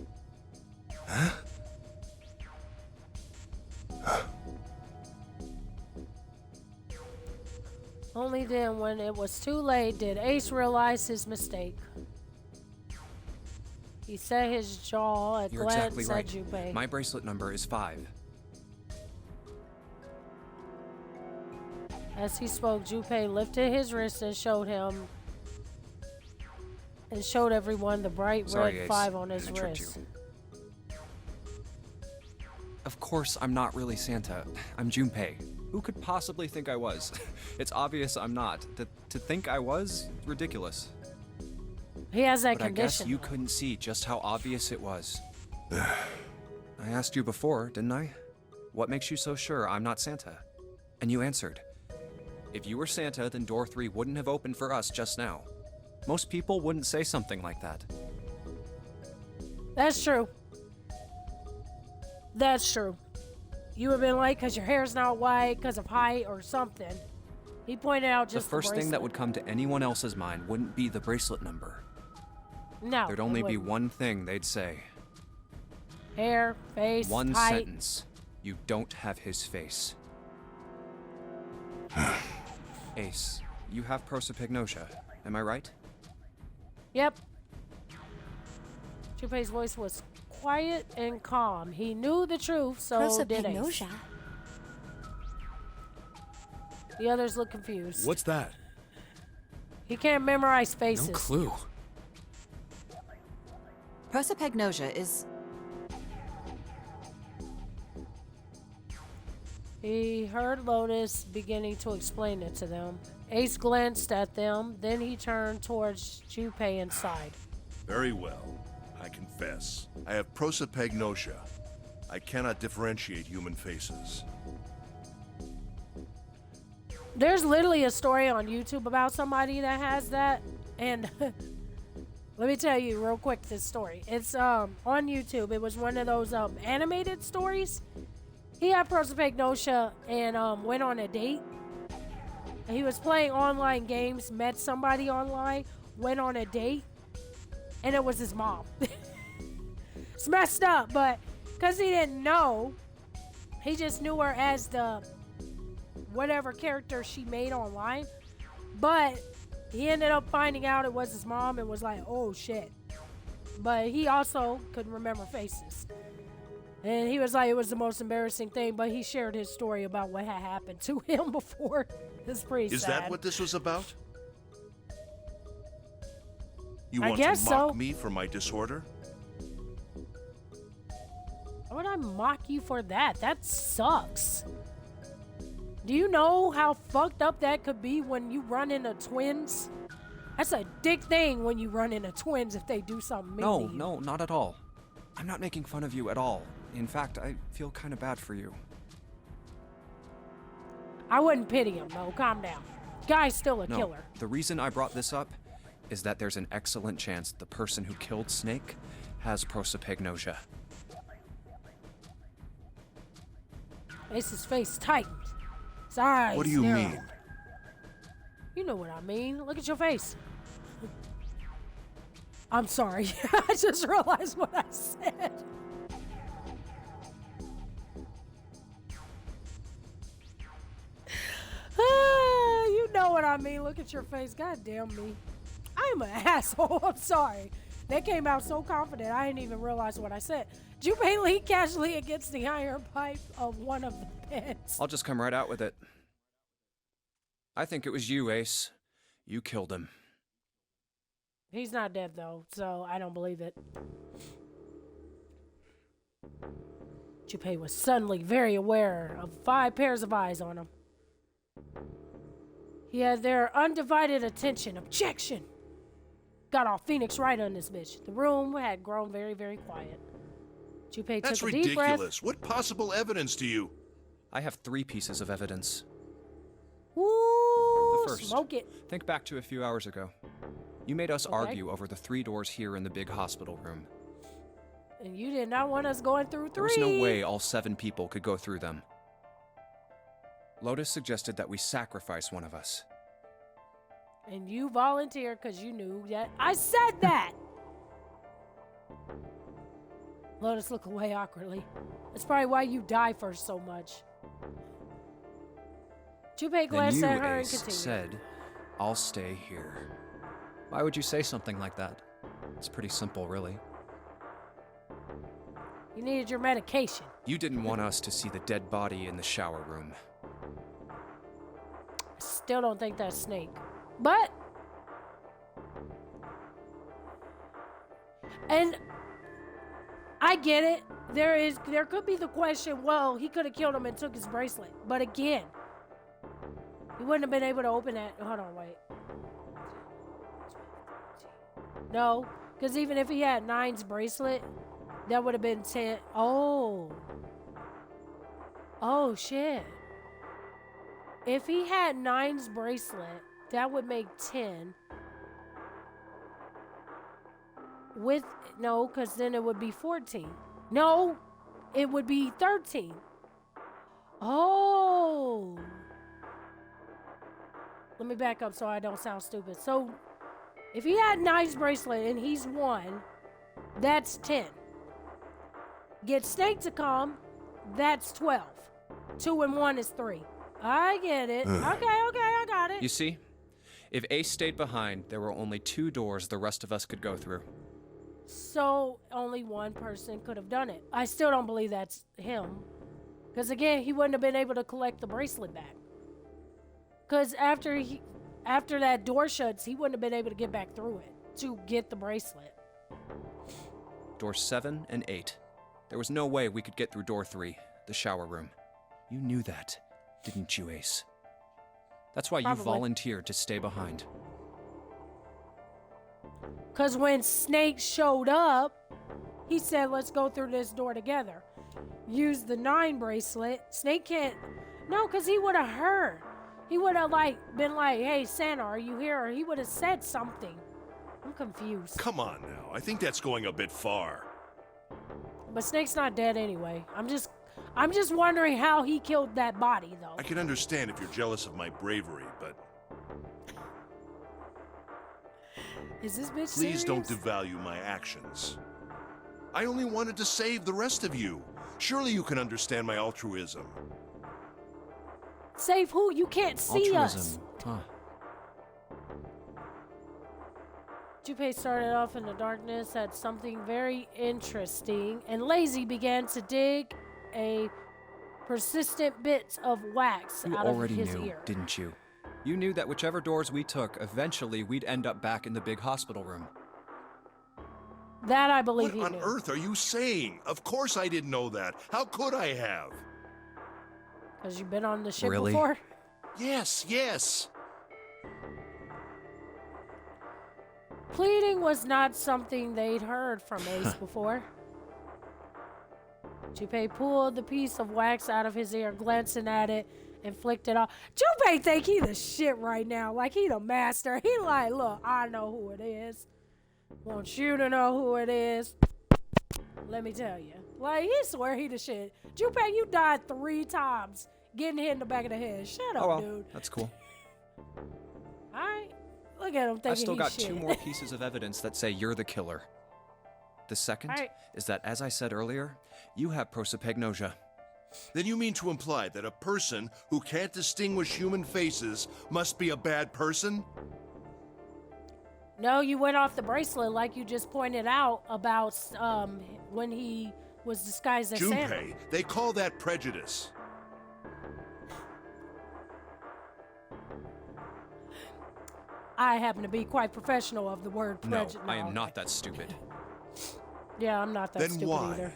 Only then, when it was too late, did Ace realize his mistake. He set his jaw at You're glance exactly right. at Junpei. My bracelet number is 5. As he spoke, Junpei lifted his wrist and showed everyone the bright Sorry, red Ace. 5 on his I tricked wrist. you. of course I'm not really Santa. I'm Junpei. Who could possibly think I was? It's obvious I'm not. To think I was? Ridiculous. He has that But condition. I guess you couldn't see just how obvious it was. I asked you before, didn't I? What makes you so sure I'm not Santa? And you answered. If you were Santa, then door 3 wouldn't have opened for us just now. Most people wouldn't say something like that. That's true. That's true. You would have been like, because your hair's not white, because of height or something. He pointed out just the first thing that would come to anyone else's mind wouldn't be the bracelet number. No. There'd only be one thing they'd say. Hair, face, One height. sentence. You don't have his face. Ace, you have prosopagnosia, am I right? Yep. Junpei's voice was quiet and calm. He knew the truth, so did Ace. Prosopagnosia. The others look confused. What's that? He can't memorize faces. No clue. Prosopagnosia is... He heard Lotus beginning to explain it to them. Ace glanced at them, then he turned towards Junpei and sighed. Very well. I confess. I have prosopagnosia. I cannot differentiate human faces. There's literally a story on YouTube about somebody that has that, and let me tell you real quick this story. It's on YouTube. It was one of those animated stories. He had prosopagnosia and went on a date. He was playing online games, met somebody online, went on a date, and it was his mom. It's messed up, but because he didn't know, he just knew her as the whatever character she made online. But he ended up finding out it was his mom and was like, oh shit. But he also couldn't remember faces. And he was like, it was the most embarrassing thing, but he shared his story about what had happened to him before. It's pretty sad. Is that what this was about? You I want guess to mock so. me for my disorder? Why would I mock you for that? That sucks. Do you know how fucked up that could be when you run into twins? That's a dick thing when you run into twins if they do something mean to you. No, not at all. I'm not making fun of you at all. In fact, I feel kind of bad for you. I wouldn't pity him, though. Calm down. Guy's still a killer. The reason I brought this up is that there's an excellent chance the person who killed Snake has prosopagnosia. Ace's face tightened. His eyes What do you narrowed. mean? You know what I mean. Look at your face. I'm sorry. I just realized what I said. You know what I mean. Look at your face. God damn me. I'm an asshole. I'm sorry. That came out so confident, I didn't even realize what I said. Junpei leaned casually against the iron pipe of one of the beds. I'll just come right out with it. I think it was you, Ace. You killed him. He's not dead, though, so I don't believe it. Junpei was suddenly very aware of 5 pairs of eyes on him. He had their undivided attention. Objection! Got all Phoenix right on this bitch. The room had grown very, very quiet. Junpei That's took a deep breath. ridiculous. What possible evidence do you... I have 3 pieces of evidence. Ooh, The first. smoke it. Think back to a few hours ago. You made us Okay. argue over the 3 doors here in the big hospital room. And you did not want us going through 3. There was no way all 7 people could go through them. Lotus suggested that we sacrifice one of us. And you volunteered because you knew that I said that. Lotus looked away awkwardly. That's probably why you die first so much. Junpei Then glanced you, at her and Ace, continued. said, I'll stay here. Why would you say something like that? It's pretty simple, really. You needed your medication. You didn't want us to see the dead body in the shower room. I still don't think that's Snake. But... I get it. There could be the question, well, he could have killed him and took his bracelet. But again, he wouldn't have been able to open that. Hold on, wait. No, because even if he had 9's bracelet, that would have been 10. Oh. Oh, shit. If he had 9's bracelet, that would make 10. No, because then it would be 14. No, it would be 13. Oh. Let me back up so I don't sound stupid. So, if he had 9's bracelet and he's 1, that's 10. Get Snake to come, that's 12. 2 and 1 is 3. I get it. Okay, I got it. You see? If Ace stayed behind, there were only 2 doors the rest of us could go through. So, only one person could have done it. I still don't believe that's him. Because again, he wouldn't have been able to collect the bracelet back. Because after that door shuts, he wouldn't have been able to get back through it to get the bracelet. Doors 7 and 8. There was no way we could get through door 3, the shower room. You knew that, didn't you, Ace? That's why Probably. you volunteered to stay behind. Because when Snake showed up, he said, let's go through this door together. Use the 9 bracelet. Snake can't. No, because he would have heard. He would have been like, hey, Santa, are you here? Or he would have said something. I'm confused. Come on now. I think that's going a bit far. But Snake's not dead anyway. I'm just wondering how he killed that body, though. I can understand if you're jealous of my bravery, but Is this bitch please serious? don't devalue my actions. I only wanted to save the rest of you. Surely you can understand my altruism. Save who? You can't see us. Altruism, huh? Junpei started off in the darkness at something very interesting, and Lazy began to dig a persistent bit of wax You out of already his knew, ear. didn't you? You knew that whichever doors we took, eventually we'd end up back in the big hospital room. That I believe What he on knew. earth are you saying? Of course I didn't know that. How could I have? Because you've been on the ship Really? before? Yes. Pleading was not something they'd heard from Ace before. Junpei pulled the piece of wax out of his ear, glancing at it, and flicked it off. Junpei think he the shit right now. Like he the master. He like, look, I know who it is. Want you to know who it is. Let me tell you. Like, he swear he the shit. Junpei, you died 3 times getting hit in the back of the head. Shut up, Oh well, dude. that's cool. Alright. Look at him thinking I've still he's got shit. 2 more pieces of evidence that say you're the killer. The second Alright. is that, as I said earlier, you have prosopagnosia. Then you mean to imply that a person who can't distinguish human faces must be a bad person? No, you went off the bracelet like you just pointed out about when he was disguised as Santa. Junpei, they call that prejudice. I happen to be quite professional of the word No, prejudice. I am not that stupid. Yeah, I'm not that Then stupid why? either.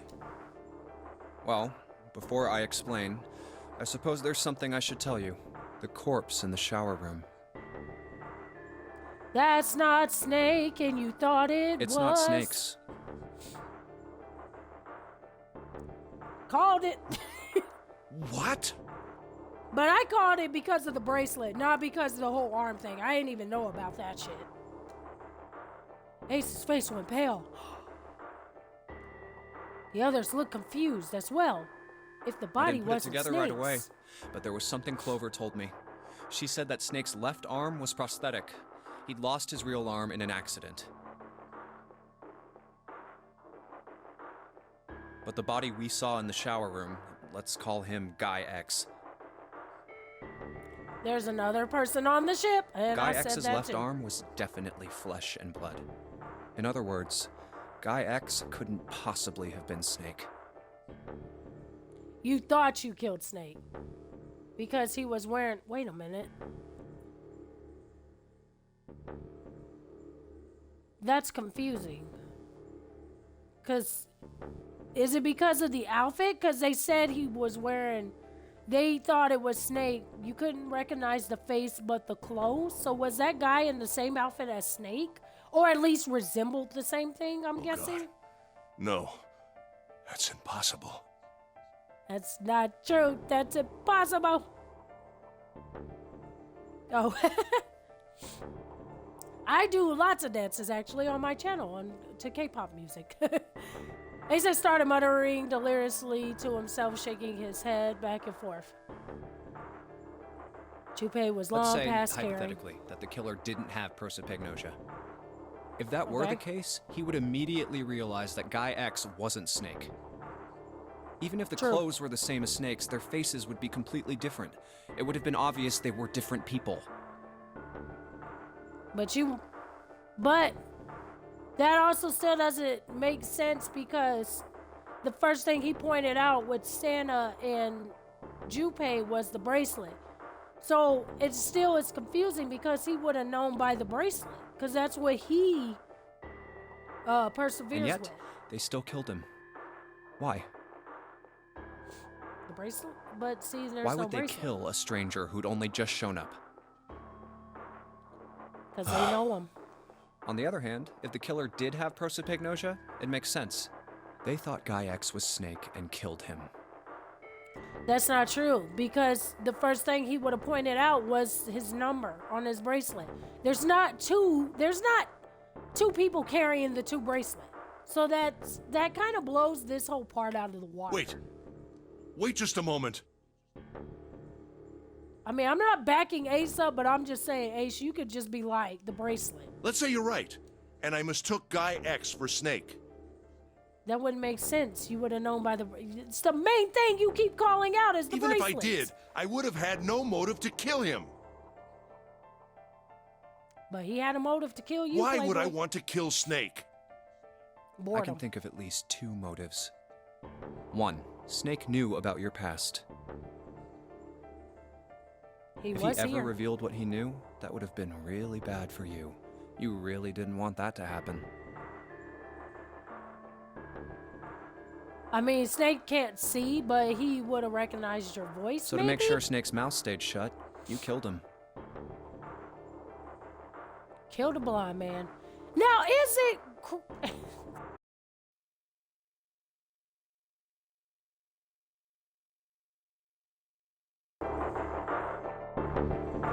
Well, before I explain, I suppose there's something I should tell you. The corpse in the shower room. That's not Snake, and you thought it It's was. not Snake's. Called it. What? But I called it because of the bracelet, not because of the whole arm thing. I didn't even know about that shit. Ace's face went pale. The others looked confused as well. If the I body didn't put it wasn't together Snake's. right away, but there was something Clover told me. She said that Snake's left arm was prosthetic. He'd lost his real arm in an accident. But the body we saw in the shower room, let's call him Guy X. There's another person on the ship, and Guy I said X's that left too. arm was definitely flesh and blood. In other words, Guy X couldn't possibly have been Snake. You thought you killed Snake because he was wearing. Wait a minute. That's confusing. Because Is it because of the outfit? Because they said he was wearing... They thought it was Snake. You couldn't recognize the face but the clothes. So was that guy in the same outfit as Snake? Or at least resembled the same thing, I'm guessing? God. No. That's impossible. That's not true. That's impossible. Oh. I do lots of dances actually on my channel to K-pop music. Asa started muttering deliriously to himself, shaking his head back and forth. Junpei was long past caring. Let's say, hypothetically, that the killer didn't have prosopagnosia. If that were the case, he would immediately realize that Guy X wasn't Snake. Even if the clothes were the same as Snake's, their faces would be completely different. It would have been obvious they were different people. But that also still doesn't make sense because the first thing he pointed out with Santa and Junpei was the bracelet. So it still is confusing because he would have known by the bracelet because that's what he perseveres And yet, with. they still killed him. Why? The bracelet? But see, there's Why no would they bracelet. kill a stranger who'd only just shown up? Because they know him. On the other hand, if the killer did have prosopagnosia, it makes sense. They thought Guy X was Snake and killed him. That's not true because the first thing he would have pointed out was his number on his bracelet. There's not two people carrying the two bracelets. So that kind of blows this whole part out of the water. Wait just a moment. I mean, I'm not backing Ace up, but I'm just saying, Ace, you could just be like the bracelet. Let's say you're right, and I mistook Guy X for Snake. That wouldn't make sense. You would have known by the... It's the main thing you keep calling out is the bracelets. Even if I did, I would have had no motive to kill him. But he had a motive to kill you. Why Playboy. would I want to kill Snake? Boredom. I can think of at least two motives. One, Snake knew about your past. If he ever revealed what he knew, that would have been really bad for you. You really didn't want that to happen. I mean, Snake can't see, but he would have recognized your voice, So maybe? to make sure Snake's mouth stayed shut, you killed him. Killed a blind man. Now, is it...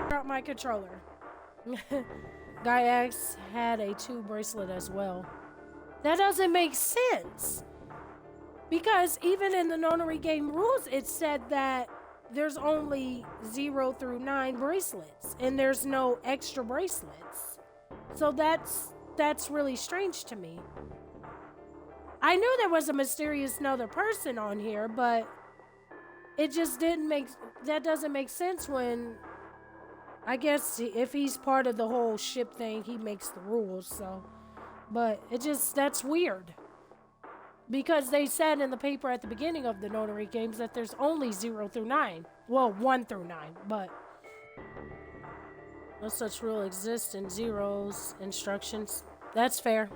Drop my controller. Guy X had a 2 bracelet as well. That doesn't make sense. Because even in the Nonary game rules, it said that there's only 0 through 9 bracelets. And there's no extra bracelets. So that's really strange to me. I knew there was a mysterious another person on here, but it just didn't make... That doesn't make sense when... I guess if he's part of the whole ship thing, he makes the rules, so... But it just... That's weird. Because they said in the paper at the beginning of the Nonary games that there's only 0 through 9. Well, 1 through 9, but... No such rule exists in Zero's instructions. That's fair.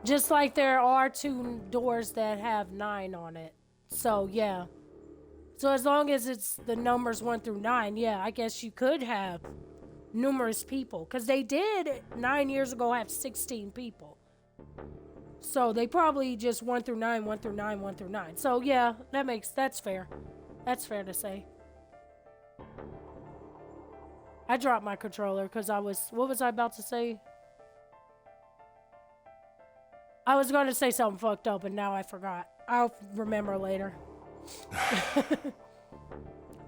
Just like there are 2 doors that have 9 on it. So, yeah. So as long as it's the numbers 1 through 9, yeah, I guess you could have numerous people. Because they did, 9 years ago, have 16 people. So they probably just 1 through 9, 1 through 9, 1 through 9. So, yeah, that's fair. That's fair to say. I dropped my controller because what was I about to say? I was going to say something fucked up and now I forgot. I'll remember later.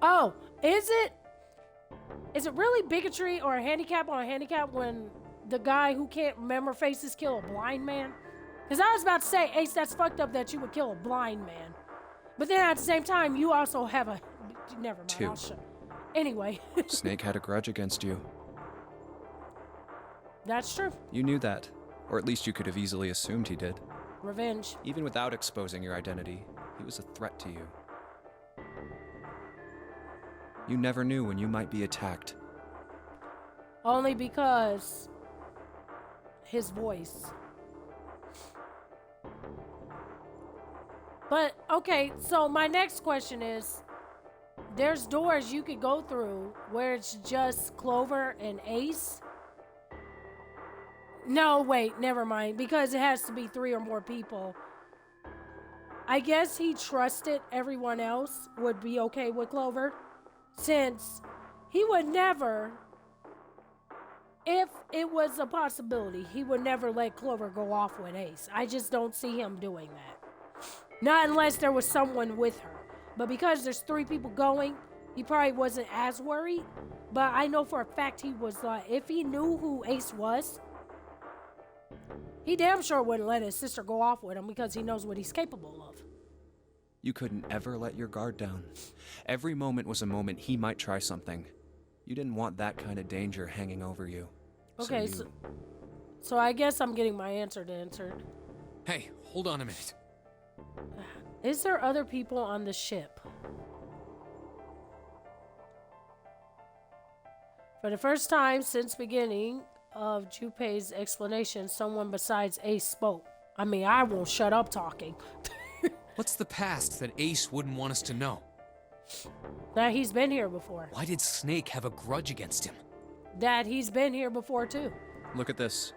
Oh, is it really bigotry or a handicap on a handicap when the guy who can't remember faces kill a blind man? Because I was about to say, Ace, that's fucked up that you would kill a blind man. But then at the same time, you also have a... Never mind, 2. I'll shut. Anyway. Snake had a grudge against you. That's true. You knew that. Or at least you could have easily assumed he did. Revenge. Even without exposing your identity, he was a threat to you. You never knew when you might be attacked. Only because his voice. But, okay, so my next question is, there's doors you could go through where it's just Clover and Ace? No, wait, never mind, because it has to be 3 or more people. I guess he trusted everyone else would be okay with Clover, since he would never, if it was a possibility, he would never let Clover go off with Ace. I just don't see him doing that. Not unless there was someone with her. But because there's 3 people going, he probably wasn't as worried. But I know for a fact he was like, if he knew who Ace was, he damn sure wouldn't let his sister go off with him because he knows what he's capable of. You couldn't ever let your guard down. Every moment was a moment he might try something. You didn't want that kind of danger hanging over you. Okay, so I guess I'm getting my answer answered. Hey, hold on a minute. Is there other people on the ship? For the first time since beginning of Junpei's explanation, someone besides Ace spoke. I mean, I won't shut up talking. What's the past that Ace wouldn't want us to know? That he's been here before. Why did Snake have a grudge against him? That he's been here before, too. Look at this.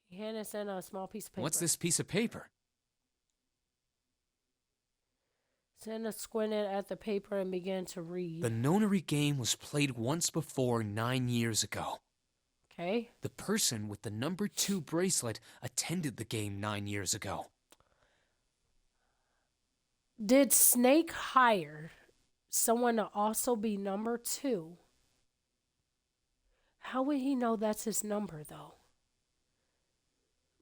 He handed us in a small piece of paper. What's this piece of paper? Senna squinted at the paper and began to read. The Nonary game was played once before 9 years ago. Okay. The person with the number 2 bracelet attended the game 9 years ago. Did Snake hire someone to also be number 2? How would he know that's his number, though?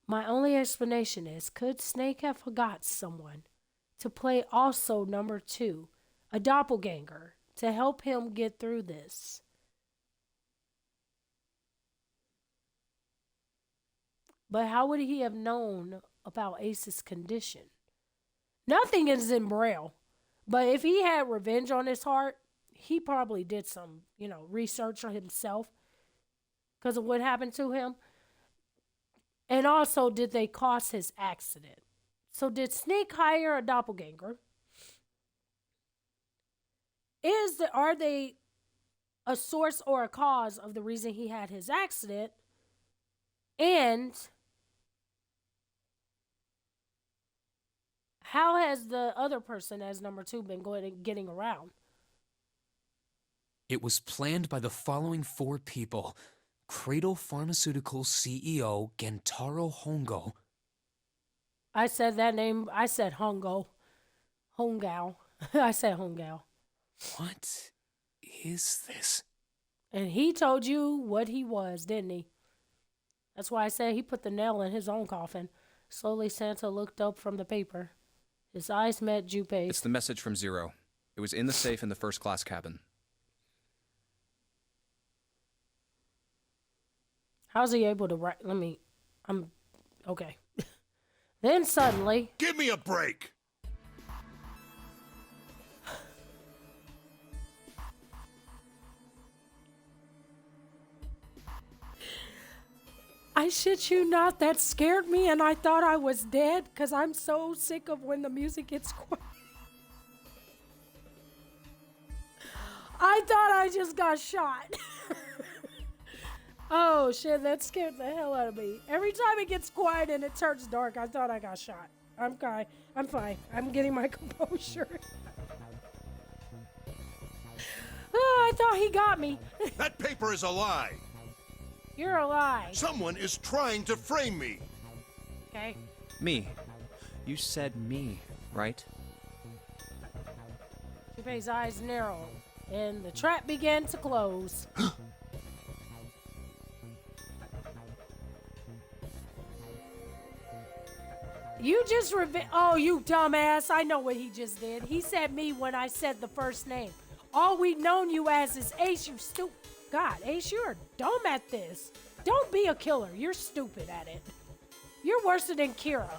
My only explanation is, could Snake have forgot someone to play also number 2, a doppelganger, to help him get through this? But how would he have known about Ace's condition? Nothing is in Braille, but if he had revenge on his heart, he probably did some, research on himself because of what happened to him. And also, did they cause his accident? So did Snake hire a doppelganger? Are they a source or a cause of the reason he had his accident? And how has the other person as number 2 been getting around? It was planned by the following 4 people. Cradle Pharmaceuticals CEO Gentaro Hongo. I said that name. I said Hongo. Hongao. I said Hongao. What is this? And he told you what he was, didn't he? That's why I said he put the nail in his own coffin. Slowly, Santa looked up from the paper. His eyes met Junpei's. It's the message from Zero. It was in the safe in the first class cabin. How's he able to write? Okay. Then suddenly... Give me a break! I shit you not, that scared me and I thought I was dead because I'm so sick of when the music gets quiet. I thought I just got shot. Oh shit, that scared the hell out of me. Every time it gets quiet and it turns dark, I thought I got shot. I'm fine. I'm getting my composure. Oh, I thought he got me. That paper is a lie. You're a lie. Someone is trying to frame me. Okay. Me. You said me, right? Junpei's eyes narrowed, and the trap began to close. You just oh, you dumbass. I know what he just did. He said me when I said the first name. All we've known you as is Ace, you stupid. God, Ace, you're dumb at this. Don't be a killer. You're stupid at it. You're worse than Kira.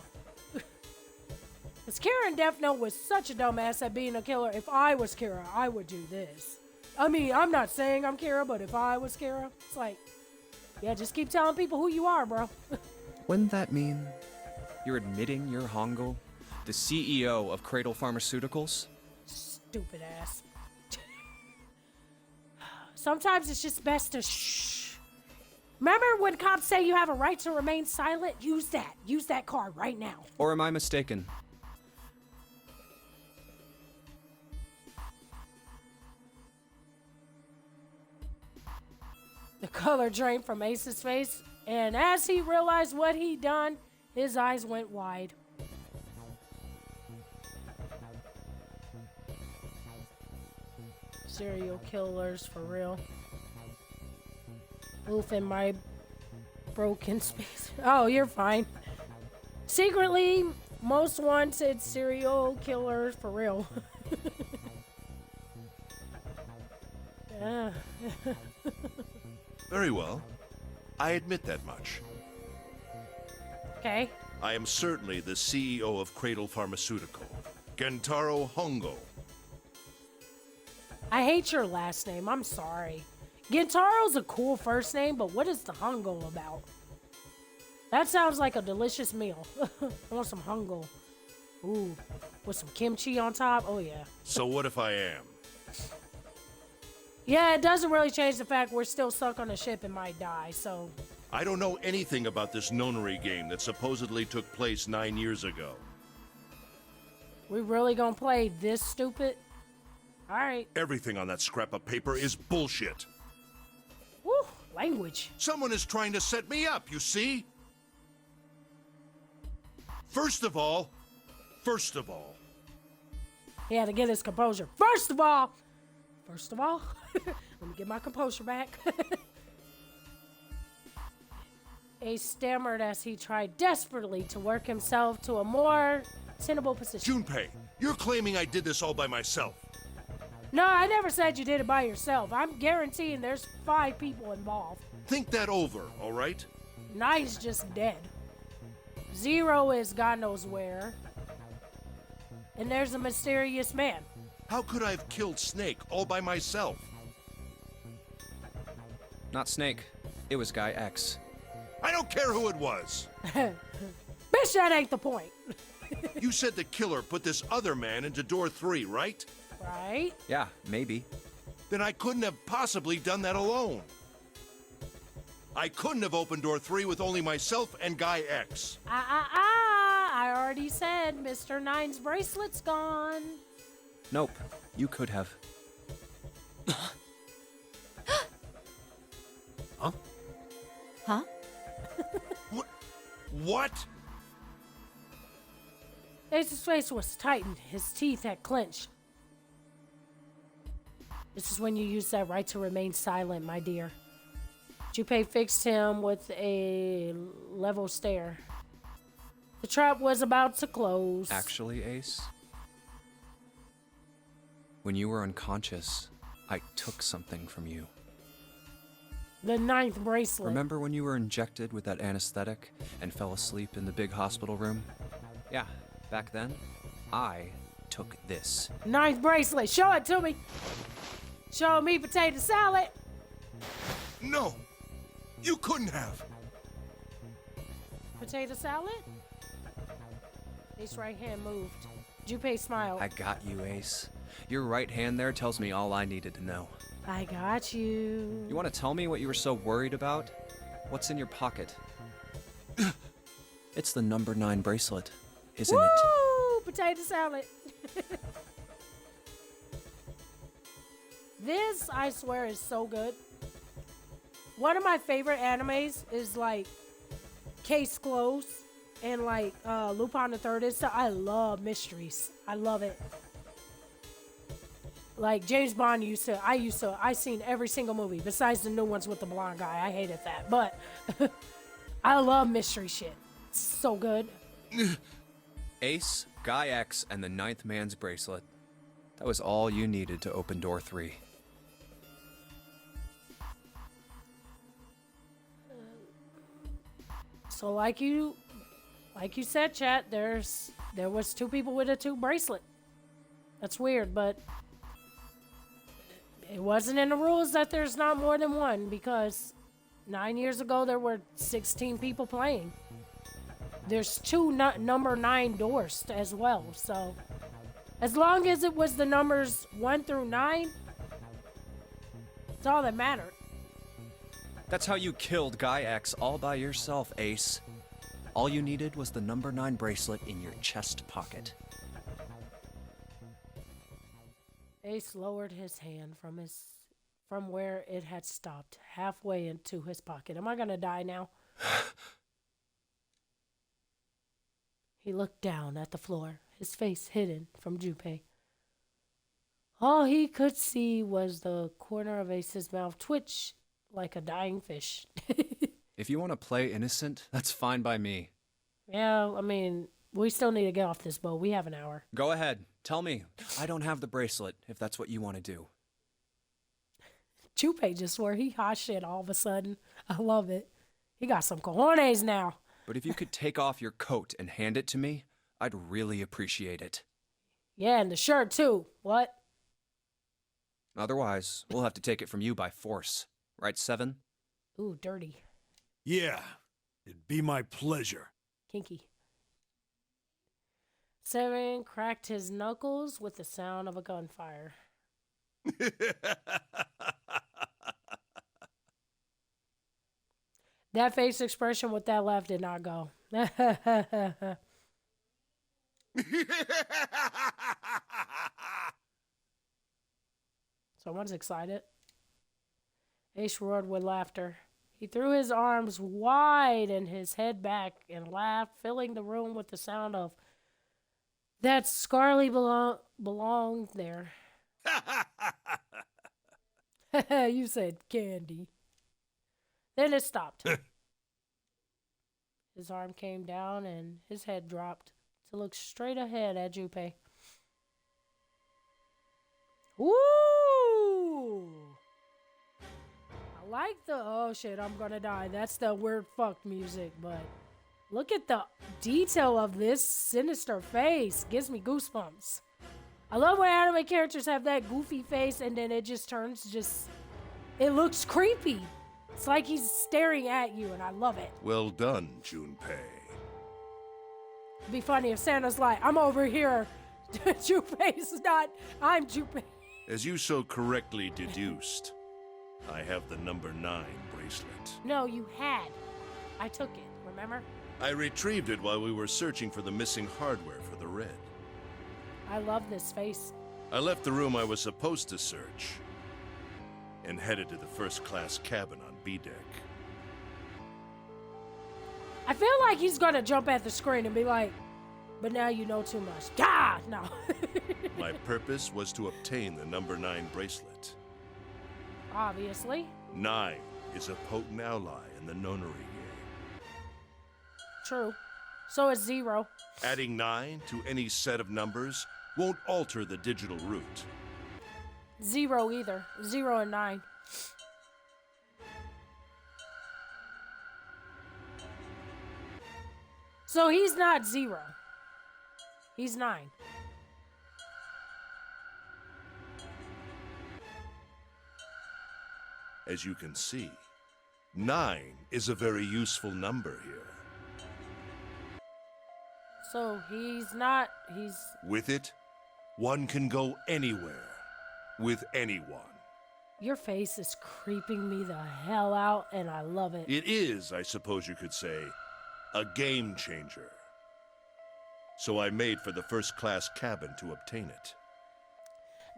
Because Kira in Death Note was such a dumbass at being a killer. If I was Kira, I would do this. I mean, I'm not saying I'm Kira, but if I was Kira, it's like, yeah, just keep telling people who you are, bro. Wouldn't that mean You're admitting you're Hongo, the CEO of Cradle Pharmaceuticals? Stupid ass. Sometimes it's just best to shh. Remember when cops say you have a right to remain silent? Use that. Use that card right now. Or am I mistaken? The color drained from Ace's face, and as he realized what he'd done, his eyes went wide. Serial killers, for real. Oof in my broken space. Oh, you're fine. Secretly, most wanted serial killers, for real. Yeah. Very well. I admit that much. Okay. I am certainly the CEO of Cradle Pharmaceutical, Gentaro Hongo. I hate your last name. I'm sorry. Gintaro's a cool first name, but what is the Hongo about? That sounds like a delicious meal. I want some Hongo. Ooh, with some kimchi on top. Oh, yeah. So what if I am? Yeah, it doesn't really change the fact we're still stuck on a ship and might die, so... I don't know anything about this Nonary game that supposedly took place 9 years ago. We really gonna play this stupid? Alright. Everything on that scrap of paper is bullshit. Woo, language. Someone is trying to set me up, you see? First of all... He had to get his composure. First of all, let me get my composure back. Ace stammered as he tried desperately to work himself to a more tenable position. Junpei, you're claiming I did this all by myself. No, I never said you did it by yourself. I'm guaranteeing there's 5 people involved. Think that over, all right? Nine's just dead. 0 is God knows where. And there's a mysterious man. How could I have killed Snake all by myself? Not Snake. It was Guy X. I don't care who it was. Bitch, that ain't the point. You said the killer put this other man into door 3, right? Right? Yeah, maybe. Then I couldn't have possibly done that alone. I couldn't have opened door 3 with only myself and Guy X. I already said Mr. Nine's bracelet's gone. Nope, you could have. Huh? Huh? What? Ace's face was tightened. His teeth had clenched. This is when you use that right to remain silent, my dear. Junpei fixed him with a level stare. The trap was about to close. Actually, Ace, when you were unconscious, I took something from you. The 9th bracelet. Remember when you were injected with that anesthetic and fell asleep in the big hospital room? Yeah, back then, I took this. 9th bracelet. Show it to me. Show me potato salad. No, you couldn't have. Potato salad? Ace's right hand moved. Junpei smiled. I got you, Ace. Your right hand there tells me all I needed to know. I got you. You want to tell me what you were so worried about? What's in your pocket? It's the number 9 bracelet, isn't it? Woo! Potato salad. This, I swear, is so good. One of my favorite animes is like Case Closed and like Lupin the Third. I love mysteries. I love it. Like James Bond I seen every single movie besides the new ones with the blonde guy. I hated that, but I love mystery shit. It's so good. Ace, Guy X, and the 9th man's bracelet. That was all you needed to open door 3. So like you said, chat, there was 2 people with a 2 bracelet. That's weird, but it wasn't in the rules that there's not more than 1 because 9 years ago there were 16 people playing. there's two number 9 doors as well. So as long as it was the numbers 1 through 9, it's all that mattered. That's how you killed Guy X all by yourself, Ace. All you needed was the number 9 bracelet in your chest pocket. Ace lowered his hand from where it had stopped, halfway into his pocket. Am I gonna die now? He looked down at the floor, his face hidden from Junpei. All he could see was the corner of Ace's mouth twitch like a dying fish. If you want to play innocent, that's fine by me. Yeah, I mean, we still need to get off this boat. We have an hour. Go ahead. Tell me. I don't have the bracelet, if that's what you want to do. Junpei just swore he hot shit all of a sudden. I love it. He got some cojones now. But if you could take off your coat and hand it to me, I'd really appreciate it. Yeah, and the shirt too. What? Otherwise, we'll have to take it from you by force. Right, Seven? Ooh, dirty. Yeah, it'd be my pleasure. Kinky. Seven cracked his knuckles with the sound of a gunfire. That face expression with that laugh did not go. Someone's excited. Ace roared with laughter. He threw his arms wide and his head back and laughed, filling the room with the sound of that Scarly belonged there. You said candy. Then it stopped. His arm came down and his head dropped to look straight ahead at Junpei. Ooh! I like the, oh shit, I'm gonna die. That's the weird fuck music, but look at the detail of this sinister face. Gives me goosebumps. I love when anime characters have that goofy face and then it just turns it looks creepy. It's like he's staring at you and I love it. Well done, Junpei. It'd be funny if Santa's like, I'm over here. Junpei's not, I'm Junpei. As you so correctly deduced, I have the number 9 bracelet. No, you had. I took it, remember? I retrieved it while we were searching for the missing hardware for the red. I love this face. I left the room I was supposed to search and headed to the first-class cabin on B deck. I feel like he's gonna jump at the screen and be like, but now you know too much. God, no. My purpose was to obtain the number 9 bracelet. Obviously. 9 is a potent ally in the Nonary game. True. So is 0. Adding 9 to any set of numbers won't alter the digital root. 0 either. 0 and 9. So he's not 0. He's 9. As you can see, 9 is a very useful number here. So he's not, With it, one can go anywhere, with anyone. Your face is creeping me the hell out, and I love it. It is, I suppose you could say, a game changer. So I made for the first-class cabin to obtain it.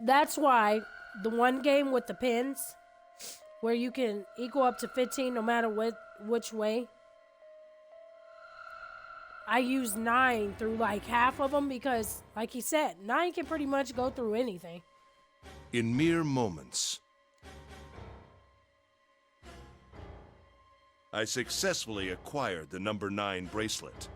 That's why the one game with the pins, where you can equal up to 15 no matter which way, I use 9 through like half of them because, like he said, 9 can pretty much go through anything. In mere moments, I successfully acquired the number 9 bracelet.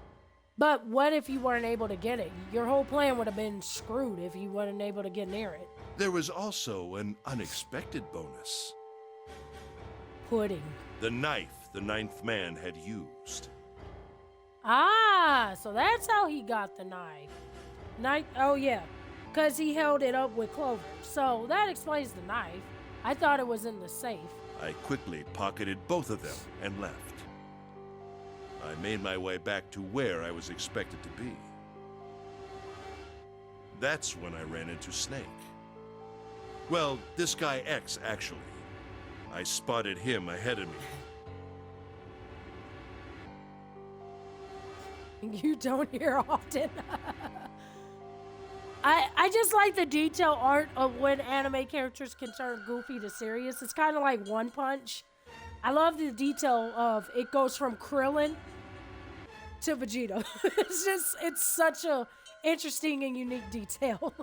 But what if you weren't able to get it? Your whole plan would have been screwed if you weren't able to get near it. There was also an unexpected bonus. Pudding. The knife the 9th man had used. Ah, so that's how he got the knife. Oh yeah, because he held it up with Clover. So that explains the knife. I thought it was in the safe. I quickly pocketed both of them and left. I made my way back to where I was expected to be. That's when I ran into Snake. Well, this guy X, actually. I spotted him ahead of me. You don't hear often. I just like the detail art of when anime characters can turn goofy to serious. It's kind of like One Punch. I love the detail of it goes from Krillin to Vegeta. It's such a interesting and unique detail.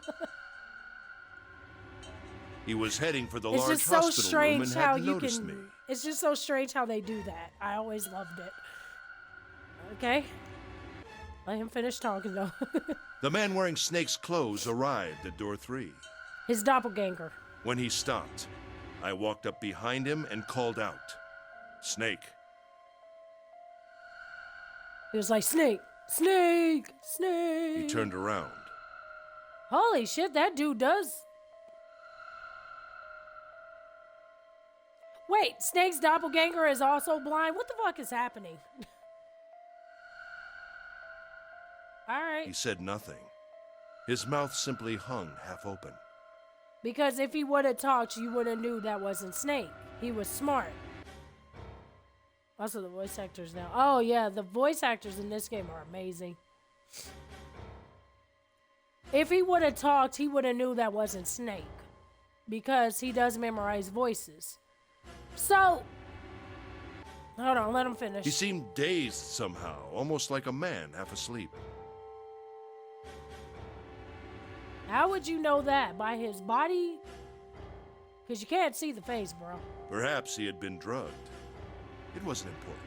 He was heading for the It's large just so hospital room and strange how hadn't you noticed can. me. It's just so strange how they do that. I always loved it. Okay, let him finish talking though. The man wearing Snake's clothes arrived at door 3. His doppelganger. When he stopped, I walked up behind him and called out, "Snake." He was like, Snake, Snake, Snake. He turned around. Holy shit, that dude does. Wait, Snake's doppelganger is also blind? What the fuck is happening? Alright. He said nothing. His mouth simply hung half open. Because if he would have talked, you would have knew that wasn't Snake. He was smart. Also, the voice actors now. Oh, yeah, the voice actors in this game are amazing. If he would have talked, he would have knew that wasn't Snake. Because he does memorize voices. So, hold on, let him finish. He seemed dazed somehow, almost like a man half asleep. How would you know that? By his body? Because you can't see the face, bro. Perhaps he had been drugged. It wasn't important.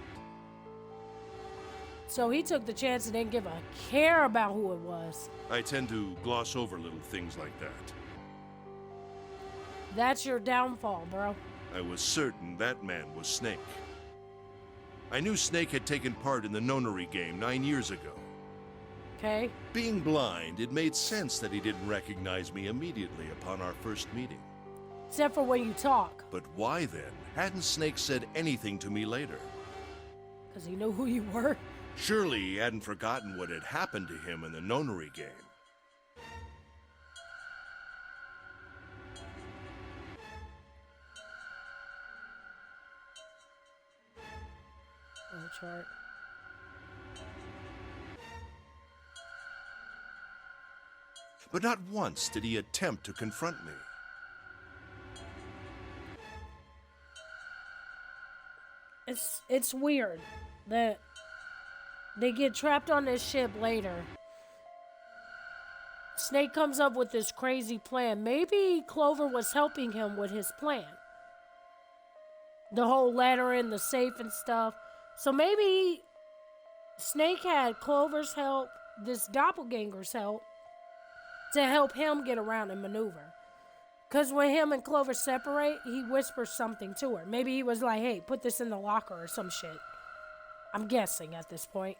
So he took the chance and didn't give a care about who it was. I tend to gloss over little things like that. That's your downfall, bro. I was certain that man was Snake. I knew Snake had taken part in the Nonary game 9 years ago. Okay. Being blind, it made sense that he didn't recognize me immediately upon our first meeting. Except for when you talk. But why then hadn't Snake said anything to me later? Because he knew who you were. Surely he hadn't forgotten what had happened to him in the Nonary game. On the chart. But not once did he attempt to confront me. It's weird that they get trapped on this ship later. Snake comes up with this crazy plan. Maybe Clover was helping him with his plan. The whole ladder in the safe and stuff. So maybe Snake had Clover's help, this doppelganger's help, to help him get around and maneuver. Because when him and Clover separate, he whispers something to her. Maybe he was like, hey, put this in the locker or some shit. I'm guessing at this point.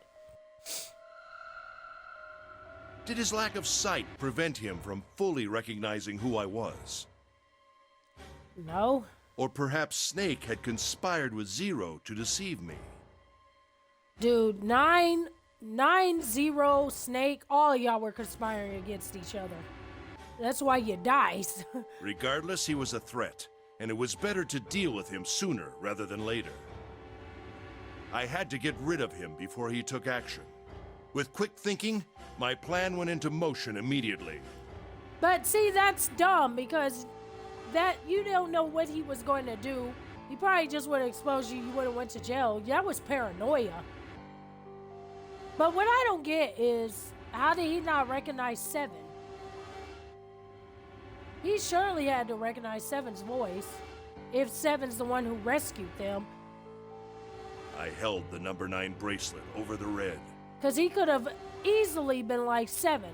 Did his lack of sight prevent him from fully recognizing who I was? No. Or perhaps Snake had conspired with Zero to deceive me. Dude, 9-0, Snake, all of y'all were conspiring against each other. That's why you died. Regardless, he was a threat, and it was better to deal with him sooner rather than later. I had to get rid of him before he took action. With quick thinking, my plan went into motion immediately. But see, that's dumb because that you don't know what he was going to do. He probably just would have exposed you. You would have went to jail. That was paranoia. But what I don't get is, how did he not recognize Seven? He surely had to recognize Seven's voice, if Seven's the one who rescued them. I held the number 9 bracelet over the red. Because he could have easily been like, Seven,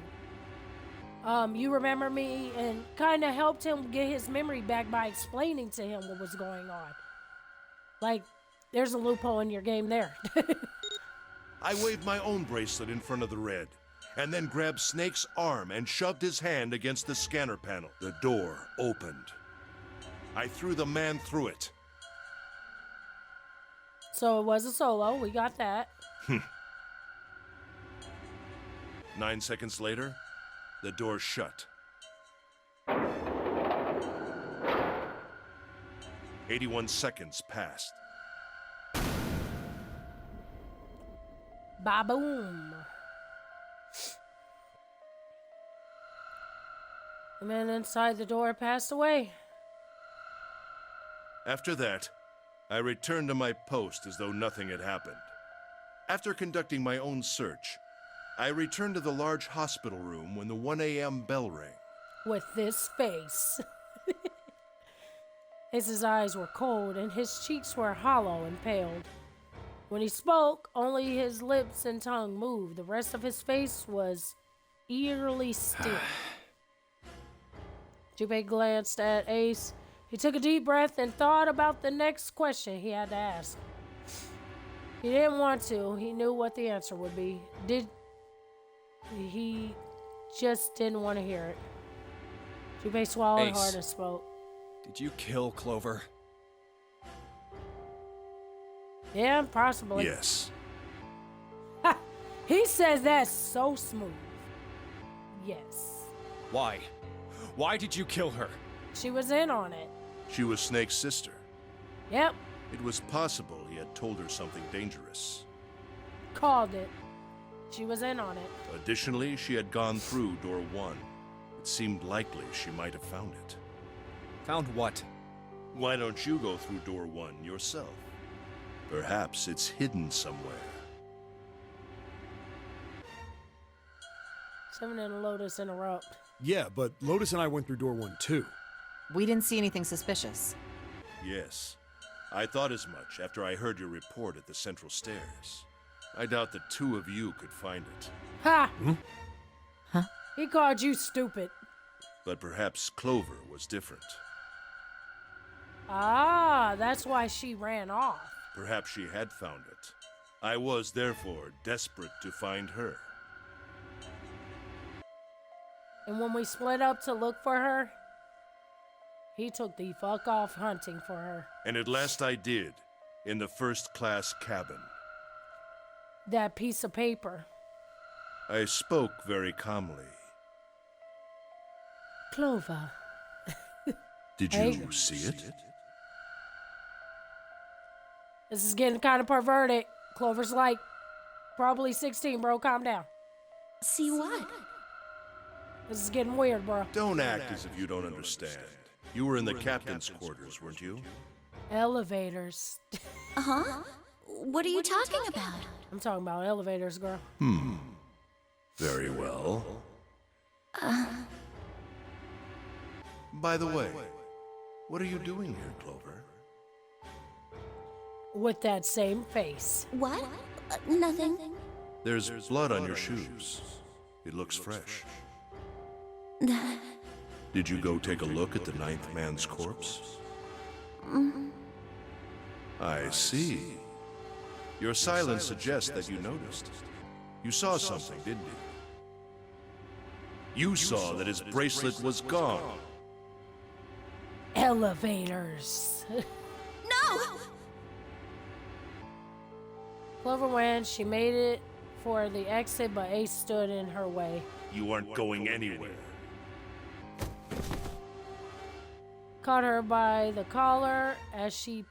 you remember me? And kind of helped him get his memory back by explaining to him what was going on. Like, there's a loophole in your game there. I waved my own bracelet in front of the red, and then grabbed Snake's arm and shoved his hand against the scanner panel. The door opened. I threw the man through it. So it was a solo, we got that. 9 seconds later, the door shut. 81 seconds passed. Ba-boom. The man inside the door passed away. After that, I returned to my post as though nothing had happened. After conducting my own search, I returned to the large hospital room when the 1 a.m. bell rang. With this face. His eyes were cold and his cheeks were hollow and paled. When he spoke, only his lips and tongue moved. The rest of his face was eerily still. Junpei glanced at Ace. He took a deep breath and thought about the next question he had to ask. He didn't want to. He knew what the answer would be. He just didn't want to hear it. Junpei swallowed Ace. hard and spoke. Did you kill Clover? Yeah, possibly. Yes. Ha! He says that so smooth. Yes. Why? Why did you kill her? She was in on it. She was Snake's sister. Yep. It was possible he had told her something dangerous. Called it. She was in on it. Additionally, she had gone through door 1. It seemed likely she might have found it. Found what? Why don't you go through door 1 yourself? Perhaps it's hidden somewhere. Seven and Lotus interrupt. Yeah, but Lotus and I went through door 1 too. We didn't see anything suspicious. Yes. I thought as much after I heard your report at the central stairs. I doubt the two of you could find it. Ha! Huh? He called you stupid. But perhaps Clover was different. Ah, that's why she ran off. Perhaps she had found it. I was, therefore, desperate to find her. And when we split up to look for her, he took the fuck off hunting for her. And at last I did, in the first-class cabin. That piece of paper. I spoke very calmly. Clover. Did Hey. you see it? This is getting kind of perverted. Clover's like, probably 16, bro. Calm down. See what? This is getting weird, bro. Don't act as if you don't understand. You were in the captain's quarters, weren't you? Elevators. Uh-huh. What are you talking about? I'm talking about elevators, girl. Very well. By the way, what are you doing here, Clover? With that same face. What? Nothing. There's blood on your shoes. It looks fresh. Did you go take a look at the 9th man's corpse? I see. Your silence suggests that you noticed. You saw something, didn't you? You saw that his bracelet was gone. Elevators. No! Clover went. She made it for the exit, but Ace stood in her way. You aren't going anywhere. Caught her by the collar. As she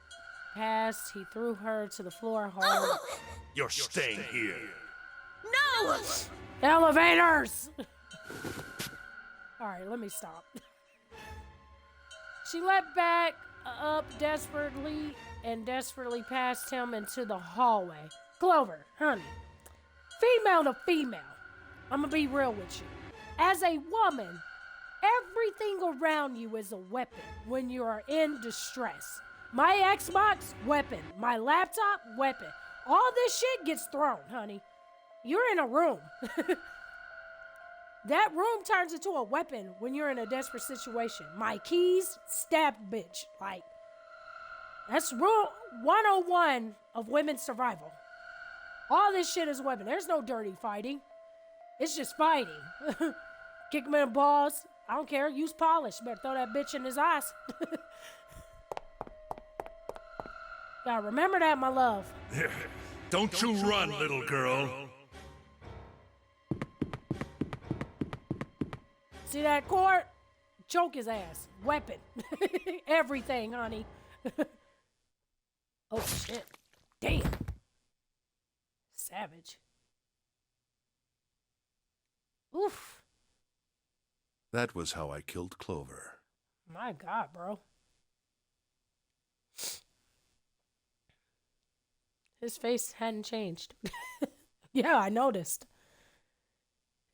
passed, he threw her to the floor hard. You're staying here. No! Elevators! Alright, let me stop. She leapt back up desperately and desperately past him into the hallway. Clover, honey, female to female, I'm gonna be real with you. As a woman, everything around you is a weapon when you are in distress. My Xbox, weapon. My laptop, weapon. All this shit gets thrown, honey. You're in a room. That room turns into a weapon when you're in a desperate situation. My keys, stab bitch. Like, that's rule 101 of women's survival. All this shit is a weapon. There's no dirty fighting. It's just fighting. Kick him in the balls. I don't care. Use polish. Better throw that bitch in his eyes. Gotta remember that, my love. Don't you run, little girl. See that court? Choke his ass. Weapon. Everything, honey. Oh, shit. Damn. Savage. Oof. That was how I killed Clover. My God, bro. His face hadn't changed. Yeah, I noticed.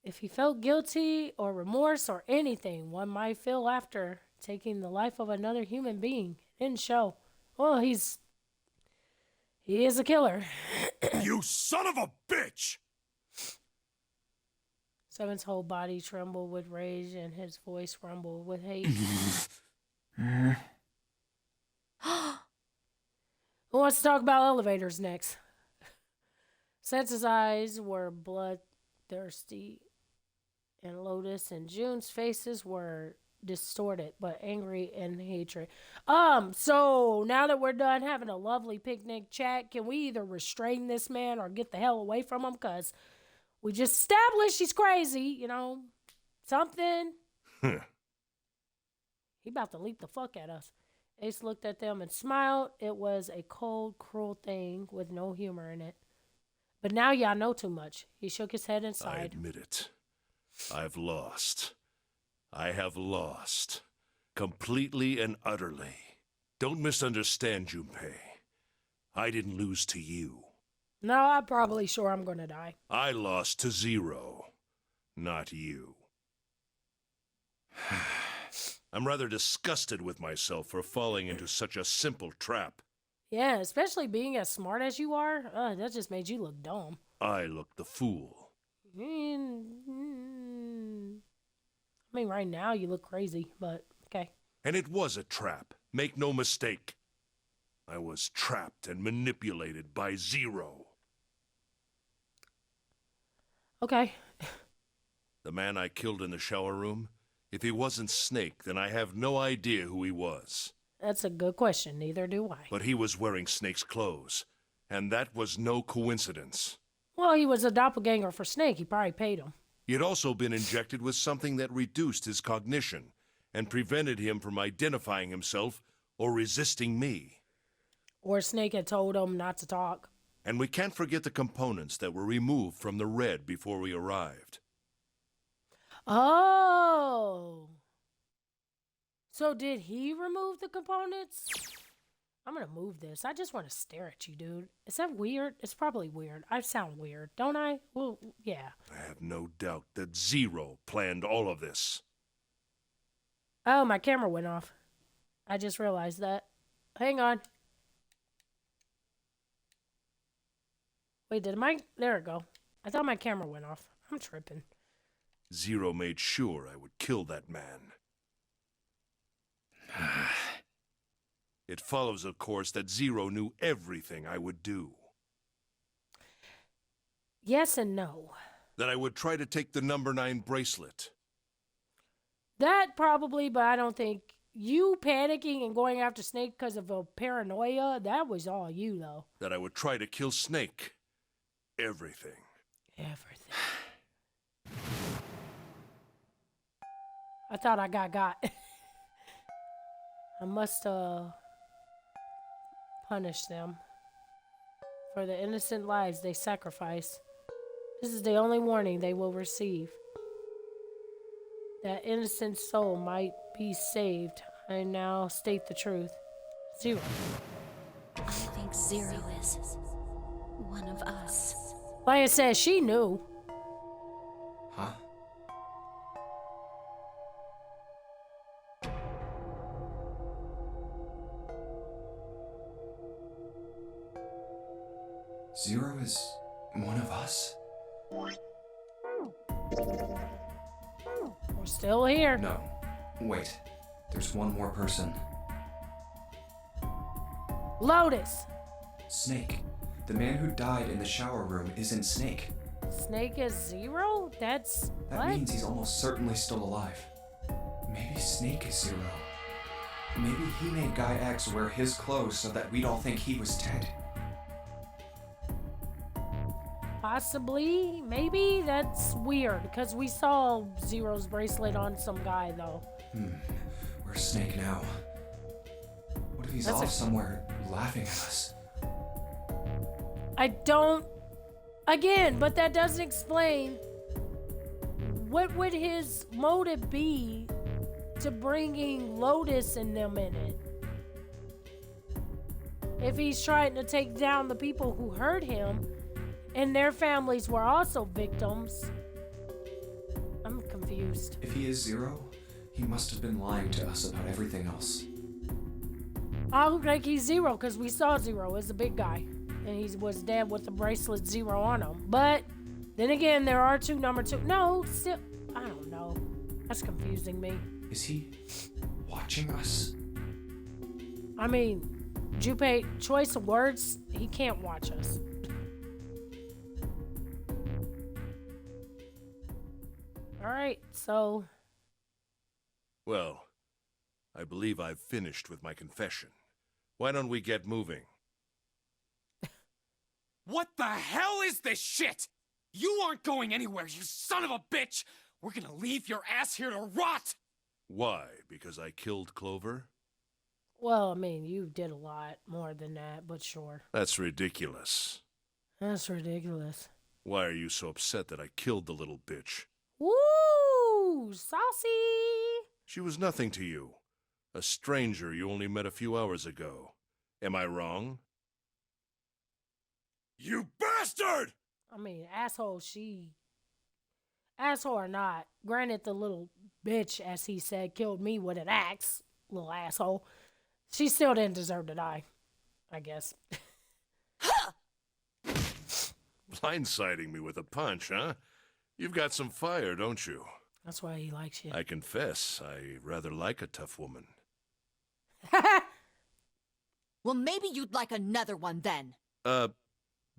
If he felt guilty or remorse or anything one might feel after taking the life of another human being, it didn't show. Well, he is a killer. You son of a bitch! Seven's whole body trembled with rage and his voice rumbled with hate. Who wants to talk about elevators next? Santa's eyes were bloodthirsty, and Lotus and June's faces were distorted but angry and hatred. So now that we're done having a lovely picnic chat, can we either restrain this man or get the hell away from him? Because we just established he's crazy, you know, something. He about to leap the fuck at us. Ace looked at them and smiled. It was a cold, cruel thing with no humor in it. But now y'all know too much. He shook his head and sighed. I admit it. I've lost. I have lost. Completely and utterly. Don't misunderstand, Junpei. I didn't lose to you. No, I'm probably sure I'm gonna die. I lost to Zero, not you. I'm rather disgusted with myself for falling into such a simple trap. Yeah, especially being as smart as you are. That just made you look dumb. I look the fool. I mean, right now you look crazy, but okay. And it was a trap. Make no mistake. I was trapped and manipulated by Zero. Okay. The man I killed in the shower room? If he wasn't Snake, then I have no idea who he was. That's a good question. Neither do I. But he was wearing Snake's clothes, and that was no coincidence. Well, he was a doppelganger for Snake. He probably paid him. He had also been injected with something that reduced his cognition and prevented him from identifying himself or resisting me. Or Snake had told him not to talk. And we can't forget the components that were removed from the red before we arrived. Oh. So did he remove the components? I'm gonna move this. I just want to stare at you, dude. Is that weird? It's probably weird. I sound weird, don't I? Well, yeah. I have no doubt that Zero planned all of this. Oh, my camera went off. I just realized that. Hang on. Wait, did my... There it go. I thought my camera went off. I'm tripping. Zero made sure I would kill that man. It follows, of course, that Zero knew everything I would do. Yes and no. That I would try to take the number 9 bracelet. That probably, but I don't think... You panicking and going after Snake because of a paranoia, that was all you, though. That I would try to kill Snake. Everything. Everything. I thought I got. I must, punish them for the innocent lives they sacrifice. This is the only warning they will receive. That innocent soul might be saved. I now state the truth. Zero. I think Zero is one of us. Like I said, she knew. Huh? Zero is one of us? We're still here. No. Wait. There's one more person. Lotus. Snake. The man who died in the shower room isn't Snake. Snake is Zero? That's... That what? means he's almost certainly still alive. Maybe Snake is Zero. Maybe he made Guy X wear his clothes so that we'd all think he was dead. Possibly, maybe. That's weird because we saw Zero's bracelet on some guy though. Where's Snake now? What if he's That's off somewhere laughing at us? I don't. Again, but that doesn't explain what would his motive be to bringing Lotus and them in it. If he's trying to take down the people who hurt him and their families were also victims. I'm confused. If he is Zero, he must have been lying to us about everything else. I don't think he's Zero because we saw Zero as a big guy. And he was dead with the bracelet 0 on him. But then again, there are two number 2. No, still, I don't know. That's confusing me. Is he watching us? I mean, Junpei, choice of words, he can't watch us. All right, so. Well, I believe I've finished with my confession. Why don't we get moving? What the hell is this shit? You aren't going anywhere, you son of a bitch! We're gonna leave your ass here to rot! Why? Because I killed Clover? Well, I mean, you did a lot more than that, but sure. That's ridiculous. That's ridiculous. Why are you so upset that I killed the little bitch? Woo! Saucy! She was nothing to you. A stranger you only met a few hours ago. Am I wrong? You bastard! I mean, asshole, asshole or not, granted the little bitch, as he said, killed me with an axe, little asshole. She still didn't deserve to die, I guess. Blindsiding me with a punch, huh? You've got some fire, don't you? That's why he likes you. I confess, I rather like a tough woman. Well, maybe you'd like another one then.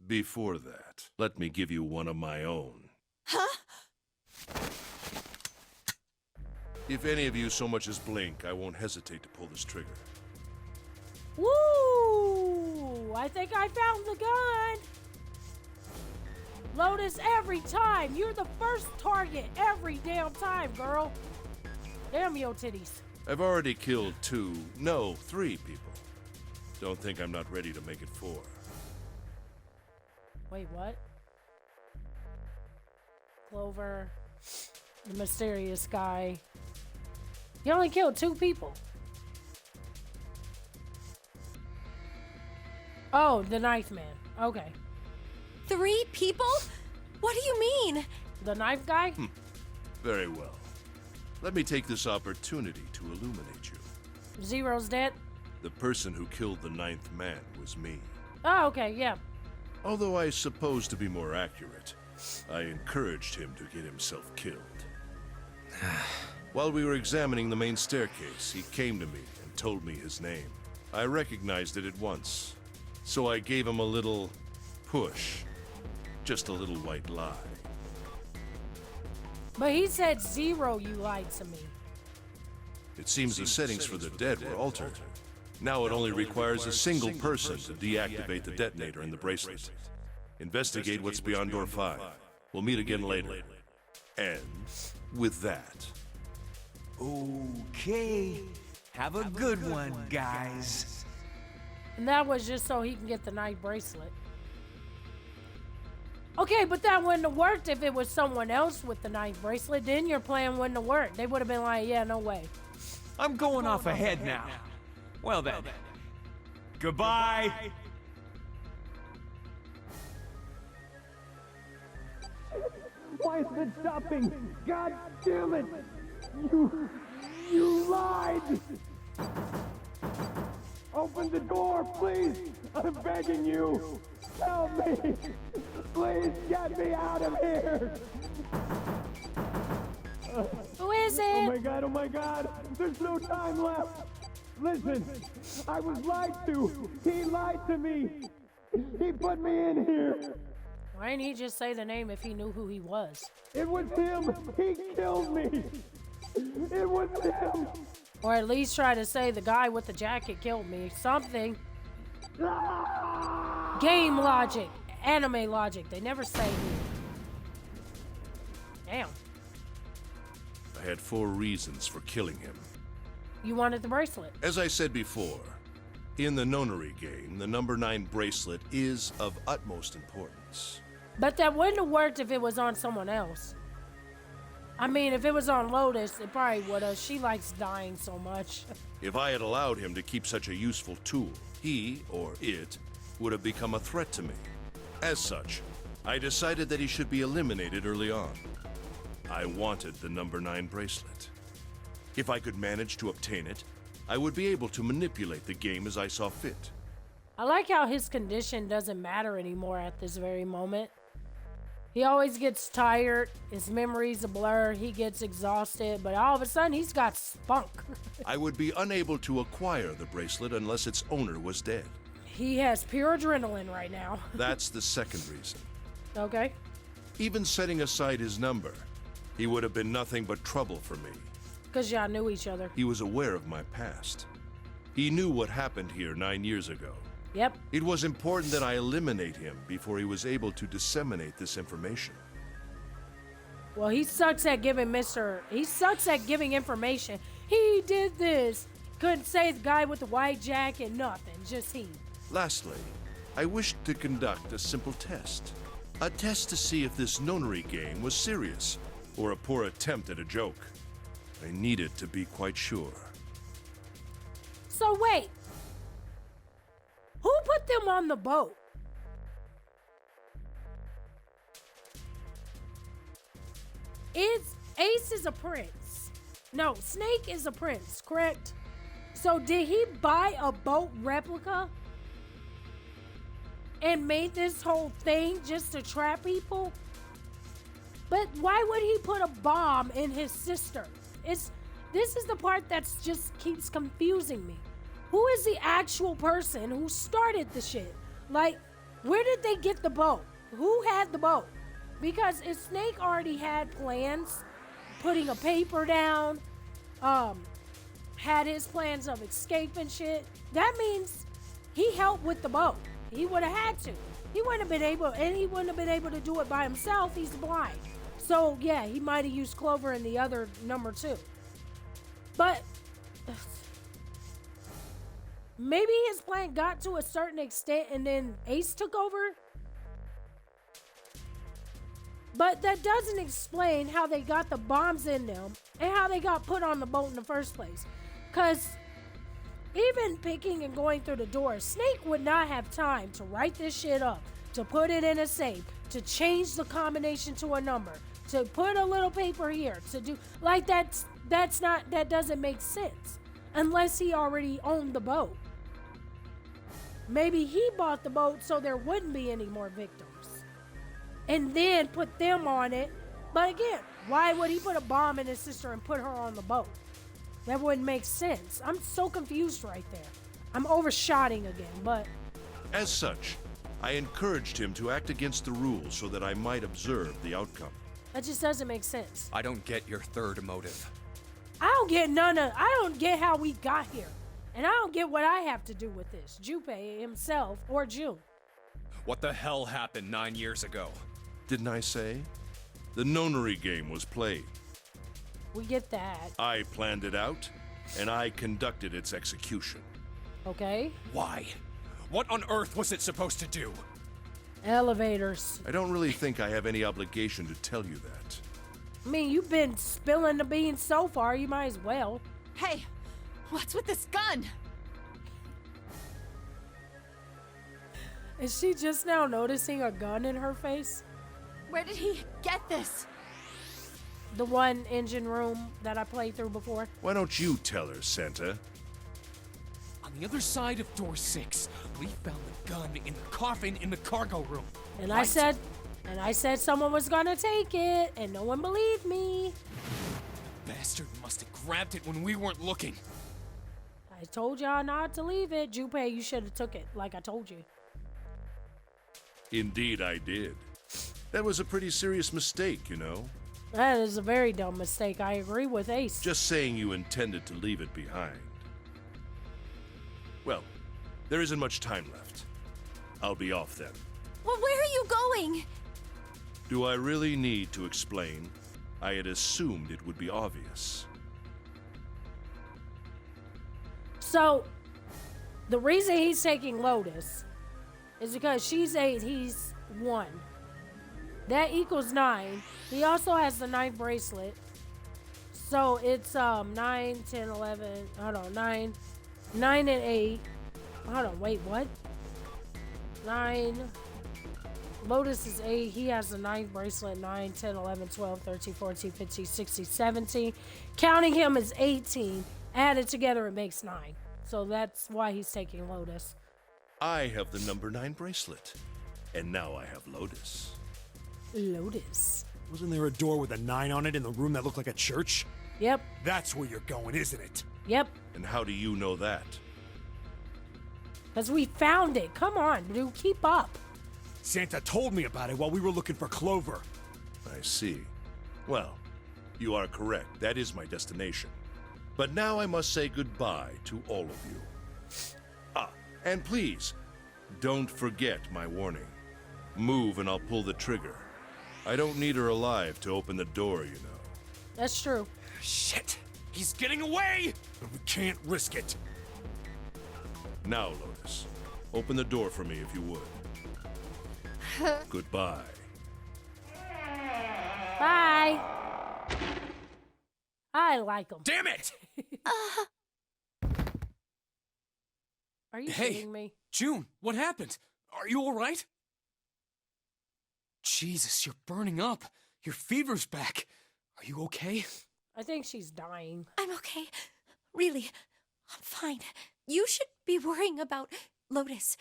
Before that, let me give you one of my own. Huh? If any of you so much as blink, I won't hesitate to pull this trigger. Woo! I think I found the gun! Lotus, every time! You're the first target every damn time, girl! Damn your titties. I've already killed 3 people. Don't think I'm not ready to make it 4. Wait, what? Clover, the mysterious guy. You only killed 2 people. Oh, the knife man. Okay. 3 people? What do you mean? The knife guy? Very well. Let me take this opportunity to illuminate you. Zero's dead? The person who killed the 9th man was me. Oh, okay, yeah. Although I suppose to be more accurate, I encouraged him to get himself killed. While we were examining the main staircase, he came to me and told me his name. I recognized it at once, so I gave him a little push. Just a little white lie. But he said 0, you lied to me. It seems the settings for the dead were altered. Now it only requires a single person to deactivate the detonator in the bracelet. Investigate what's beyond door 5. We'll meet again later. And with that... Okay. Have a good one, guys. And that was just so he can get the knife bracelet. Okay, but that wouldn't have worked if it was someone else with the knife bracelet. Then your plan wouldn't have worked. They would have been like, yeah, no way. I'm going off ahead now. Well then. Goodbye. Why is it stopping? God damn it! You lied! Open the door, please! I'm begging you! Help me! Please get me out of here! Who is it? Oh my god! There's no time left! Listen, I was lied to! He lied to me! He put me in here! Why didn't he just say the name if he knew who he was? It was him! He killed me! It was him! Or at least try to say the guy with the jacket killed me. Something. Game logic. anime logic. They never say who. Damn. I had 4 reasons for killing him. You wanted the bracelet. As I said before, in the Nonary game, the number 9 bracelet is of utmost importance. But that wouldn't have worked if it was on someone else. I mean, if it was on Lotus, it probably would have. She likes dying so much. If I had allowed him to keep such a useful tool, he, or it, would have become a threat to me. As such, I decided that he should be eliminated early on. I wanted the number 9 bracelet. If I could manage to obtain it, I would be able to manipulate the game as I saw fit. I like how his condition doesn't matter anymore at this very moment. He always gets tired, his memory's a blur, he gets exhausted, but all of a sudden he's got spunk. I would be unable to acquire the bracelet unless its owner was dead. He has pure adrenaline right now. That's the second reason. Okay. Even setting aside his number, he would have been nothing but trouble for me. Because y'all knew each other. He was aware of my past. He knew what happened here 9 years ago. Yep. It was important that I eliminate him before he was able to disseminate this information. Well, he sucks at giving information. He did this. Couldn't say the guy with the white jacket, nothing, just he. Lastly, I wished to conduct a simple test. A test to see if this Nonary game was serious or a poor attempt at a joke. I needed to be quite sure. So wait. Who put them on the boat? Ace is a prince. No, Snake is a prince, correct? So did he buy a boat replica and made this whole thing just to trap people? But why would he put a bomb in his sister? This is the part that's just keeps confusing me. Who is the actual person who started the shit? Like, where did they get the boat? Who had the boat? Because if Snake already had plans, putting a paper down, had his plans of escape and shit, that means he helped with the boat. He would have had to. He wouldn't have been able, and he wouldn't have been able to do it by himself. He's blind. So yeah, he might have used Clover in the other number 2. But maybe his plan got to a certain extent and then Ace took over. But that doesn't explain how they got the bombs in them and how they got put on the boat in the first place. Because even picking and going through the door, Snake would not have time to write this shit up, to put it in a safe, to change the combination to a number, to put a little paper here, to do like that doesn't make sense unless he already owned the boat. Maybe he bought the boat so there wouldn't be any more victims and then put them on it. But again, why would he put a bomb in his sister and put her on the boat? That wouldn't make sense. I'm so confused right there. I'm overshotting again, but... As such, I encouraged him to act against the rules so that I might observe the outcome. That just doesn't make sense. I don't get your third motive. I don't get how we got here. And I don't get what I have to do with this. Junpei himself or June. What the hell happened 9 years ago? Didn't I say? The Nonary game was played. We get that. I planned it out, and I conducted its execution. Okay. Why? What on earth was it supposed to do? Elevators. I don't really think I have any obligation to tell you that. I mean, you've been spilling the beans so far, you might as well. Hey, what's with this gun? Is she just now noticing a gun in her face? Where did he get this? The one engine room that I played through before. Why don't you tell her, Santa? On the other side of door 6, we found the gun in the coffin in the cargo room. And I said someone was gonna take it, and no one believed me. The bastard must have grabbed it when we weren't looking. I told y'all not to leave it. Junpei, you should have took it, like I told you. Indeed I did. That was a pretty serious mistake, you know. That is a very dumb mistake. I agree with Ace. Just saying you intended to leave it behind. Well, there isn't much time left. I'll be off then. Well, where are you going? Do I really need to explain? I had assumed it would be obvious. So, the reason he's taking Lotus is because she's 8, he's 1. That equals 9. He also has the 9th bracelet. So it's 9, 10, 11, hold on, 9 and 8. Hold on, wait, what? 9. Lotus is 8. He has the 9th bracelet. 9, 10, 11, 12, 13, 14, 15, 16, 17. Counting him is 18. Added together, it makes 9. So that's why he's taking Lotus. I have the number 9 bracelet. And now I have Lotus. Lotus. Wasn't there a door with a 9 on it in the room that looked like a church? Yep. That's where you're going, isn't it? Yep. And how do you know that? Because we found it. Come on, dude. Keep up. Santa told me about it while we were looking for Clover. I see. Well, you are correct. That is my destination. But now I must say goodbye to all of you. Ah, and please, don't forget my warning. Move and I'll pull the trigger. I don't need her alive to open the door, you know. That's true. Shit! He's getting away! But we can't risk it. Now, Lotus, open the door for me if you would. Goodbye. Bye. I like him. Damn it! Are you Hey, kidding me? June, what happened? Are you all right? Jesus, you're burning up. Your fever's back. Are you okay? I think she's dying. I'm okay. Really, I'm fine. You should be worrying about Lotus.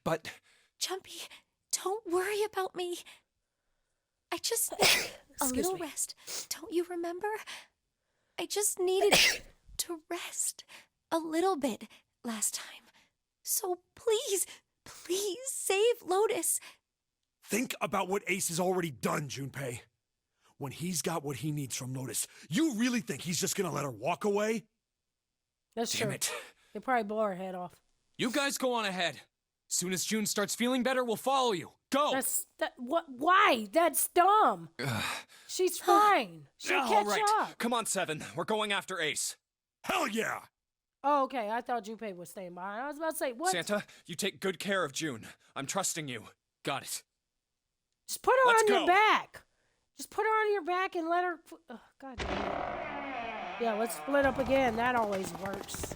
But... Jumpy, don't worry about me. I just need a little rest. Don't you remember? I just needed to rest a little bit last time. So please, please save Lotus. Think about what Ace has already done, Junpei. When he's got what he needs from Lotus, you really think he's just gonna let her walk away? That's Damn true. it. He'll probably blow her head off. You guys go on ahead. Soon as June starts feeling better, we'll follow you. Go! Why? That's dumb. She's fine. She'll catch All right. up. Come on, Seven. We're going after Ace. Hell yeah! Oh, okay. I thought Junpei was staying behind. I was about to say, what? Santa, you take good care of June. I'm trusting you. Got it. Just put her Let's on go. your back. Just put her on your back and let her... Oh, God damn it. Yeah, let's split up again. That always works.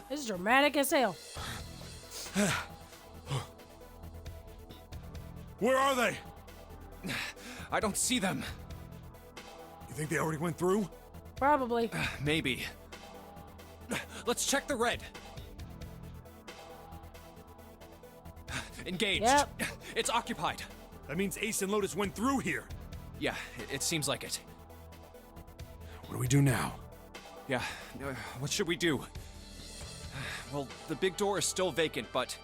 This is dramatic as hell. Where are they? I don't see them. You think they already went through? Probably. Maybe. Let's check the red. Engaged. Yep. It's occupied. That means Ace and Lotus went through here. Yeah, it seems like it. What do we do now? Yeah, what should we do? Well, the big door is still vacant, but...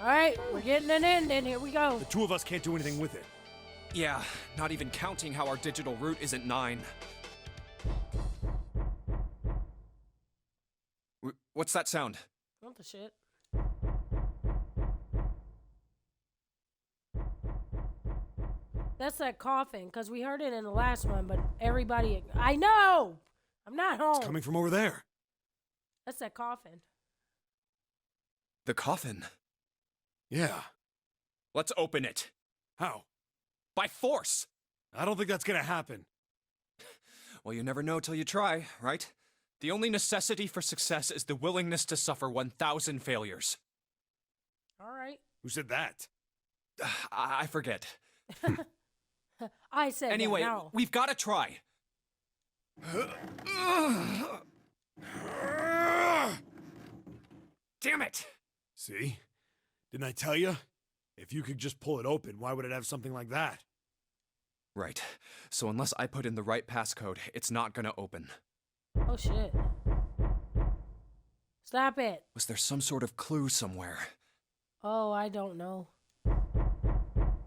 Alright, we're getting an ending. Here we go. The two of us can't do anything with it. Yeah, not even counting how our digital route isn't 9. What's that sound? What the shit? That's that coughing, because we heard it in the last one, but everybody... I know! I'm not home. It's coming from over there. That's that coughing. The coffin. Yeah. Let's open it. How? By force! I don't think that's gonna happen. Well, you never know till you try, right? The only necessity for success is the willingness to suffer 1,000 failures. Alright. Who said that? I forget. I said Anyway, that, no. we've got to try. Damn it! See? Didn't I tell you? If you could just pull it open, why would it have something like that? Right. So unless I put in the right passcode, it's not gonna open. Oh shit. Stop it. Was there some sort of clue somewhere? Oh, I don't know.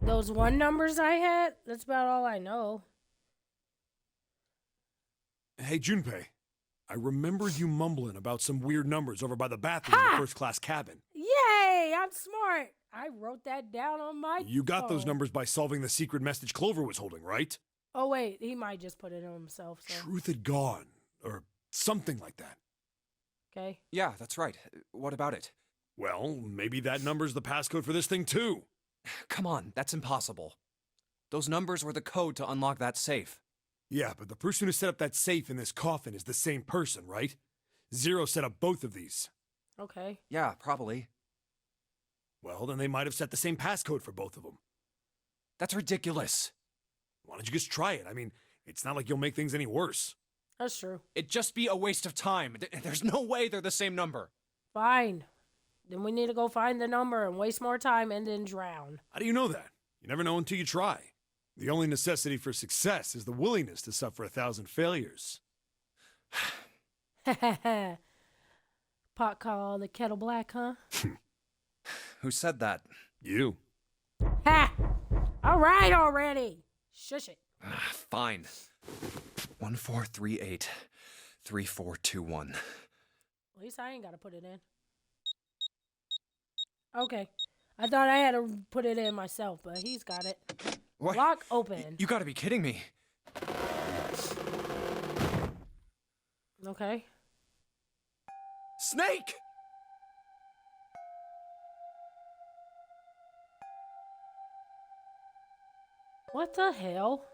Those one numbers I had, that's about all I know. Hey, Junpei. I remember you mumbling about some weird numbers over by the bathroom in the first-class cabin. Yay! I'm smart. I wrote that down on my You got phone. those numbers by solving the secret message Clover was holding, right? Oh, wait. He might just put it on himself. So. Truth had gone, or something like that. Okay. Yeah, that's right. What about it? Well, maybe that number's the passcode for this thing, too. Come on, that's impossible. Those numbers were the code to unlock that safe. Yeah, but the person who set up that safe in this coffin is the same person, right? Zero set up both of these. Okay. Yeah, probably. Well, then they might have set the same passcode for both of them. That's ridiculous. Why don't you just try it? I mean, it's not like you'll make things any worse. That's true. It'd just be a waste of time. There's no way they're the same number. Fine. Then we need to go find the number and waste more time and then drown. How do you know that? You never know until you try. The only necessity for success is the willingness to suffer 1,000 failures. Pot call the kettle black, huh? Who said that? You. Ha! All right already. Shush it. Fine. 1438 3421. At least I ain't got to put it in. Okay. I thought I had to put it in myself, but he's got it. What? Lock open. You gotta be kidding me. Okay. Snake! What the hell?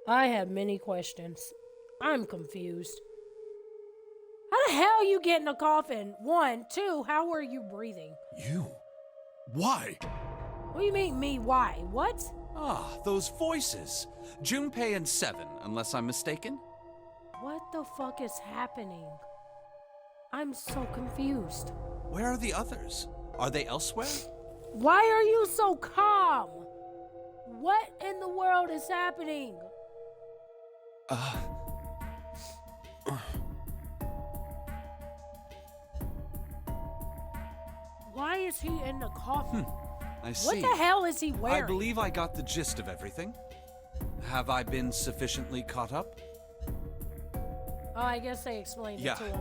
I have many questions. I'm confused. How the hell you get in a coffin? 1, 2, how are you breathing? You? Why? What do you mean, me? Why? What? Ah, those voices. Junpei and Seven, unless I'm mistaken. What the fuck is happening? I'm so confused. Where are the others? Are they elsewhere? Why are you so calm? What in the world is happening? Why is he in the coffin? I see. What the hell is he wearing? I believe I got the gist of everything. Have I been sufficiently caught up? Oh, I guess they explained it to him.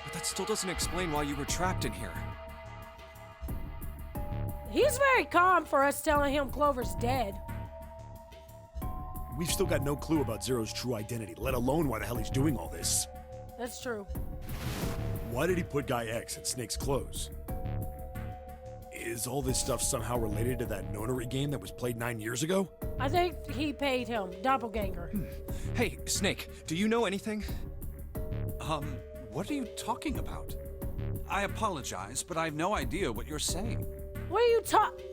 But that still doesn't explain why you were trapped in here. He's very calm for us telling him Clover's dead. We've still got no clue about Zero's true identity, let alone why the hell he's doing all this. That's true. Why did he put Guy X in Snake's clothes? Is all this stuff somehow related to that Nonary game that was played 9 years ago? I think he paid him. Doppelganger. Hey, Snake, do you know anything? What are you talking about? I apologize, but I have no idea what you're saying. What are you talking?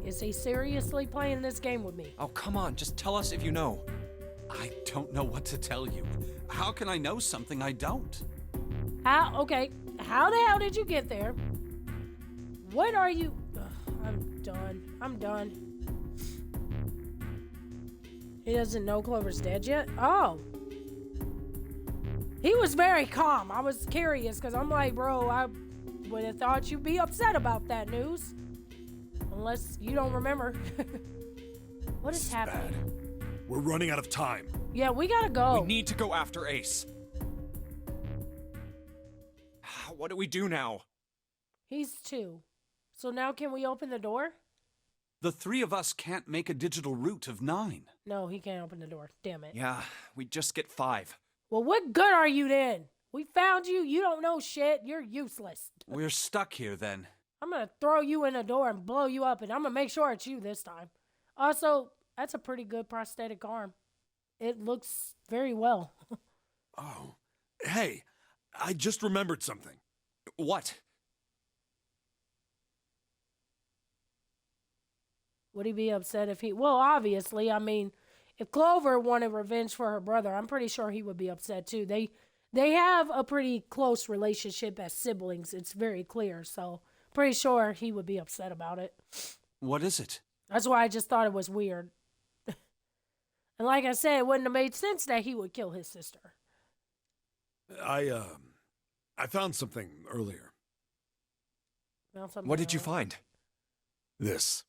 Is he seriously playing this game with me? Oh, come on, just tell us if you know. I don't know what to tell you. How can I know something I don't? Okay, how the hell did you get there? What are you... Ugh, I'm done. He doesn't know Clover's dead yet? Oh. He was very calm. I was curious because I'm like, bro, I would have thought you'd be upset about that news. Unless you don't remember. What is happening? Bad. We're running out of time. Yeah, we gotta go. We need to go after Ace. What do we do now? He's 2. So now can we open the door? The 3 of us can't make a digital route of 9. No, he can't open the door. Damn it. Yeah, we just get 5. Well, what good are you then? We found you. You don't know shit. You're useless. We're stuck here then. I'm gonna throw you in a door and blow you up, and I'm gonna make sure it's you this time. Also, that's a pretty good prosthetic arm. It looks very well. Oh. Hey, I just remembered something. What? Would he be upset if he... Well, obviously, I mean, if Clover wanted revenge for her brother, I'm pretty sure he would be upset too. They have a pretty close relationship as siblings. It's very clear, so pretty sure he would be upset about it. What is it? That's why I just thought it was weird. And like I said, it wouldn't have made sense that he would kill his sister. I found something earlier. What did you find? This.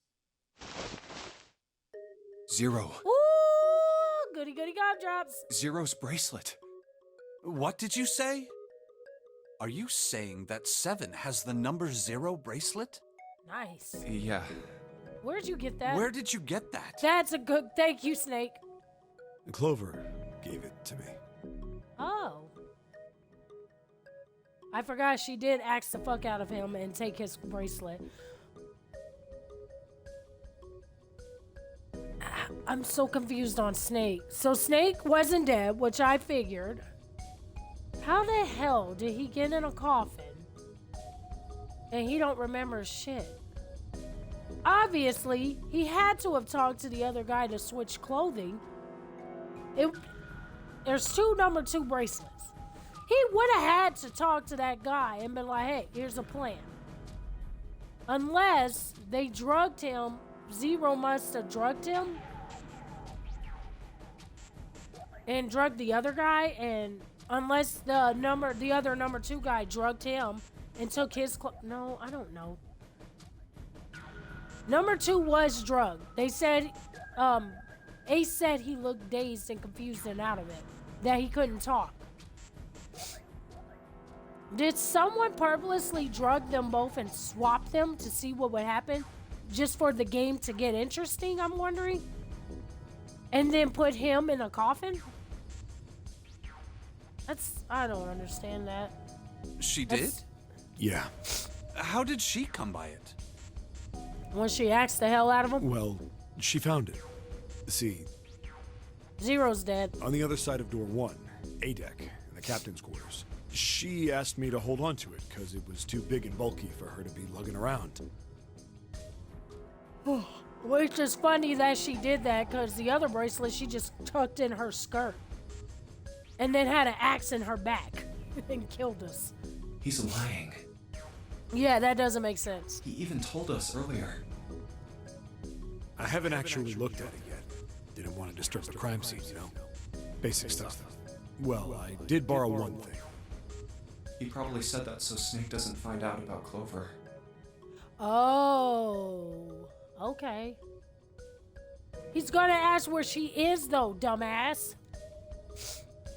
0. Ooh, goody goody gobdrops. Zero's bracelet. What did you say? Are you saying that 7 has the number 0 bracelet? Nice. Yeah. Where'd you get that? Where did you get that? That's a good. Thank you, Snake. Clover gave it to me. Oh. I forgot she did axe the fuck out of him and take his bracelet. I'm so confused on Snake. So Snake wasn't dead, which I figured. How the hell did he get in a coffin and he don't remember shit? Obviously, he had to have talked to the other guy to switch clothing. There's 2 number 2 bracelets. He would have had to talk to that guy and been like, hey, here's a plan. Unless they drugged him, 0 must have drugged him and drugged the other guy, and unless the other number 2 guy drugged him and took his no, I don't know. Number 2 was drugged. They said, Ace said he looked dazed and confused and out of it, that he couldn't talk. Did someone purposely drug them both and swap them to see what would happen just for the game to get interesting, I'm wondering? And then put him in a coffin? I don't understand that. She did? Yeah. How did she come by it? When she axed the hell out of him? Well, she found it. See, 0's dead. on the other side of door 1, A deck, in the captain's quarters. She asked me to hold on to it because it was too big and bulky for her to be lugging around. Which is funny that she did that, because the other bracelet she just tucked in her skirt. And then had an axe in her back and killed us. He's lying. Yeah, that doesn't make sense. He even told us earlier. I haven't actually looked at it yet. Didn't want to disturb the crime scene, you know? Basic stuff. Well, I did borrow one thing. He probably said that so Snake doesn't find out about Clover. Oh, okay. He's gonna ask where she is, though, dumbass.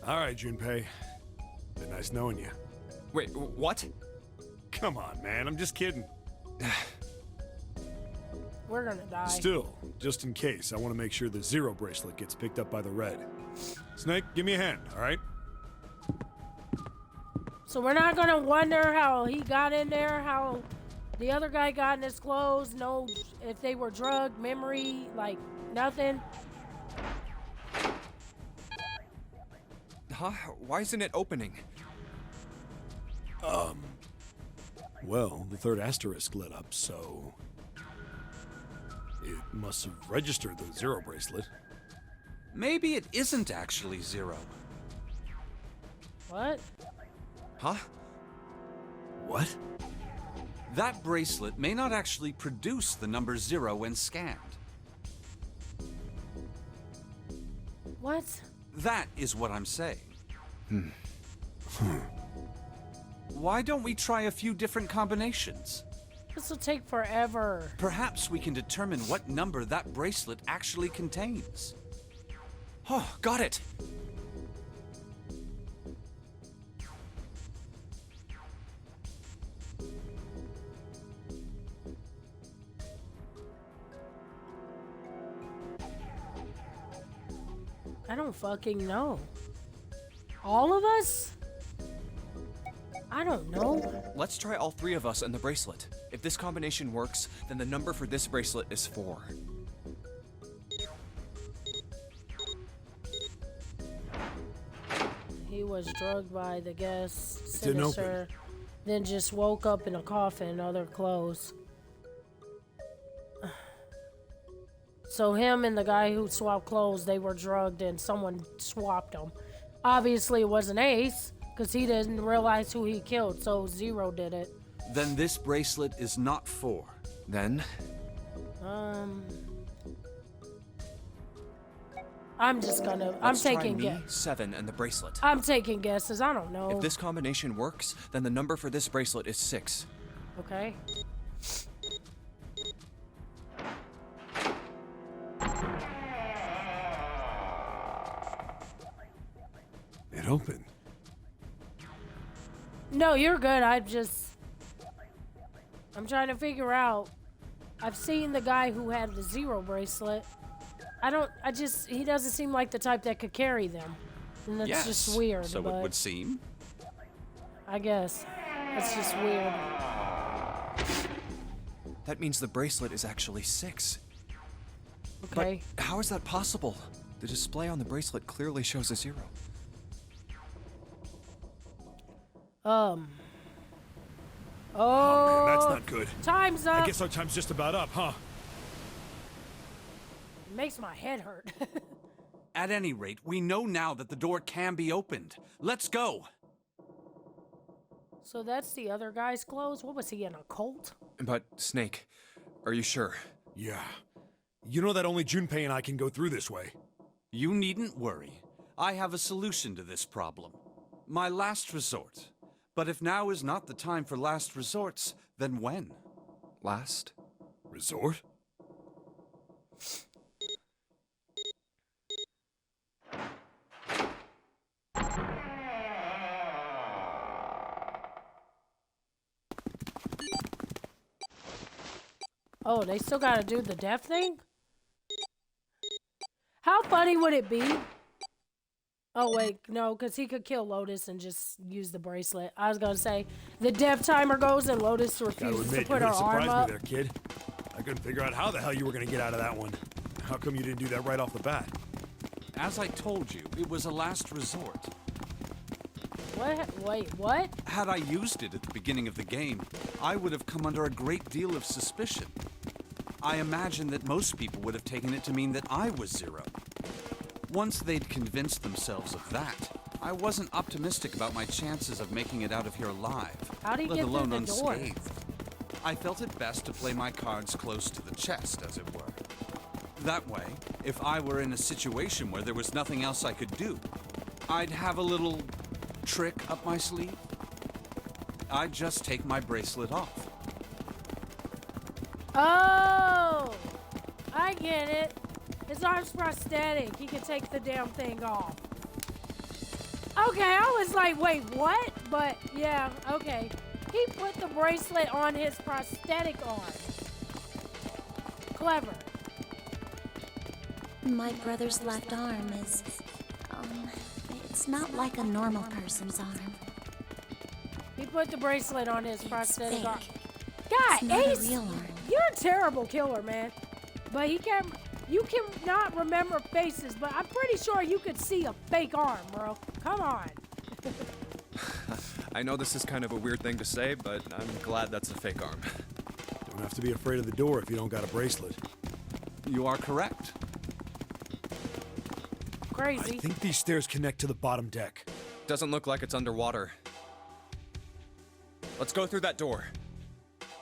All right, Junpei. Been nice knowing you. Wait, what? Come on, man. I'm just kidding. We're gonna die. Still, just in case, I want to make sure the 0 bracelet gets picked up by the red. Snake, give me a hand, all right? So we're not gonna wonder how he got in there, how the other guy got in his clothes, no, if they were drugged, memory, like, nothing. Huh? Why isn't it opening? Well, the 3rd asterisk lit up, so... it must have registered the 0 bracelet. Maybe it isn't actually 0. What? Huh? What? That bracelet may not actually produce the number 0 when scanned. What? That is what I'm saying. Why don't we try a few different combinations? This will take forever. Perhaps we can determine what number that bracelet actually contains. Oh, got it! I don't fucking know. All of us? I don't know. Let's try all 3 of us and the bracelet. If this combination works, then the number for this bracelet is 4. He was drugged by the guest, Didn't open. Sinister, then just woke up in a coffin, other clothes. So him and the guy who swapped clothes, they were drugged and someone swapped them. Obviously it wasn't Ace, because he didn't realize who he killed, so 0 did it. Then this bracelet is not 4. Then? I'm Let's try taking me, guesses. 7, and the bracelet. I'm taking guesses. I don't know. If this combination works, then the number for this bracelet is 6. Okay. It opened. No, you're good. I'm trying to figure out. I've seen the guy who had the 0 bracelet. He doesn't seem like the type that could carry them. And that's Yes, just weird. so but it would seem. I guess. That's just weird. That means the bracelet is actually 6. Okay. But how is that possible? The display on the bracelet clearly shows a 0. Oh, man, that's not good. Time's up. I guess our time's just about up, huh? It makes my head hurt. At any rate, we know now that the door can be opened. Let's go. So that's the other guy's clothes? What was he in, a cult? But, Snake, are you sure? Yeah. You know that only Junpei and I can go through this way. You needn't worry. I have a solution to this problem. My last resort. But if now is not the time for last resorts, then when? Last? Resort? Oh, they still gotta do the death thing? How funny would it be? Oh, wait, no, because he could kill Lotus and just use the bracelet. I was gonna say, the death timer goes and Lotus refuses to put her arm up. Me there, kid. I couldn't figure out how the hell you were gonna get out of that one. How come you didn't do that right off the bat? As I told you, it was a last resort. What? Wait, what? Had I used it at the beginning of the game, I would have come under a great deal of suspicion. I imagine that most people would have taken it to mean that I was 0. Once they'd convinced themselves of that, I wasn't optimistic about my chances of making it out of here alive, How do you let get alone through the door? unscathed. I felt it best to play my cards close to the chest, as it were. That way, if I were in a situation where there was nothing else I could do, I'd have a little trick up my sleeve. I'd just take my bracelet off. Oh! I get it. His arm's prosthetic. He can take the damn thing off. Okay, I was like, wait, what? But, yeah, okay. He put the bracelet on his prosthetic arm. Clever. My brother's left arm is, it's not like a normal person's arm. He put the bracelet on his prosthetic fake. arm. God, It's not a Ace, real arm. you're a terrible killer, man. But you cannot remember faces, but I'm pretty sure you could see a fake arm, bro. Come on. I know this is kind of a weird thing to say, but I'm glad that's a fake arm. Don't have to be afraid of the door if you don't got a bracelet. You are correct. Crazy. I think these stairs connect to the bottom deck. Doesn't look like it's underwater. Let's go through that door.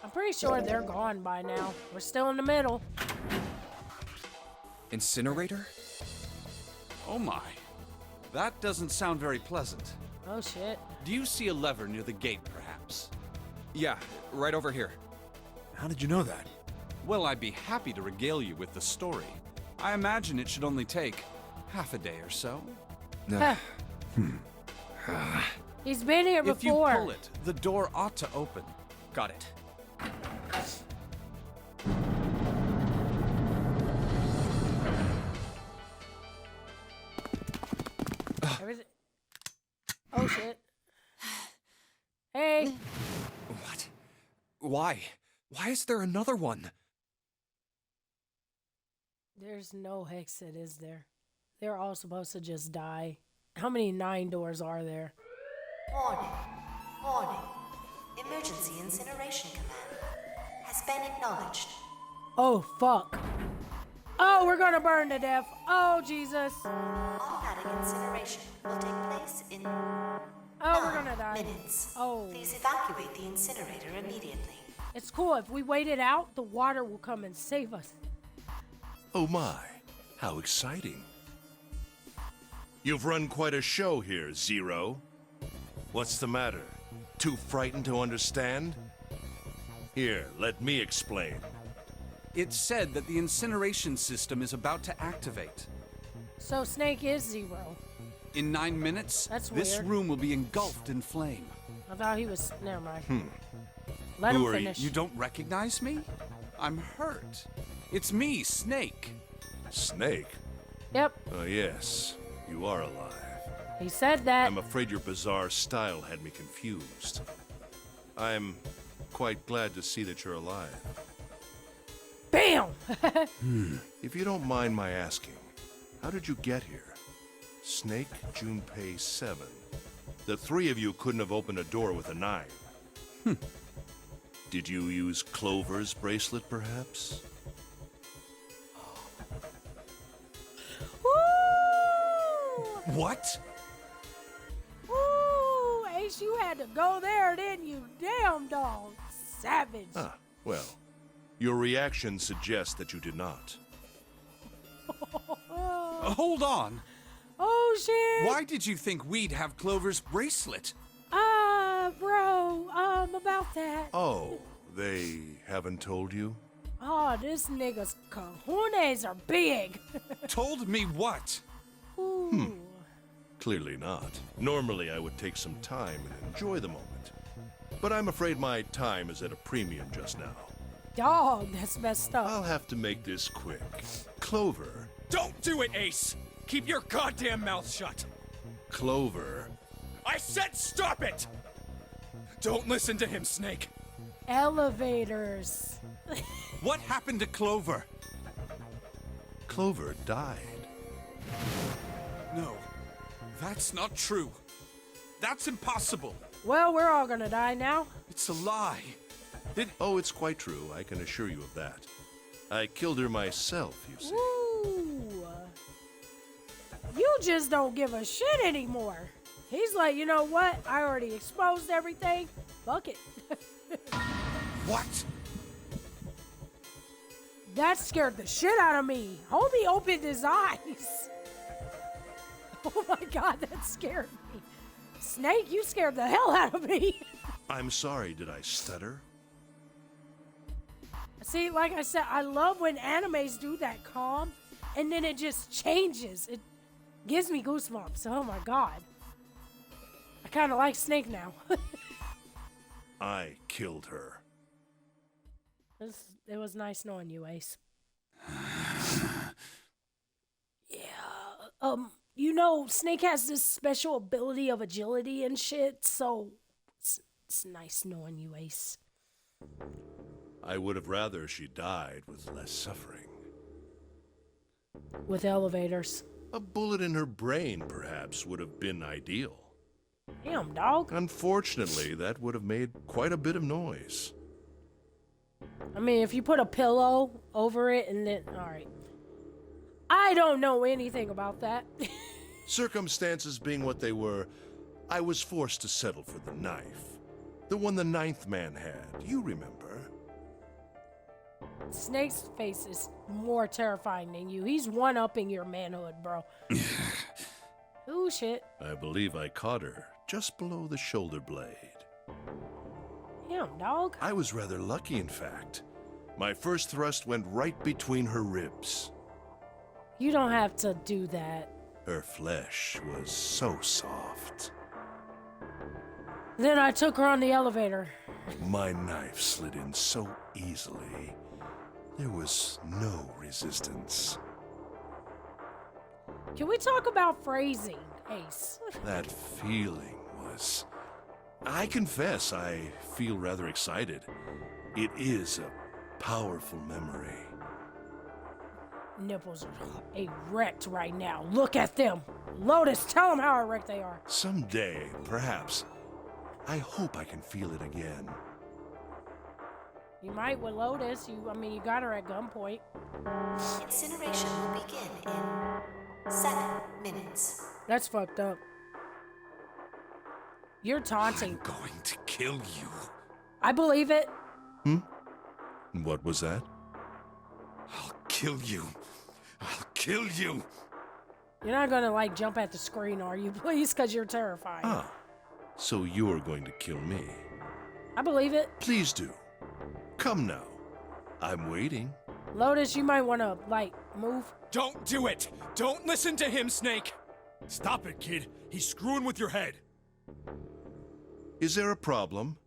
I'm pretty sure they're gone by now. We're still in the middle. Incinerator? Oh my. That doesn't sound very pleasant. Oh shit. Do you see a lever near the gate, perhaps? Yeah, right over here. How did you know that? Well, I'd be happy to regale you with the story. I imagine it should only take half a day or so. He's been here If you before. pull it, the door ought to open. Got it. Everything. Oh shit. Hey. What? Why? Why is there another one? There's no exit, is there? They're all supposed to just die. How many 9 doors are there? Warning. Warning. Emergency incineration command has been acknowledged. Oh, fuck. Oh, we're gonna burn to death. Oh, Jesus. Automatic incineration will take place in we're gonna die. minutes. Oh. Please evacuate the incinerator immediately. It's cool. If we wait it out, the water will come and save us. Oh my, how exciting. You've run quite a show here, Zero. What's the matter? Too frightened to understand? Here, let me explain. It's said that the incineration system is about to activate. So Snake is Zero. In 9 minutes, That's this weird. room will be engulfed in flame. I thought he was. Never mind. Let Who him are you? finish. You don't recognize me? I'm hurt. It's me, Snake. Snake? Yep, Oh, yes. You are alive. he said that. I'm afraid your bizarre style had me confused. I'm quite glad to see that you're alive. Bam! If you don't mind my asking, how did you get here? Snake, Junpei 7. The three of you couldn't have opened a door with a knife. Did you use Clover's bracelet, perhaps? Woo! What? Woo! Ace, you had to go there, didn't you? Damn dog. Savage. Ah, well, your reaction suggests that you did not. Hold on. Oh, shit. Why did you think we'd have Clover's bracelet? Bro, about that. Oh, they haven't told you? Oh, this nigga's cojones are big. Told me what? Ooh. Clearly not. Normally, I would take some time and enjoy the moment. But I'm afraid my time is at a premium just now. Dog, that's messed up. I'll have to make this quick. Clover. Don't do it, Ace! Keep your goddamn mouth shut! Clover. I said stop it! Don't listen to him, Snake. Elevators. What happened to Clover? Clover died. No, that's not true. That's impossible. Well, we're all gonna die now. It's a lie. Oh, it's quite true. I can assure you of that. I killed her myself, you see. Ooh. You just don't give a shit anymore. He's like, you know what? I already exposed everything. Fuck it. What? That scared the shit out of me. Homie opened his eyes. Oh my god, that scared me. Snake, you scared the hell out of me. I'm sorry, did I stutter? See, like I said, I love when animes do that calm and then it just changes. It gives me goosebumps. Oh my god. I kind of like Snake now. I killed her. It was nice knowing you, Ace. Yeah. You know, Snake has this special ability of agility and shit, so it's nice knowing you, Ace. I would have rather she died with less suffering. With elevators. A bullet in her brain, perhaps, would have been ideal. Damn, dog. Unfortunately, that would have made quite a bit of noise. I mean, if you put a pillow over it and then... Alright. I don't know anything about that. Circumstances being what they were, I was forced to settle for the knife. The one the ninth man had, you remember. Snake's face is more terrifying than you. He's one-upping your manhood, bro. Ooh, shit. I believe I caught her just below the shoulder blade. Damn, dog. I was rather lucky, in fact. My first thrust went right between her ribs. You don't have to do that. Her flesh was so soft. Then I took her on the elevator. My knife slid in so easily. There was no resistance. Can we talk about phrasing, Ace? That feeling was... I confess, I feel rather excited. It is a powerful memory. Nipples are erect right now. Look at them. Lotus, tell them how erect they are. Someday, perhaps. I hope I can feel it again. You might with Lotus. I mean, you got her at gunpoint. Incineration will begin in 7 minutes. That's fucked up. You're taunting. I'm going to kill you. I believe it. What was that? I'll kill you. I'll kill you. You're not gonna, like, jump at the screen, are you? Please, because you're terrified. Ah, so you're going to kill me. I believe it. Please do. Come now. I'm waiting. Lotus, you might want to, like, move. Don't do it! Don't listen to him, Snake! Stop it, kid. He's screwing with your head. Is there a problem?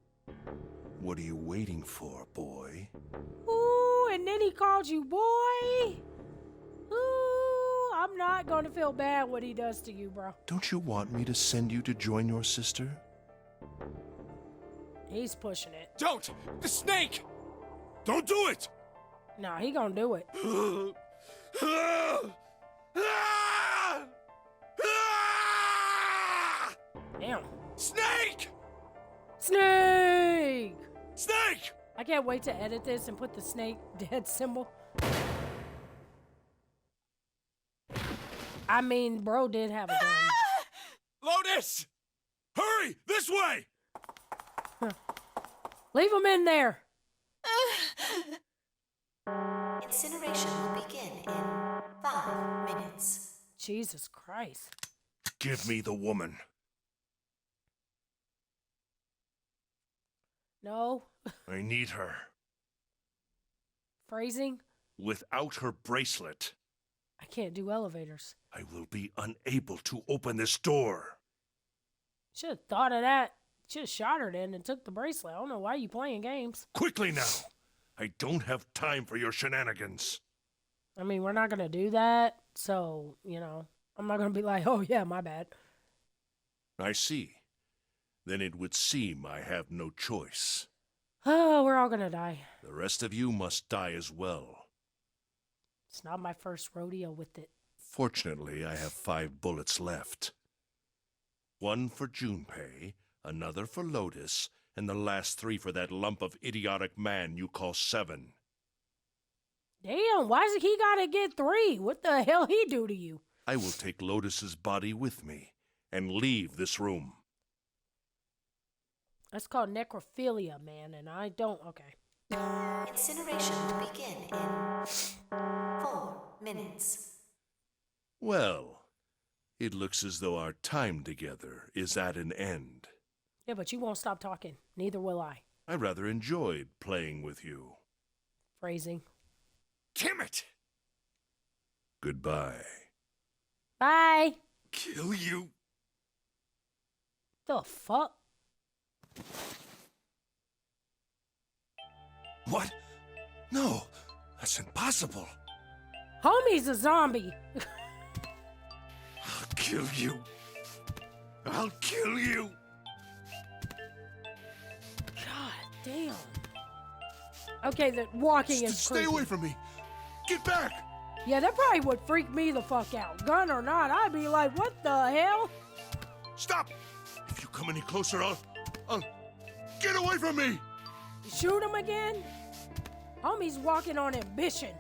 What are you waiting for, boy? Ooh, and then he called you boy. Ooh, I'm not going to feel bad what he does to you, bro. Don't you want me to send you to join your sister? He's pushing it. Don't! The Snake! Don't do it! Nah, he gonna do it. Damn. Snake! Snake! Snake! I can't wait to edit this and put the snake dead symbol. I mean, bro did have a gun. Lotus! Hurry! This way! Leave him in there. Incineration will begin in 5 minutes. Jesus Christ. Give me the woman. No. I need her. Phrasing? Without her bracelet, I can't do elevators. I will be unable to open this door. Should have thought of that. Should have shot her then and took the bracelet. I don't know why you playing games. Quickly now. I don't have time for your shenanigans. I mean, we're not going to do that. So, you know, I'm not going to be like, oh, yeah, my bad. I see. Then it would seem I have no choice. Oh, we're all going to die. The rest of you must die as well. It's not my first rodeo with it. Fortunately, I have 5 bullets left. 1 for Junpei, another for Lotus, and the last 3 for that lump of idiotic man you call Seven. Damn, why does he gotta get 3? What the hell he do to you? I will take Lotus's body with me and leave this room. That's called necrophilia, man, and I don't... Okay. Incineration will begin in 4 minutes. Well, it looks as though our time together is at an end. Yeah, but you won't stop talking. Neither will I. I rather enjoyed playing with you. Phrasing. Damn it! Goodbye. Bye! Kill you! The fuck? What? No, that's impossible. Homie's a zombie. I'll kill you. I'll kill you. God damn. Okay, the walking is Stay creepy. away from me. Get back. Yeah, that probably would freak me the fuck out. Gun or not, I'd be like, what the hell? Stop. If you come any closer, I'll get away from me. Shoot him again? Homie's walking on ambition.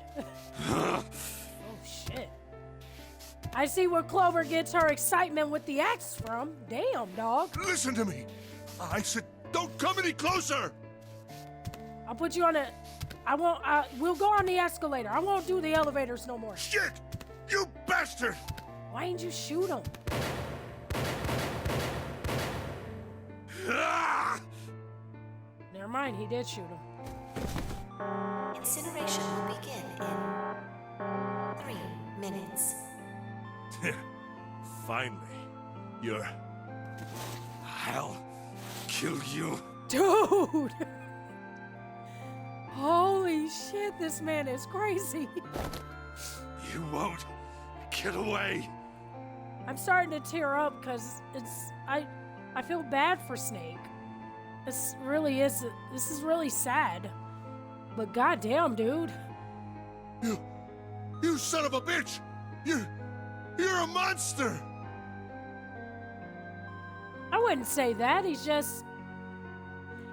Oh, shit. I see where Clover gets her excitement with the axe from. Damn, dog. Listen to me. I said, don't come any closer. I'll put you on a... I won't... we'll go on the escalator. I won't do the elevators no more. Shit! You bastard! Why didn't you shoot him? Ah! Never mind, he did shoot him. Incineration will begin in 3 minutes. Finally, you're... I'll kill you. Dude! Holy shit, this man is crazy. You won't get away. I'm starting to tear up because I feel bad for Snake. This really is, this is really sad. But goddamn, dude. You son of a bitch! You're a monster! I wouldn't say that, he's just...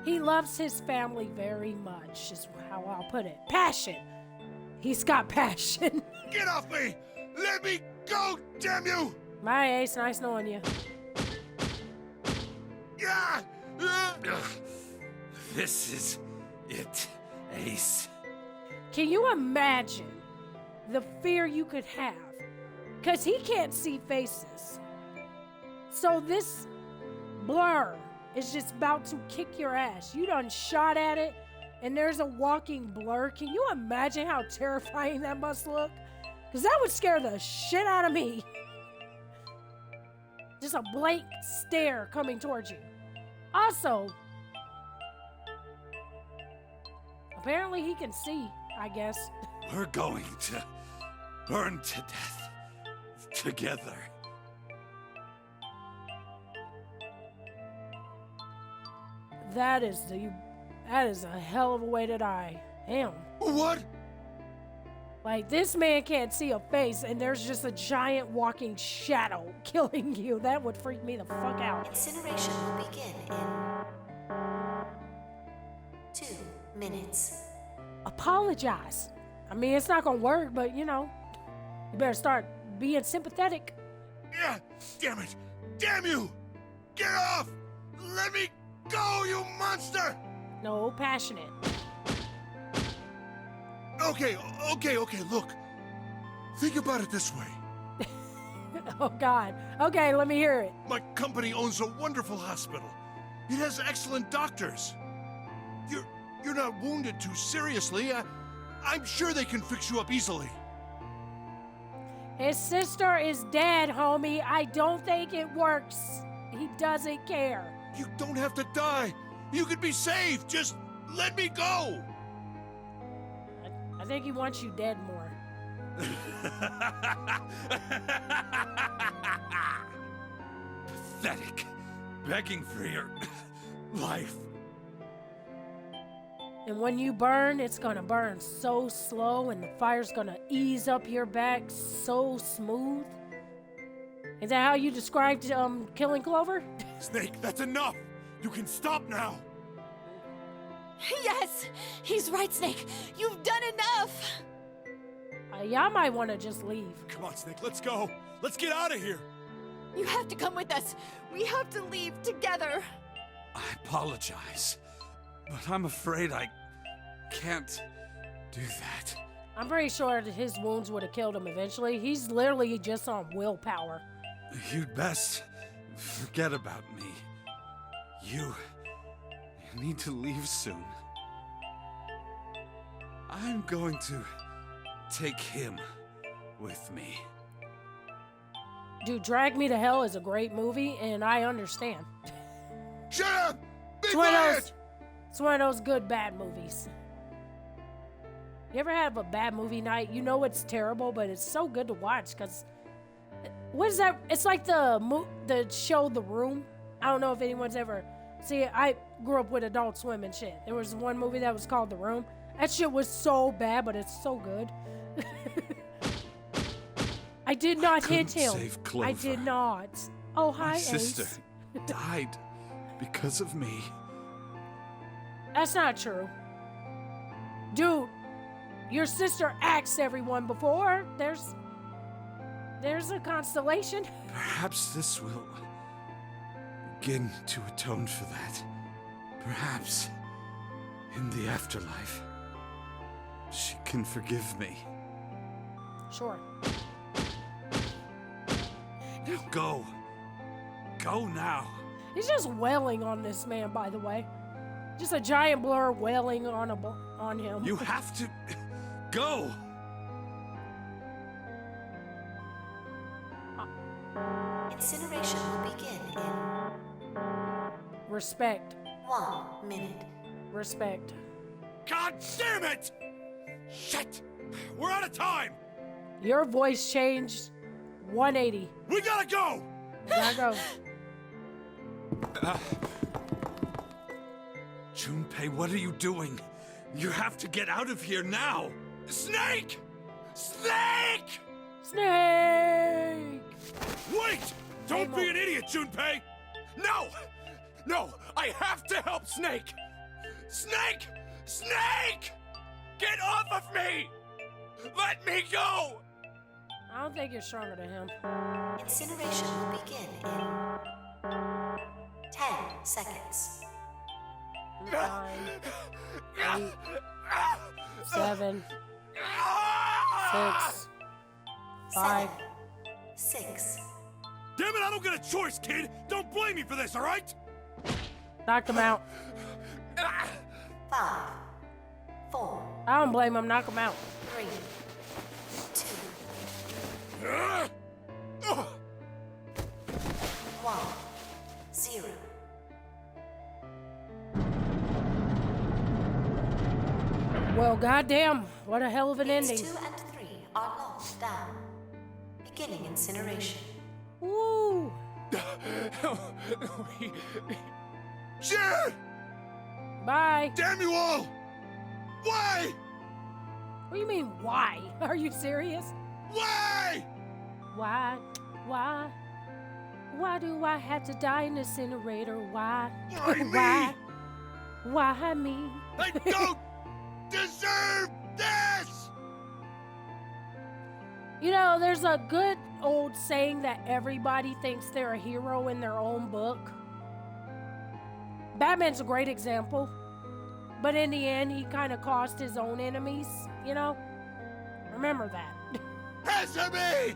He loves his family very much, is how I'll put it. Passion. He's got passion. Get off me! Let me go, damn you! My Ace, nice knowing you. Yeah! This is it, Ace. Can you imagine the fear you could have Because he can't see faces. So this blur is just about to kick your ass. You done shot at it, and there's a walking blur. Can you imagine how terrifying that must look? Because that would scare the shit out of me. Just a blank stare coming towards you. Also, apparently he can see, I guess. We're going to burn to death together. That is a hell of a way to die. Damn. What? Like, this man can't see a face, and there's just a giant walking shadow killing you. That would freak me the fuck out. Incineration will begin in 2 minutes. Apologize. I mean, it's not gonna work, but you know, you better start being sympathetic. Yeah, damn it! Damn you! Get off! Let me go, you monster! No, passionate. Okay, look. Think about it this way. Oh, God. Okay, let me hear it. My company owns a wonderful hospital. It has excellent doctors. You're not wounded too seriously. I'm sure they can fix you up easily. His sister is dead, homie. I don't think it works. He doesn't care. You don't have to die. You could be saved. Just let me go. I think he wants you dead more. Pathetic. Begging for your life. And when you burn, it's gonna burn so slow, and the fire's gonna ease up your back so smooth. Is that how you described killing Clover? Snake, that's enough! You can stop now! Yes! He's right, Snake. You've done enough! Y'all might want to just leave. Come on, Snake, let's go! Let's get out of here! You have to come with us. We have to leave together. I apologize, but I'm afraid I can't do that. I'm pretty sure that his wounds would have killed him eventually. He's literally just on willpower. You'd best forget about me. You need to leave soon. I'm going to take him with me. Dude, Drag Me to Hell is a great movie, and I understand. Shut up! Be It's one of those good bad movies. You ever have a bad movie night? You know it's terrible, but it's so good to watch because what is that? It's like the show The Room. I don't know if anyone's ever see it. I grew up with Adult Swim and shit. There was one movie that was called The Room. That shit was so bad, but it's so good. I did not hit him. Save Clover. I did not. Oh, hi, My sister Ace. died because of me. That's not true. Dude, your sister asked everyone before. There's a constellation. Perhaps this will begin to atone for that. Perhaps in the afterlife, she can forgive me. Sure. Now go. Go now. He's just wailing on this man, by the way. Just a giant blur wailing on him. You have to go. Incineration will begin in Respect. 1 minute. Respect. God damn it! Shit! We're out of time! Your voice changed 180. We gotta go! You gotta go. Junpei, what are you doing? You have to get out of here now. Snake! Snake! Snake! Wait! Don't be an idiot, Junpei! No! No! I have to help Snake! Snake! Snake! Get off of me! Let me go! I don't think you're stronger than him. Incineration will begin in 10 seconds. 9, 8, 7, 6, 5, 6. Damn it, I don't get a choice, kid! Don't blame me for this, alright? Knocked him out. 5. 4. I don't blame him. Knock him out. 3. 2. 1. 0. Well, goddamn. What a hell of an ending. 2 and 3 are locked down. Beginning incineration. Woo! Shit! Bye. Damn you all! Why? What do you mean, why? Are you serious? Why? Why? Why? Why do I have to die in the incinerator? Why? Why me? Why? Why me? I don't deserve this! You know, there's a good old saying that everybody thinks they're a hero in their own book. Batman's a great example. But in the end, he kind of caused his own enemies, you know? Remember that. Answer me!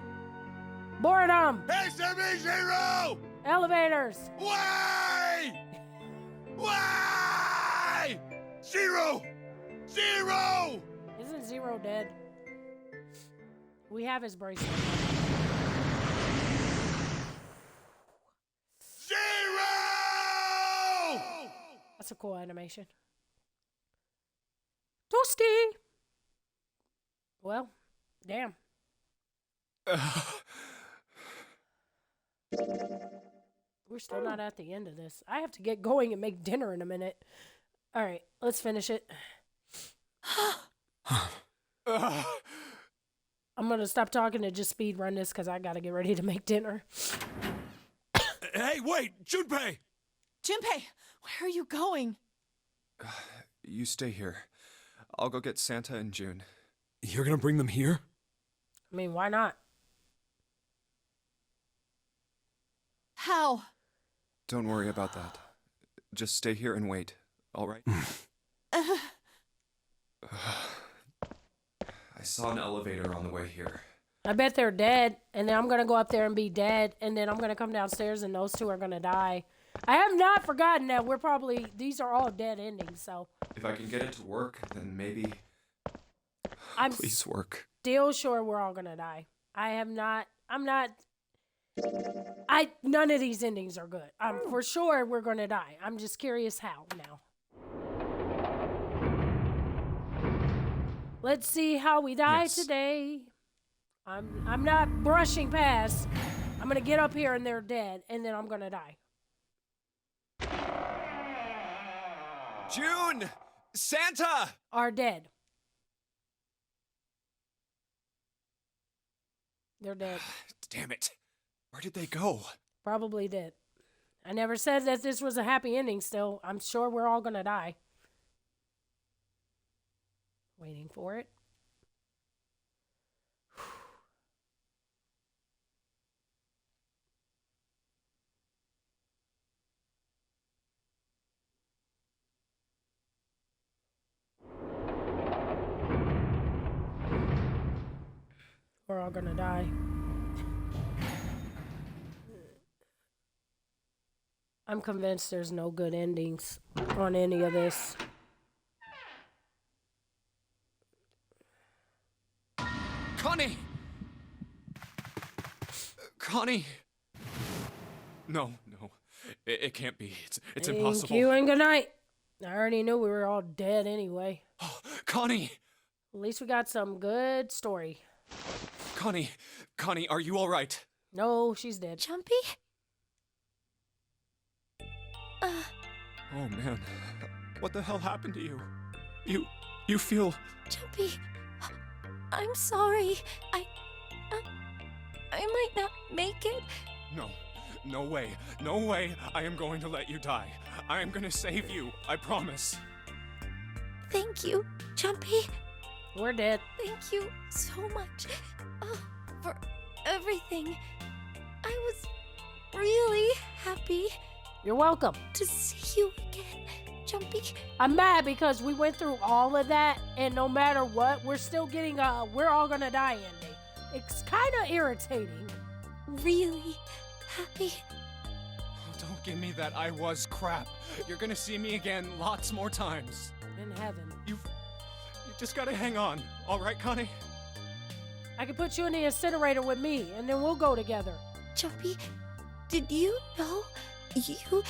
Boredom! Answer me, Zero! Elevators! Why? Why? Zero! Zero! Isn't Zero dead? We have his bracelet. Zero! That's a cool animation. Toasty! Well, damn. We're still not at the end of this. I have to get going and make dinner in a minute. All right, let's finish it. I'm going to stop talking and just speed run this because I got to get ready to make dinner. Hey, wait! Junpei! Junpei, where are you going? You stay here. I'll go get Santa and June. You're gonna bring them here? I mean, why not? How? Don't worry about that. Just stay here and wait, all right? I saw an elevator on the way here. I bet they're dead, and then I'm going to go up there and be dead, and then I'm going to come downstairs and those two are going to die. I have not forgotten that these are all dead endings, so. If I can get it to work, then maybe. Please work. Still sure we're all going to die. None of these endings are good. For sure we're going to die. I'm just curious how now. Let's see how we die today. I'm not brushing past. I'm going to get up here and they're dead, and then I'm going to die. June! Santa! Are dead. They're dead. Damn it. Where did they go? Probably dead. I never said that this was a happy ending still. I'm sure we're all going to die. Waiting for it. We're all gonna die. I'm convinced there's no good endings on any of this. Connie! Connie! No. It can't be. It's impossible. Thank you and good night. I already knew we were all dead anyway. Oh, Connie! At least we got some good story. Connie, are you all right? No, she's dead. Jumpy? Oh man, what the hell happened to you? You feel... Jumpy, I'm sorry. I might not make it. No way I am going to let you die. I am going to save you, I promise. Thank you, Jumpy. We're dead. Thank you so much for everything. I was really happy. You're welcome. To see you again, Jumpy. I'm mad because we went through all of that, and no matter what, we're still getting we're all gonna die ending. It's kind of irritating. really happy? Oh, don't give me that I was crap. You're gonna see me again lots more times. In heaven. You just gotta hang on, all right, Connie? I can put you in the incinerator with me, and then we'll go together. Joey, did you know you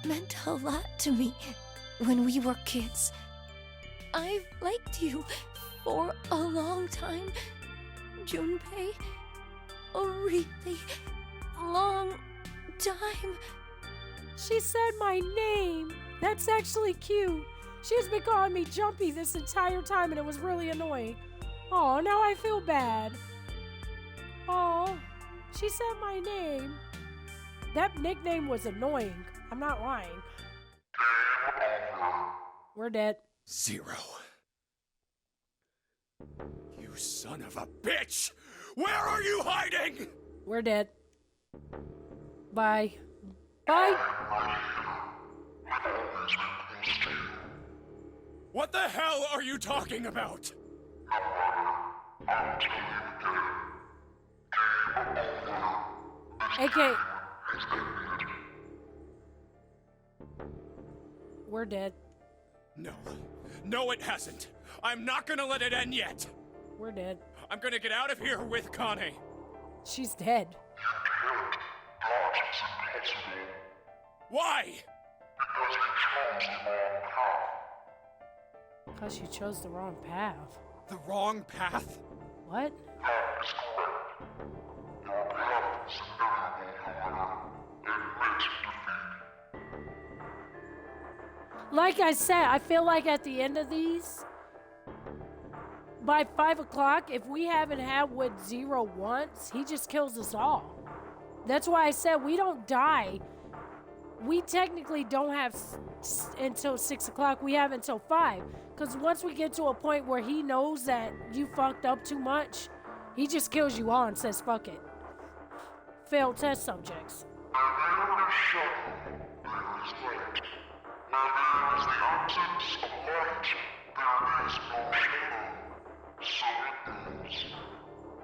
meant a lot to me when we were kids? I've liked you for a long time, Junpei. A really long time. She said my name. That's actually cute. She's been calling me Jumpy this entire time, and it was really annoying. Oh, now I feel bad. Oh, she said my name. That nickname was annoying. I'm not lying. We're dead. 0. You son of a bitch! Where are you hiding? We're dead. Bye. Bye. What the hell are you talking about? AK. We're dead. No. No, it hasn't. I'm not gonna let it end yet. We're dead. I'm gonna get out of here with Connie. She's dead. Why? Because you chose the wrong path. The wrong path? What? Like I said, I feel like at the end of these, by 5 o'clock, if we haven't had what Zero wants, he just kills us all. That's why I said we don't die. We technically don't have until 6 o'clock. We have until 5. Because once we get to a point where he knows that you fucked up too much, he just kills you all and says, fuck it. Failed test subjects.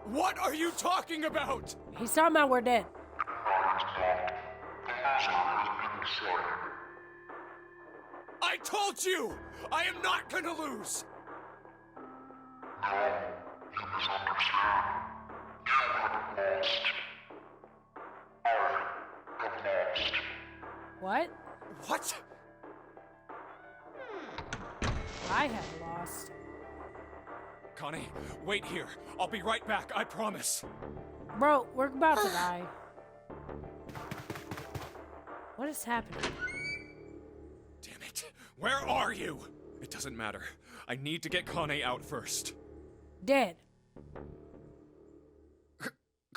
What are you talking about? He's talking about we're dead. I told you! I am not gonna lose! No, you misunderstand. You have lost. I have lost. What? What? I have lost. Connie, wait here. I'll be right back, I promise. Bro, we're about to die. What is happening? Damn it. Where are you? It doesn't matter. I need to get Connie out first. Dead.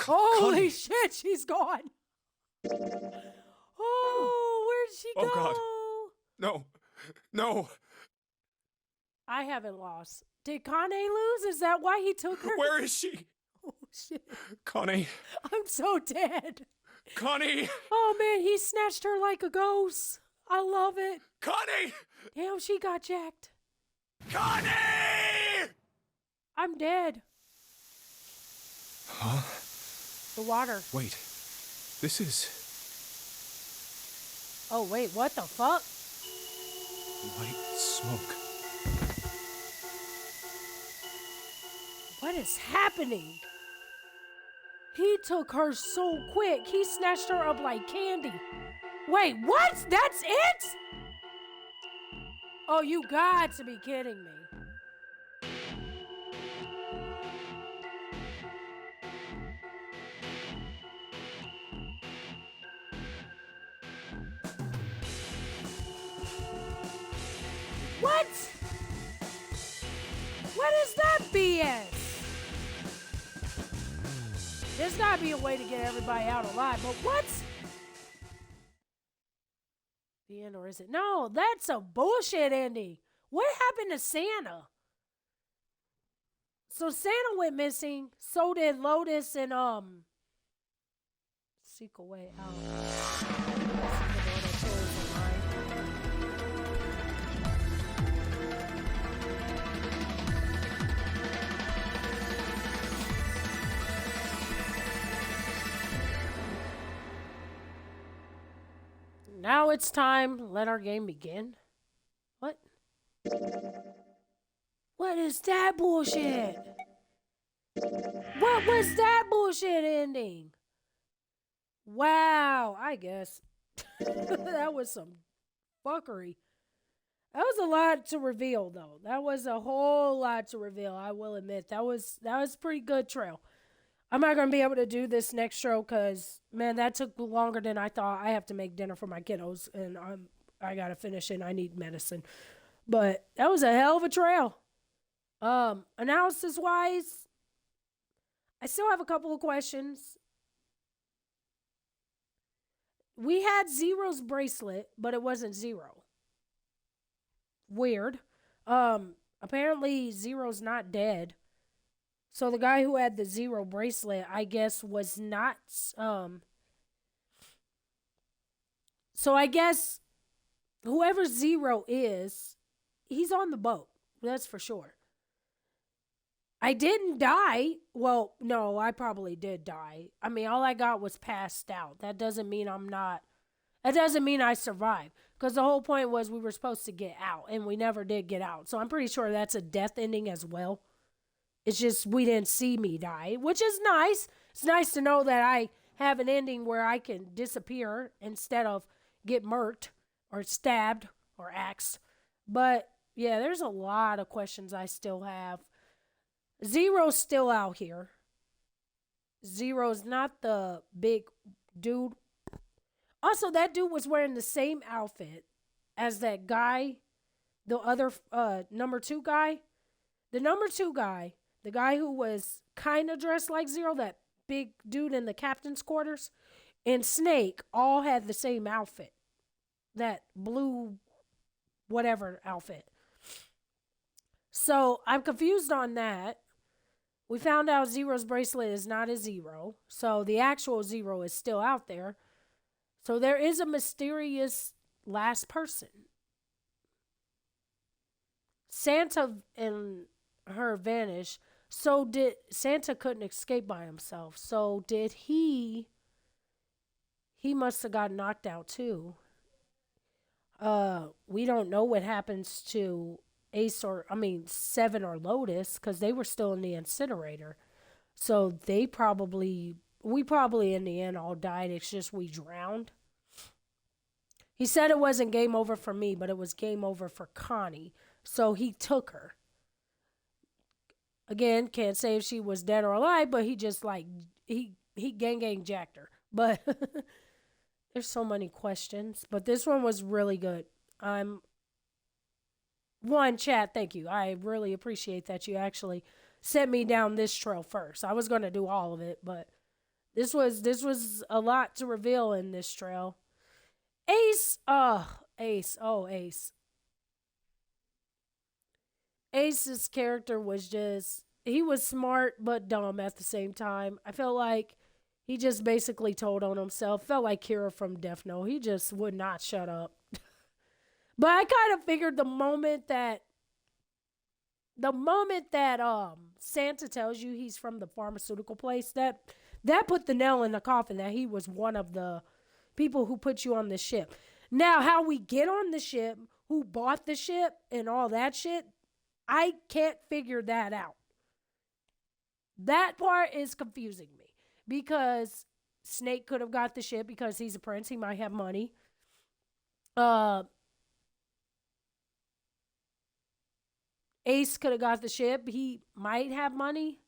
Holy Connie. shit, she's gone. Oh, where'd she go? Oh God. No. No. I haven't lost. Did Kane lose? Is that why he took her? Where is she? Oh shit. Connie. I'm so dead. Connie. Oh man, he snatched her like a ghost. I love it. Connie! Damn, she got jacked. Connie! I'm dead. Huh? The water. Wait. This is... Oh wait, what the fuck? white smoke. What is happening? He took her so quick. He snatched her up like candy. Wait, what? That's it? Oh, you got to be kidding me. What? What is that BS? There's gotta be a way to get everybody out alive, but what? The end, or is it? No, that's a bullshit ending. What happened to Santa? So Santa went missing, so did Lotus and Seek a Way Out. Now it's time. Let our game begin. What? What is that bullshit? What was that bullshit ending? Wow, I guess. That was some fuckery. That was a lot to reveal, though. That was a whole lot to reveal, I will admit. That was a pretty good trail. I'm not going to be able to do this next show because, man, that took longer than I thought. I have to make dinner for my kiddos, and I got to finish it. I need medicine. But that was a hell of a trail. Analysis-wise, I still have a couple of questions. We had Zero's bracelet, but it wasn't Zero. Weird. Apparently Zero's not dead. So the guy who had the Zero bracelet, I guess, was not, so I guess whoever Zero is, he's on the boat. That's for sure. I didn't die. Well, no, I probably did die. I mean, all I got was passed out. That doesn't mean I survived. Because the whole point was we were supposed to get out, and we never did get out. So I'm pretty sure that's a death ending as well. It's just we didn't see me die, which is nice. It's nice to know that I have an ending where I can disappear instead of get murked or stabbed or axed. But, yeah, there's a lot of questions I still have. Zero's still out here. Zero's not the big dude. Also, that dude was wearing the same outfit as that guy, the other number 2 guy. The number 2 guy, the guy who was kind of dressed like Zero, that big dude in the captain's quarters, and Snake all had the same outfit. That blue whatever outfit. So I'm confused on that. We found out Zero's bracelet is not a Zero. So the actual Zero is still out there. So there is a mysterious last person. Santa and her vanished. So did Santa couldn't escape by himself. So did he must have got knocked out too. We don't know what happens to Seven or Lotus, because they were still in the incinerator. So we probably in the end all died. It's just we drowned. He said it wasn't game over for me, but it was game over for Connie. So he took her. Again, can't say if she was dead or alive, but he just he gang jacked her. But there's so many questions. But this one was really good. Chat, thank you. I really appreciate that you actually sent me down this trail first. I was going to do all of it, but this was a lot to reveal in this trail. Ace. Ace's character was he was smart but dumb at the same time. I felt like he just basically told on himself. Felt like Kira from Death Note. He just would not shut up. But I kind of figured the moment that Santa tells you he's from the pharmaceutical place, that put the nail in the coffin that he was one of the people who put you on the ship. Now, how we get on the ship, who bought the ship, and all that shit, I can't figure that out. That part is confusing me because Snake could have got the ship because he's a prince. He might have money. Ace could have got the ship. He might have money.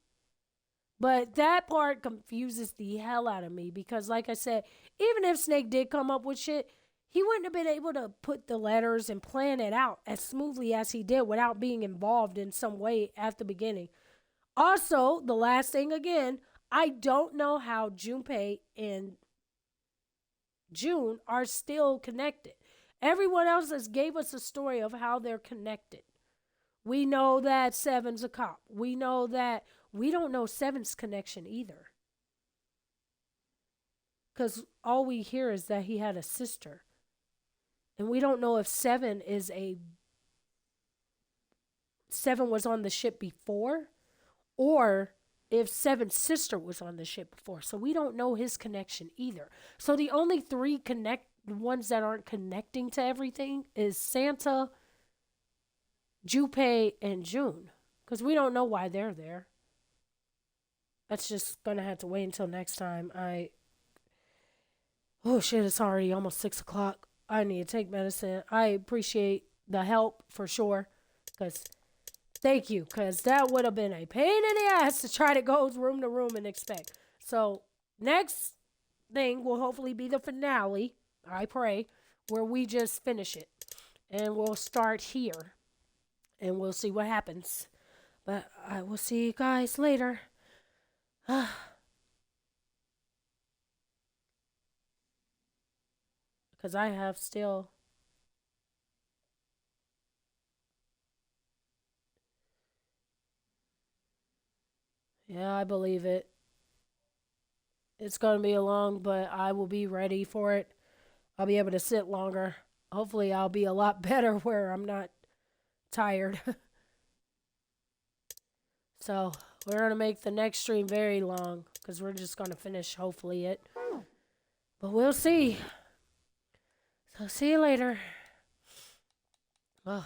But that part confuses the hell out of me because, like I said, even if Snake did come up with shit, he wouldn't have been able to put the letters and plan it out as smoothly as he did without being involved in some way at the beginning. Also, the last thing again, I don't know how Junpei and June are still connected. Everyone else has gave us a story of how they're connected. We know that Seven's a cop. We don't know Seven's connection either. Because all we hear is that he had a sister. And we don't know if Seven was on the ship before, or if Seven's sister was on the ship before. So we don't know his connection either. So the only three ones that aren't connecting to everything is Santa, Junpei, and June. Because we don't know why they're there. That's just going to have to wait until next time. Oh shit, it's already almost 6 o'clock. I need to take medicine. I appreciate the help for sure. Thank you. Because that would have been a pain in the ass to try to go room to room and expect. So next thing will hopefully be the finale, I pray, where we just finish it. And we'll start here. And we'll see what happens. But I will see you guys later. Because I have still... Yeah, I believe it. It's going to be long, but I will be ready for it. I'll be able to sit longer. Hopefully, I'll be a lot better where I'm not tired. So, we're going to make the next stream very long because we're just going to finish, hopefully, it. But we'll see. So, see you later. Oh,